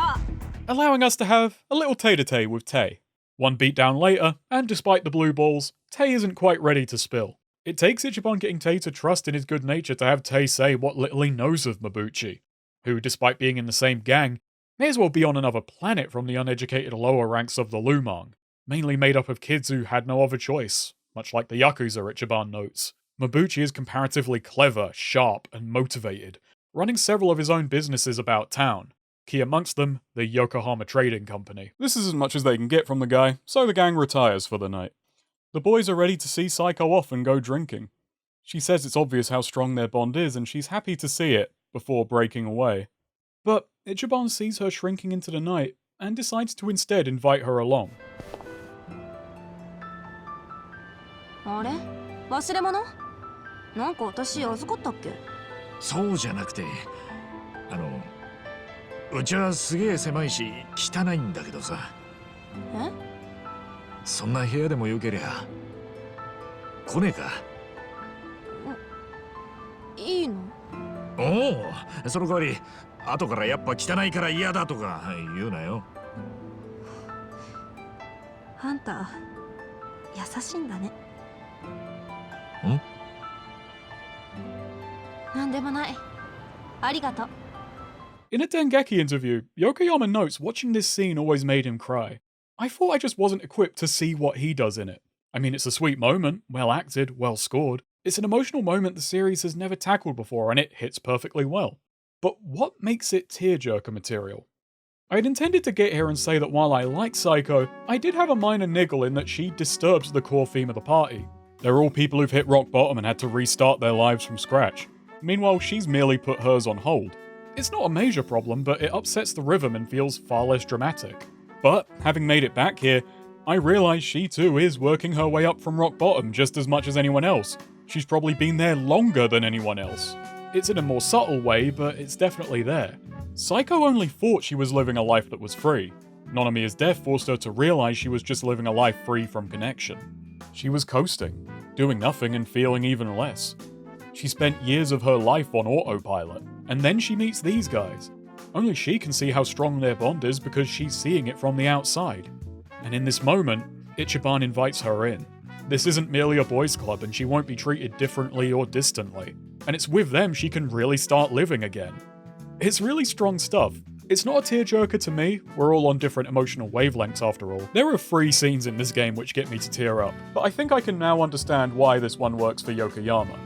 Allowing us to have a little tete-a-tete with Tay. One beatdown later, and despite the blue balls, Tay isn't quite ready to spill. It takes Ichiban getting Tay to trust in his good nature to have Tay say what little he knows of Mabuchi, who, despite being in the same gang, may as well be on another planet from the uneducated lower ranks of the Lumang, mainly made up of kids who had no other choice, much like the Yakuza Ichiban notes. Mabuchi is comparatively clever, sharp, and motivated, running several of his own businesses about town, key amongst them the Yokohama Trading Company. This is as much as they can get from the guy, so the gang retires for the night. The boys are ready to see Saeko off and go drinking. She says it's obvious how strong their bond is and she's happy to see it, before breaking away. But Ichiban sees her shrinking into the night and decides to instead invite her along. あれ忘れ物なんか私預かったっけ。そうじゃなくて、うちはすげえ狭いし汚いんだけどさ。え？そんな部屋でもよけりゃ来ねえか。いいの？おお、その代わり後からやっぱ汚いから嫌だとか言うなよ。あんた優しいんだね。ん？なんでもない。ありがとう。 In a Dengeki interview, Yokoyama notes watching this scene always made him cry. I thought I just wasn't equipped to see what he does in it. I mean, it's a sweet moment, well acted, well scored. It's an emotional moment the series has never tackled before, and it hits perfectly well. But what makes it tearjerker material? I'd intended to get here and say that while I like Saeko, I did have a minor niggle in that she disturbs the core theme of the party. They're all people who've hit rock bottom and had to restart their lives from scratch. Meanwhile, she's merely put hers on hold. It's not a major problem, but it upsets the rhythm and feels far less dramatic. But, having made it back here, I realise she too is working her way up from rock bottom just as much as anyone else. She's probably been there longer than anyone else. It's in a more subtle way, but it's definitely there. Saeko only thought she was living a life that was free. Nonomiya's death forced her to realise she was just living a life free from connection. She was coasting, doing nothing and feeling even less. She spent years of her life on autopilot, and then she meets these guys. Only she can see how strong their bond is because she's seeing it from the outside. And in this moment, Ichiban invites her in. This isn't merely a boys' club and she won't be treated differently or distantly. And it's with them she can really start living again. It's really strong stuff. It's not a tearjerker to me, we're all on different emotional wavelengths after all. There are 3 scenes in this game which get me to tear up, but I think I can now understand why this one works for Yokoyama.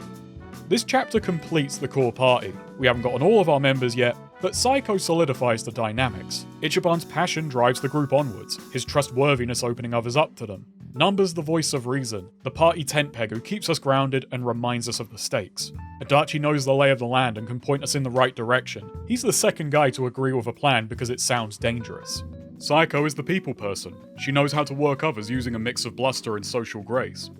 This chapter completes the core party. We haven't gotten all of our members yet, but Saeko solidifies the dynamics. Ichiban's passion drives the group onwards, his trustworthiness opening others up to them. Nanba's the voice of reason, the party tent peg who keeps us grounded and reminds us of the stakes. Adachi knows the lay of the land and can point us in the right direction. He's the second guy to agree with a plan because it sounds dangerous. Saeko is the people person. She knows how to work others using a mix of bluster and social grace.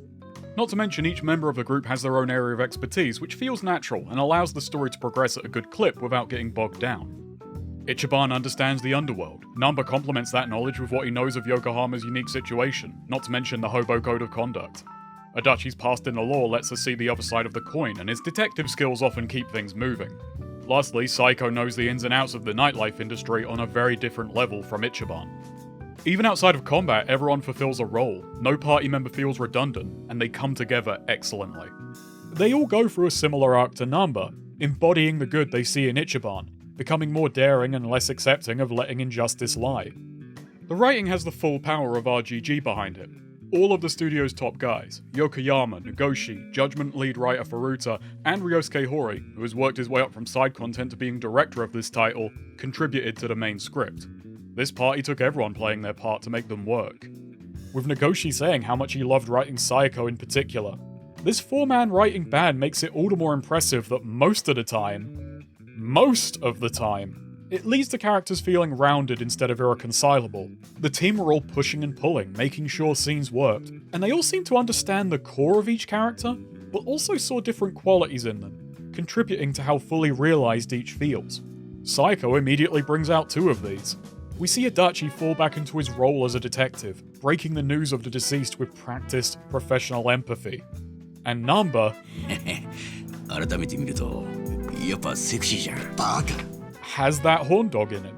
Not to mention each member of the group has their own area of expertise, which feels natural and allows the story to progress at a good clip without getting bogged down. Ichiban understands the underworld. Nanba complements that knowledge with what he knows of Yokohama's unique situation, not to mention the Hobo code of conduct. Adachi's past in the law lets us see the other side of the coin, and his detective skills often keep things moving. Lastly, Saeko knows the ins and outs of the nightlife industry on a very different level from Ichiban. Even outside of combat, everyone fulfills a role, no party member feels redundant, and they come together excellently. They all go through a similar arc to Nanba, embodying the good they see in Ichiban, becoming more daring and less accepting of letting injustice lie. The writing has the full power of RGG behind it. All of the studio's top guys, Yokoyama, Nagoshi, Judgment lead writer Furuta, and Ryosuke Hori, who has worked his way up from side content to being director of this title, contributed to the main script. This party took everyone playing their part to make them work. With Nagoshi saying how much he loved writing Saeko in particular. This 4-man writing band makes it all the more impressive that most of the time, it leaves the characters feeling rounded instead of irreconcilable. The team were all pushing and pulling, making sure scenes worked, and they all seemed to understand the core of each character, but also saw different qualities in them, contributing to how fully realised each feels. Saeko immediately brings out 2 of these. We see Adachi fall back into his role as a detective, breaking the news of the deceased with practiced, professional empathy. And Nanba... 改めて見るとやっぱセクシーじゃん。バカ。 has that horn dog in him.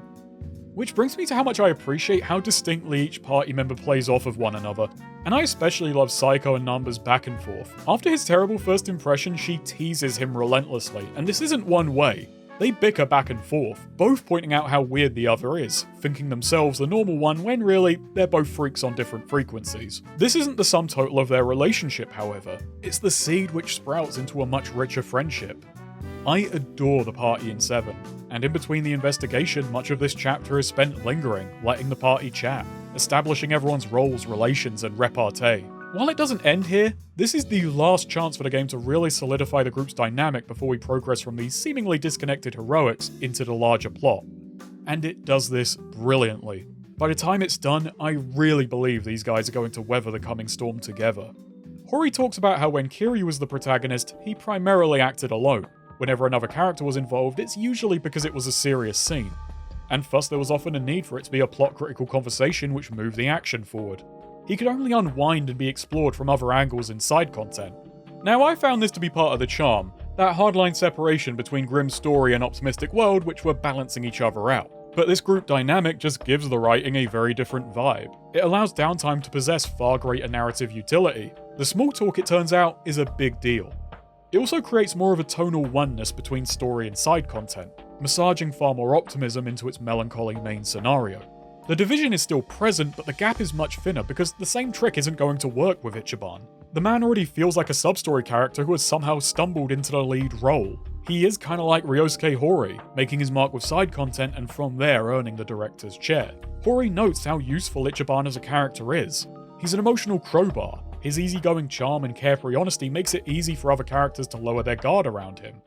Which brings me to how much I appreciate how distinctly each party member plays off of one another, and I especially love Saeko and Nanba's back and forth. After his terrible first impression, she teases him relentlessly, and this isn't one way. They bicker back and forth, both pointing out how weird the other is, thinking themselves the normal one when really, they're both freaks on different frequencies. This isn't the sum total of their relationship, however. It's the seed which sprouts into a much richer friendship. I adore the party in 7, and in between the investigation, much of this chapter is spent lingering, letting the party chat, establishing everyone's roles, relations, and repartee. While it doesn't end here, this is the last chance for the game to really solidify the group's dynamic before we progress from these seemingly disconnected heroics into the larger plot. And it does this brilliantly. By the time it's done, I really believe these guys are going to weather the coming storm together. Hori talks about how when Kiryu was the protagonist, he primarily acted alone. Whenever another character was involved, it's usually because it was a serious scene. And thus there was often a need for it to be a plot-critical conversation which moved the action forward. He could only unwind and be explored from other angles in side content. Now I found this to be part of the charm, that hardline separation between grim story and optimistic world which were balancing each other out. But this group dynamic just gives the writing a very different vibe. It allows downtime to possess far greater narrative utility. The small talk, it turns out, is a big deal. It also creates more of a tonal oneness between story and side content, massaging far more optimism into its melancholy main scenario. The division is still present, but the gap is much thinner because the same trick isn't going to work with Ichiban. The man already feels like a sub-story character who has somehow stumbled into the lead role. He is kinda like Ryosuke Hori, making his mark with side content and from there earning the director's chair. Hori notes how useful Ichiban as a character is. He's an emotional crowbar. His easygoing charm and carefree honesty makes it easy for other characters to lower their guard around him.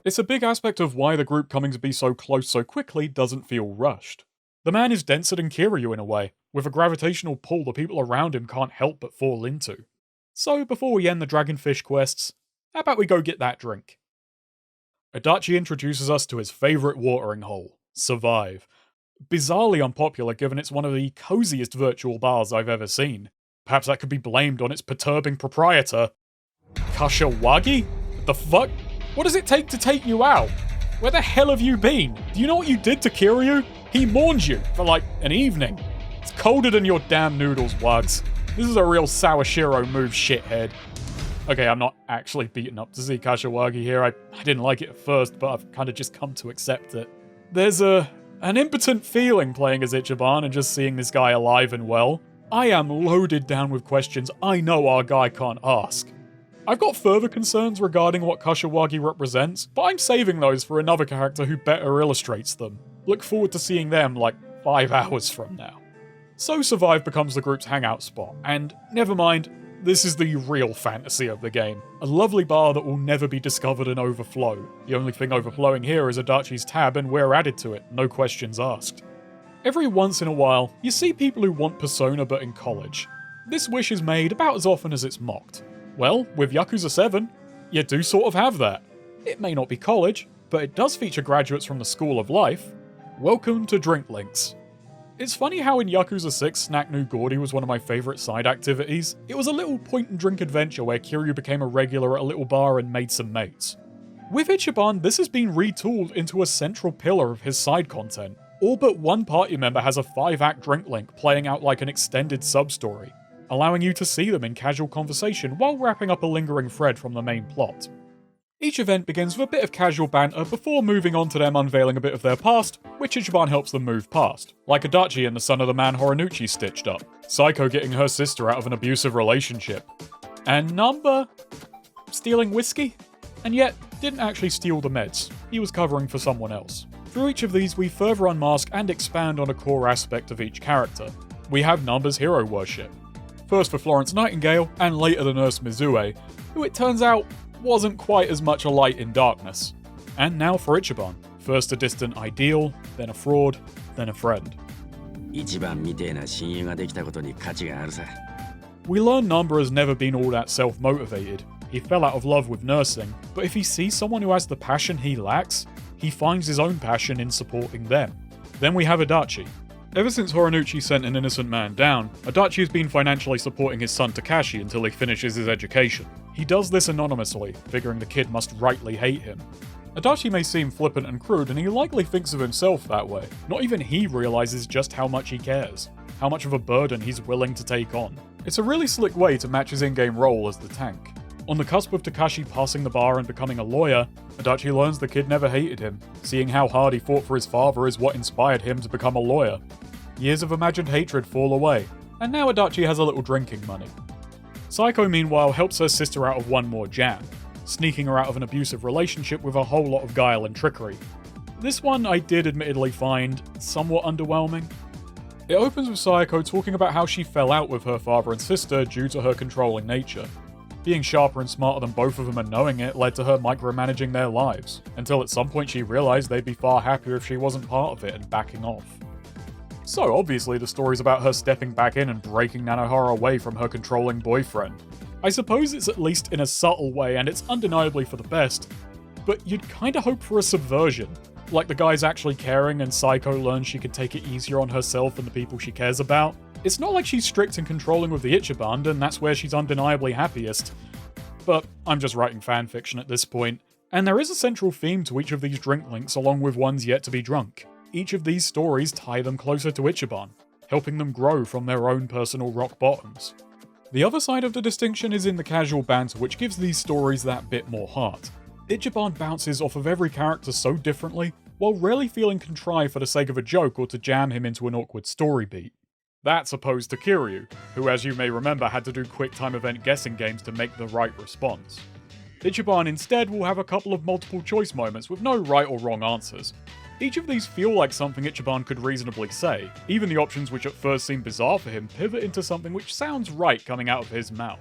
It's a big aspect of why the group coming to be so close so quickly doesn't feel rushed. The man is denser than Kiryu in a way, with a gravitational pull the people around him can't help but fall into. So before we end the Dragonfish quests, how about we go get that drink? Adachi introduces us to his favourite watering hole, Survive. Bizarrely unpopular given it's one of the coziest virtual bars I've ever seen. Perhaps that could be blamed on its perturbing proprietor. Kashawagi? The fuck? What does it take to take you out? Where the hell have you been? Do you know what you did to Kiryu? He mourned you for like an evening. It's colder than your damn noodles, Wugs. This is a real Sawashiro move, shithead. Okay, I'm not actually beaten up to see Kashawagi here. I didn't like it at first, but I've kind of just come to accept it. There's an impotent feeling playing as Ichiban and just seeing this guy alive and well. I am loaded down with questions I know our guy can't ask. I've got further concerns regarding what Kashawagi represents, but I'm saving those for another character who better illustrates them. Look forward to seeing them like 5 hours from now. So Survive becomes the group's hangout spot, and never mind, this is the real fantasy of the game. A lovely bar that will never be discovered and overflow. The only thing overflowing here is Adachi's tab and we're added to it, no questions asked. Every once in a while, you see people who want Persona but in college. This wish is made about as often as it's mocked. Well, with Yakuza 7, you do sort of have that. It may not be college, but it does feature graduates from the School of Life. Welcome to Drink Links. It's funny how in Yakuza 6, Snack New Gordy was one of my favourite side activities. It was a little point-and-drink adventure where Kiryu became a regular at a little bar and made some mates. With Ichiban, this has been retooled into a central pillar of his side content. All but one party member has a 5-act drink link playing out like an extended sub-story, allowing you to see them in casual conversation while wrapping up a lingering thread from the main plot. Each event begins with a bit of casual banter before moving on to them unveiling a bit of their past, which Ichiban helps them move past, like Adachi and the son of the man Horinuchi stitched up, Saeko getting her sister out of an abusive relationship, and Nanba stealing whiskey, and yet didn't actually steal the meds, he was covering for someone else. Through each of these we further unmask and expand on a core aspect of each character. We have Nanba's hero worship, first for Florence Nightingale, and later the nurse Mizue, who it turns out wasn't quite as much a light in darkness. And now for Ichiban, first a distant ideal, then a fraud, then a friend. We learn Nanba has never been all that self-motivated. He fell out of love with nursing, but if he sees someone who has the passion he lacks, he finds his own passion in supporting them. Then we have Adachi. Ever since Horinuchi sent an innocent man down, Adachi has been financially supporting his son Takashi until he finishes his education. He does this anonymously, figuring the kid must rightly hate him. Adachi may seem flippant and crude, and he likely thinks of himself that way. Not even he realizes just how much he cares, how much of a burden he's willing to take on. It's a really slick way to match his in-game role as the tank. On the cusp of Takashi passing the bar and becoming a lawyer, Adachi learns the kid never hated him. Seeing how hard he fought for his father is what inspired him to become a lawyer. Years of imagined hatred fall away, and now Adachi has a little drinking money. Saeko, meanwhile, helps her sister out of one more jam, sneaking her out of an abusive relationship with a whole lot of guile and trickery. This one I did admittedly find somewhat underwhelming. It opens with Saeko talking about how she fell out with her father and sister due to her controlling nature. Being sharper and smarter than both of them and knowing it led to her micromanaging their lives, until at some point she realized they'd be far happier if she wasn't part of it and backing off. So obviously the story's about her stepping back in and breaking Nanohara away from her controlling boyfriend. I suppose it's at least in a subtle way and it's undeniably for the best, but you'd kinda hope for a subversion. Like the guy's actually caring and Saeko learns she can take it easier on herself and the people she cares about. It's not like she's strict and controlling with the Ichiban, and that's where she's undeniably happiest. But I'm just writing fanfiction at this point, and there is a central theme to each of these drink links along with ones yet to be drunk. Each of these stories tie them closer to Ichiban, helping them grow from their own personal rock bottoms. The other side of the distinction is in the casual banter, which gives these stories that bit more heart. Ichiban bounces off of every character so differently, while rarely feeling contrived for the sake of a joke or to jam him into an awkward story beat. That's opposed to Kiryu, who as you may remember had to do quick time event guessing games to make the right response. Ichiban instead will have a couple of multiple choice moments with no right or wrong answers. Each of these feel like something Ichiban could reasonably say. Even the options which at first seem bizarre for him pivot into something which sounds right coming out of his mouth.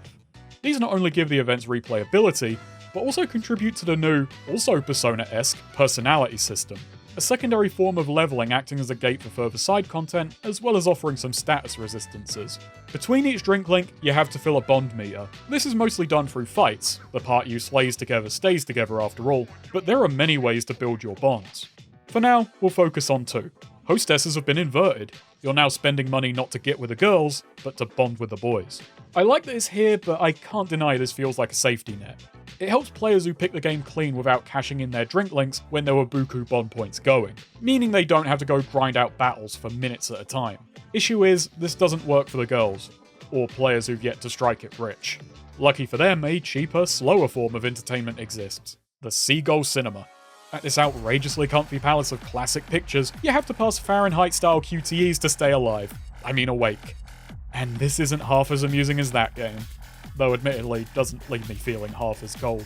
These not only give the events replayability, but also contribute to the new, also Persona-esque, personality system. A secondary form of leveling acting as a gate for further side content, as well as offering some status resistances. Between each drink link, you have to fill a bond meter. This is mostly done through fights. The part you slays together stays together after all, but there are many ways to build your bonds. For now, we'll focus on two. Hostesses have been inverted. You're now spending money not to get with the girls, but to bond with the boys. I like that it's here, but I can't deny this feels like a safety net. It helps players who pick the game clean without cashing in their drink links when there were buku bond points going, meaning they don't have to go grind out battles for minutes at a time. Issue is, this doesn't work for the girls, or players who've yet to strike it rich. Lucky for them, a cheaper, slower form of entertainment exists. The Seagull Cinema. At this outrageously comfy palace of classic pictures, you have to pass Fahrenheit-style QTEs to stay alive. I mean awake. And this isn't half as amusing as that game, though admittedly doesn't leave me feeling half as cold.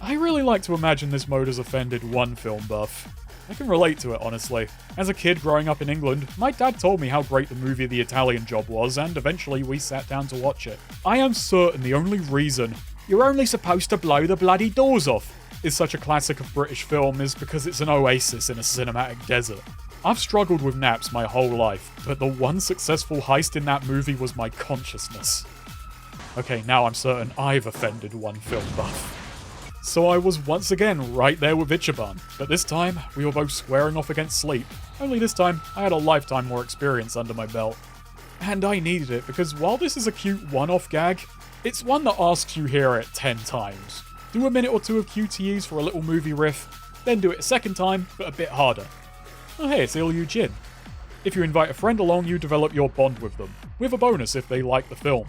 I really like to imagine this mode has offended one film buff. I can relate to it, honestly. As a kid growing up in England, my dad told me how great the movie The Italian Job was, and eventually we sat down to watch it. I am certain the only reason "you're only supposed to blow the bloody doors off" is such a classic of British film is because it's an oasis in a cinematic desert. I've struggled with naps my whole life, but the one successful heist in that movie was my consciousness. Okay, now I'm certain I've offended one film buff. So I was once again right there with Ichiban, but this time we were both squaring off against sleep. Only this time I had a lifetime more experience under my belt. And I needed it because while this is a cute one-off gag, it's one that asks you hear it 10 times. Do a minute or two of QTEs for a little movie riff, then do it a second time, but a bit harder. Oh hey, it's Seiryu Jin. If you invite a friend along, you develop your bond with them, with a bonus if they like the film.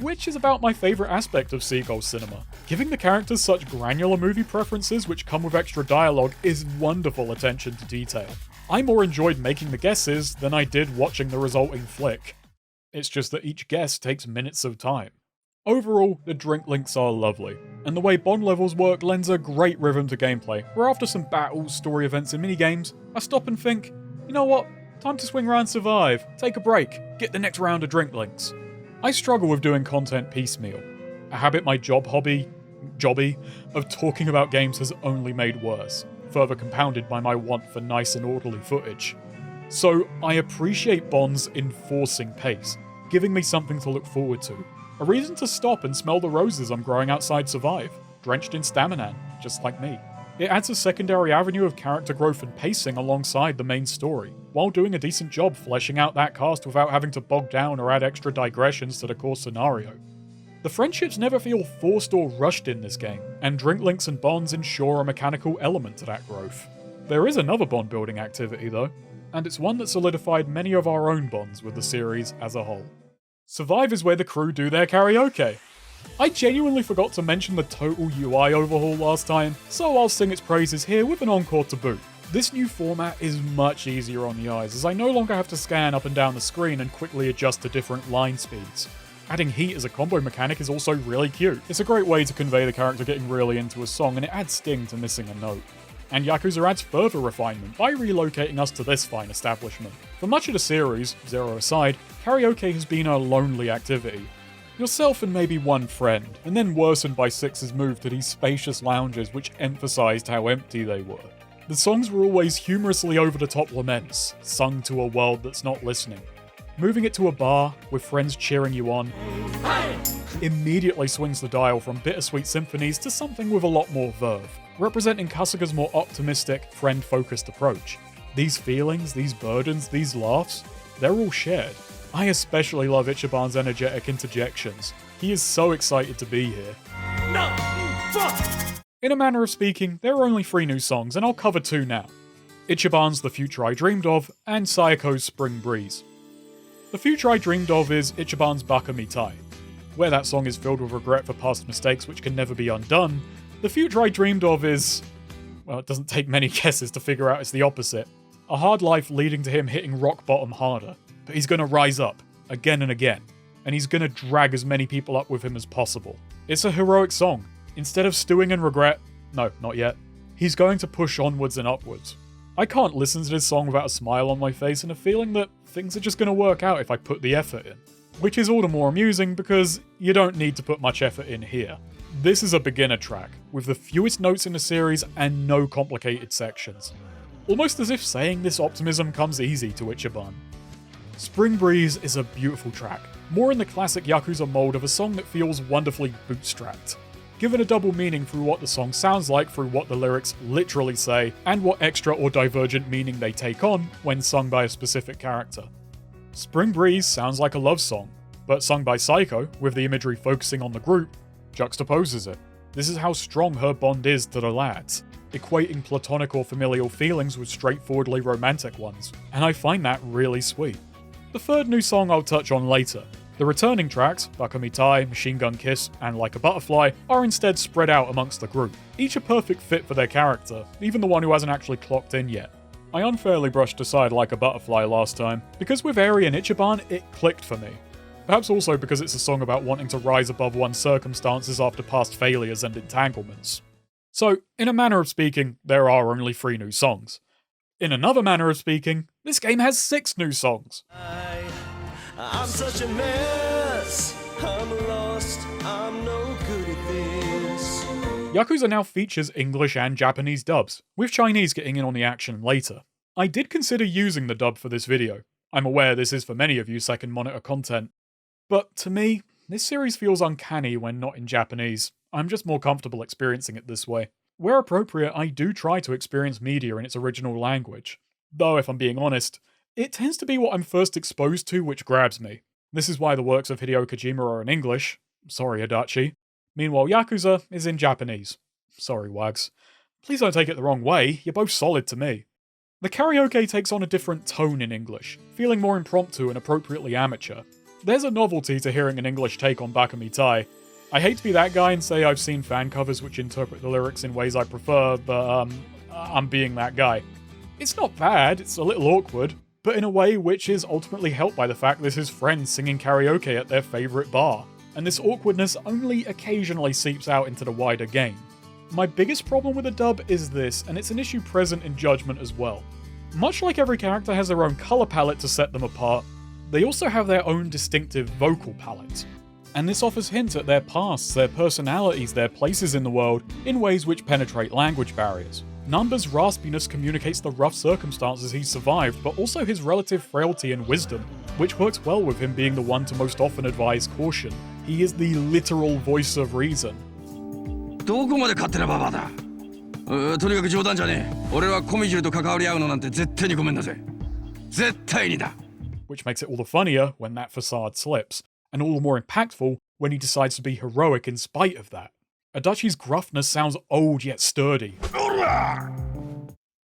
Which is about my favourite aspect of Seagull Cinema. Giving the characters such granular movie preferences which come with extra dialogue is wonderful attention to detail. I more enjoyed making the guesses than I did watching the resulting flick. It's just that each guess takes minutes of time. Overall, the drink links are lovely, and the way bond levels work lends a great rhythm to gameplay, where after some battles, story events and minigames, I stop and think, you know what, time to swing around Survive, take a break, get the next round of drink links. I struggle with doing content piecemeal. A habit my jobby, of talking about games has only made worse, further compounded by my want for nice and orderly footage. So I appreciate bonds enforcing pace, giving me something to look forward to. A reason to stop and smell the roses I'm growing outside Survive, drenched in stamina, just like me. It adds a secondary avenue of character growth and pacing alongside the main story. while doing a decent job fleshing out that cast without having to bog down or add extra digressions to the core scenario. The friendships never feel forced or rushed in this game, and drink links and bonds ensure a mechanical element to that growth. There is another bond building activity though, and it's one that solidified many of our own bonds with the series as a whole. Survive is where the crew do their karaoke. I genuinely forgot to mention the total UI overhaul last time, so I'll sing its praises here with an encore to boot. This new format is much easier on the eyes, as I no longer have to scan up and down the screen and quickly adjust to different line speeds. Adding heat as a combo mechanic is also really cute. It's a great way to convey the character getting really into a song, and it adds sting to missing a note. And Yakuza adds further refinement by relocating us to this fine establishment. For much of the series, Zero aside, karaoke has been a lonely activity. Yourself and maybe one friend, and then worsened by Six's move to these spacious lounges which emphasised how empty they were. The songs were always humorously over-the-top laments, sung to a world that's not listening. Moving it to a bar, with friends cheering you on, immediately swings the dial from bittersweet symphonies to something with a lot more verve, representing Kasuga's more optimistic, friend-focused approach. These feelings, these burdens, these laughs, they're all shared. I especially love Ichiban's energetic interjections. He is so excited to be here. In a manner of speaking, there are only 3 new songs, and I'll cover 2 now. Ichiban's The Future I Dreamed Of, and Saeko's Spring Breeze. The Future I Dreamed Of is Ichiban's Baka Mitai. Where that song is filled with regret for past mistakes which can never be undone, The Future I Dreamed Of is... well, it doesn't take many guesses to figure out it's the opposite. A hard life leading to him hitting rock bottom harder, but he's gonna rise up, again and again, and he's gonna drag as many people up with him as possible. It's a heroic song. Instead of stewing in regret, no, not yet, he's going to push onwards and upwards. I can't listen to this song without a smile on my face and a feeling that things are just going to work out if I put the effort in. Which is all the more amusing because you don't need to put much effort in here. This is a beginner track, with the fewest notes in the series and no complicated sections. Almost as if saying this optimism comes easy to Ichiban. Spring Breeze is a beautiful track, more in the classic Yakuza mold of a song that feels wonderfully bootstrapped. Given a double meaning through what the song sounds like through what the lyrics literally say, and what extra or divergent meaning they take on when sung by a specific character. Spring Breeze sounds like a love song, but sung by Saeko, with the imagery focusing on the group, juxtaposes it. This is how strong her bond is to the lads, equating platonic or familial feelings with straightforwardly romantic ones, and I find that really sweet. The 3rd new song I'll touch on later. The returning tracks, Baka Mitai, Machine Gun Kiss, and Like a Butterfly, are instead spread out amongst the group, each a perfect fit for their character, even the one who hasn't actually clocked in yet. I unfairly brushed aside Like a Butterfly last time, because with Eri and Ichiban, it clicked for me. Perhaps also because it's a song about wanting to rise above one's circumstances after past failures and entanglements. So, in a manner of speaking, there are only 3 new songs. In another manner of speaking, this game has 6 new songs. I'm such a mess, I'm lost, I'm no good at this. Yakuza now features English and Japanese dubs, with Chinese getting in on the action later. I did consider using the dub for this video. I'm aware this is for many of you second monitor content. But to me, this series feels uncanny when not in Japanese. I'm just more comfortable experiencing it this way. Where appropriate, I do try to experience media in its original language. Though, if I'm being honest, it tends to be what I'm first exposed to which grabs me. This is why the works of Hideo Kojima are in English. Sorry, Adachi. Meanwhile, Yakuza is in Japanese. Sorry, Wags. Please don't take it the wrong way, you're both solid to me. The karaoke takes on a different tone in English, feeling more impromptu and appropriately amateur. There's a novelty to hearing an English take on Baka Mitai. I hate to be that guy and say I've seen fan covers which interpret the lyrics in ways I prefer, but I'm being that guy. It's not bad, it's a little awkward, but in a way which is ultimately helped by the fact this is friends singing karaoke at their favourite bar, and this awkwardness only occasionally seeps out into the wider game. My biggest problem with the dub is this, and it's an issue present in Judgment as well. Much like every character has their own colour palette to set them apart, they also have their own distinctive vocal palette. And this offers hints at their pasts, their personalities, their places in the world, in ways which penetrate language barriers. Nanba's raspiness communicates the rough circumstances he survived, but also his relative frailty and wisdom, which works well with him being the one to most often advise caution. He is the literal voice of reason. どこまで勝手なババアだ。とにかく冗談じゃねえ。俺はコミジュルと関わり合うのなんて絶対にごめんなぜ。絶対にだ。 which makes it all the funnier when that facade slips, and all the more impactful when he decides to be heroic in spite of that. Adachi's gruffness sounds old yet sturdy,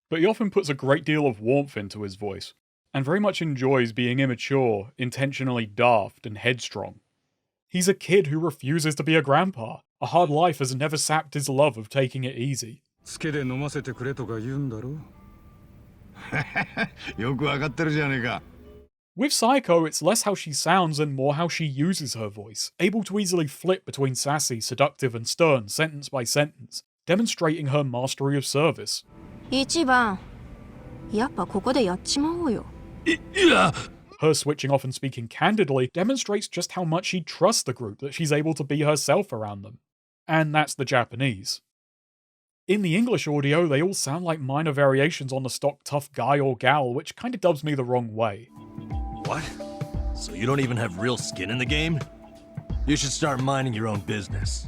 but he often puts a great deal of warmth into his voice, and very much enjoys being immature, intentionally daft, and headstrong. He's a kid who refuses to be a grandpa. A hard life has never sapped his love of taking it easy. つけで飲ませてくれとか言うんだろよくわかってるじゃねえか。 With Saeko, it's less how she sounds and more how she uses her voice, able to easily flip between sassy, seductive, and stern sentence by sentence, demonstrating her mastery of service. 一番やっぱここでやっちまおうよ。Her switching off and speaking candidly demonstrates just how much she trusts the group that she's able to be herself around them. And that's the Japanese. In the English audio, they all sound like minor variations on the stock tough guy or gal, which kinda dubs me the wrong way. What? So you don't even have real skin in the game? You should start minding your own business.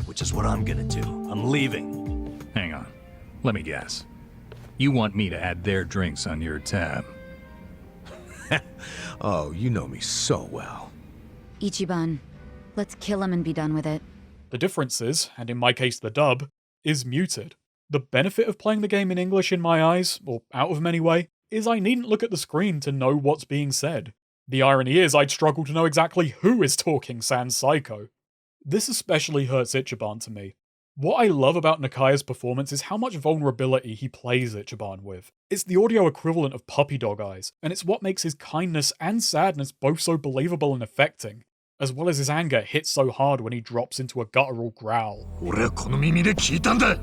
Which is what I'm gonna do. I'm leaving. Hang on. Let me guess. You want me to add their drinks on your tab? Oh, you know me so well. Ichiban, let's kill him and be done with it. The difference is, and in my case the dub, is muted. The benefit of playing the game in English in my eyes, or out of them anyway, is I needn't look at the screen to know what's being said. The irony is I'd struggle to know exactly who is talking sans Saeko. This especially hurts Ichiban to me. What I love about Nakaya's performance is how much vulnerability he plays Ichiban with. It's the audio equivalent of puppy dog eyes, and it's what makes his kindness and sadness both so believable and affecting, as well as his anger hits so hard when he drops into a guttural growl. 俺はこの耳で聞いたんだ。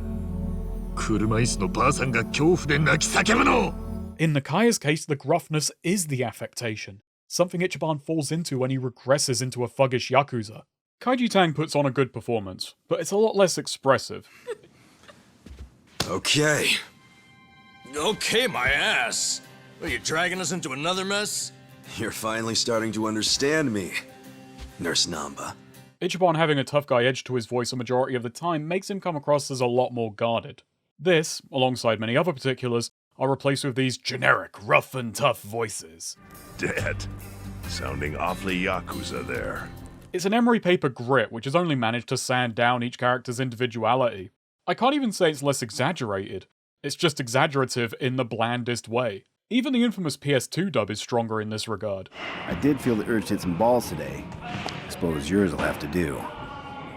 車椅子のばあさんが恐怖で泣き叫ぶの。 In Nakaya's case, the gruffness is the affectation, something Ichiban falls into when he regresses into a thuggish Yakuza. Kaiji Tang puts on a good performance, but it's a lot less expressive. Okay. Okay, my ass. Are you dragging us into another mess? You're finally starting to understand me, Nurse Nanba. Ichiban having a tough guy edge to his voice a majority of the time makes him come across as a lot more guarded. This, alongside many other particulars, are replaced with these generic, rough and tough voices. Dead. Sounding awfully Yakuza there. It's an emery paper grit which has only managed to sand down each character's individuality. I can't even say it's less exaggerated, it's just exaggerative in the blandest way. Even the infamous PS2 dub is stronger in this regard. I did feel the urge to hit some balls today. Suppose yours will have to do.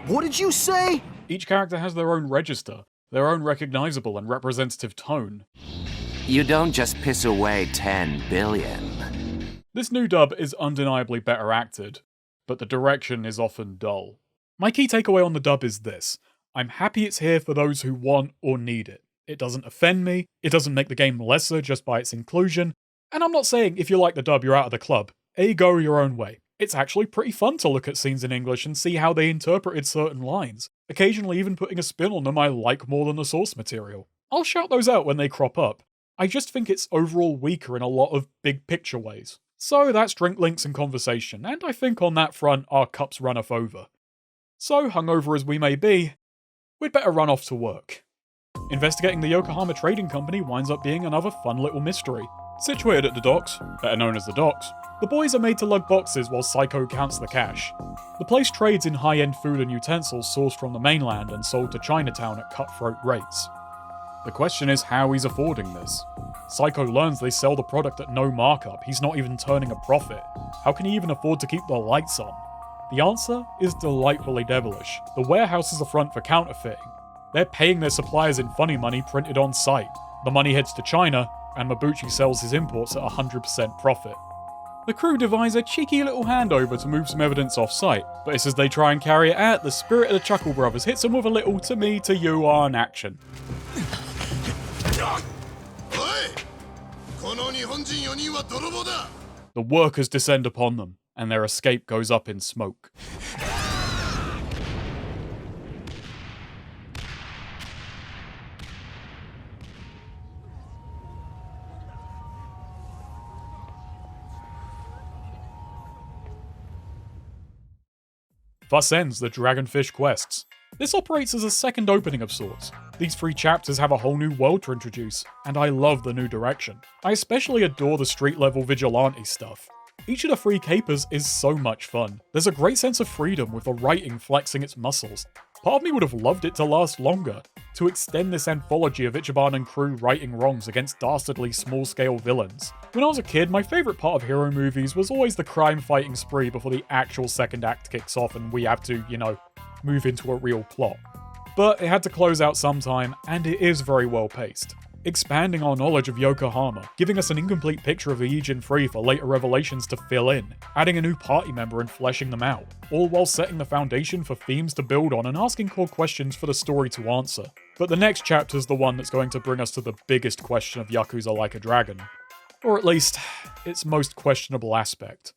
What did you say? Each character has their own register, their own recognizable and representative tone. You don't just piss away 10 billion. This new dub is undeniably better acted, but the direction is often dull. My key takeaway on the dub is this: I'm happy it's here for those who want or need it. It doesn't offend me, it doesn't make the game lesser just by its inclusion, and I'm not saying if you like the dub you're out of the club. Go your own way. It's actually pretty fun to look at scenes in English and see how they interpreted certain lines, occasionally even putting a spin on them I like more than the source material. I'll shout those out when they crop up. I just think it's overall weaker in a lot of big picture ways. So that's drink links and conversation, and I think on that front our cups runneth over. So, hungover as we may be, we'd better run off to work. Investigating the Yokohama Trading Company winds up being another fun little mystery. Situated at the docks, better known as the docks, the boys are made to lug boxes while Saeko counts the cash. The place trades in high-end food and utensils sourced from the mainland and sold to Chinatown at cutthroat rates. The question is how he's affording this. Saeko learns they sell the product at no markup, he's not even turning a profit. How can he even afford to keep the lights on? The answer is delightfully devilish. The warehouse is a front for counterfeiting. They're paying their suppliers in funny money printed on site. The money heads to China, and Mabuchi sells his imports at 100% profit. The crew devise a cheeky little handover to move some evidence off-site, but it's as they try and carry it out, the spirit of the Chuckle Brothers hits them with a little to me to you on action. The workers descend upon them, and their escape goes up in smoke. Thus ends the Dragonfish quests. This operates as a second opening of sorts. These 3 chapters have a whole new world to introduce, and I love the new direction. I especially adore the street-level vigilante stuff. Each of the 3 capers is so much fun. There's a great sense of freedom with the writing flexing its muscles. Part of me would have loved it to last longer, to extend this anthology of Ichiban and crew righting wrongs against dastardly small-scale villains. When I was a kid, my favourite part of hero movies was always the crime-fighting spree before the actual second act kicks off and we have to, move into a real plot. But it had to close out sometime, and it is very well paced. Expanding our knowledge of Yokohama, giving us an incomplete picture of the IjintrO for later revelations to fill in, adding a new party member and fleshing them out, all while setting the foundation for themes to build on and asking core questions for the story to answer. But the next chapter's the one that's going to bring us to the biggest question of Yakuza Like a Dragon. Or at least, its most questionable aspect.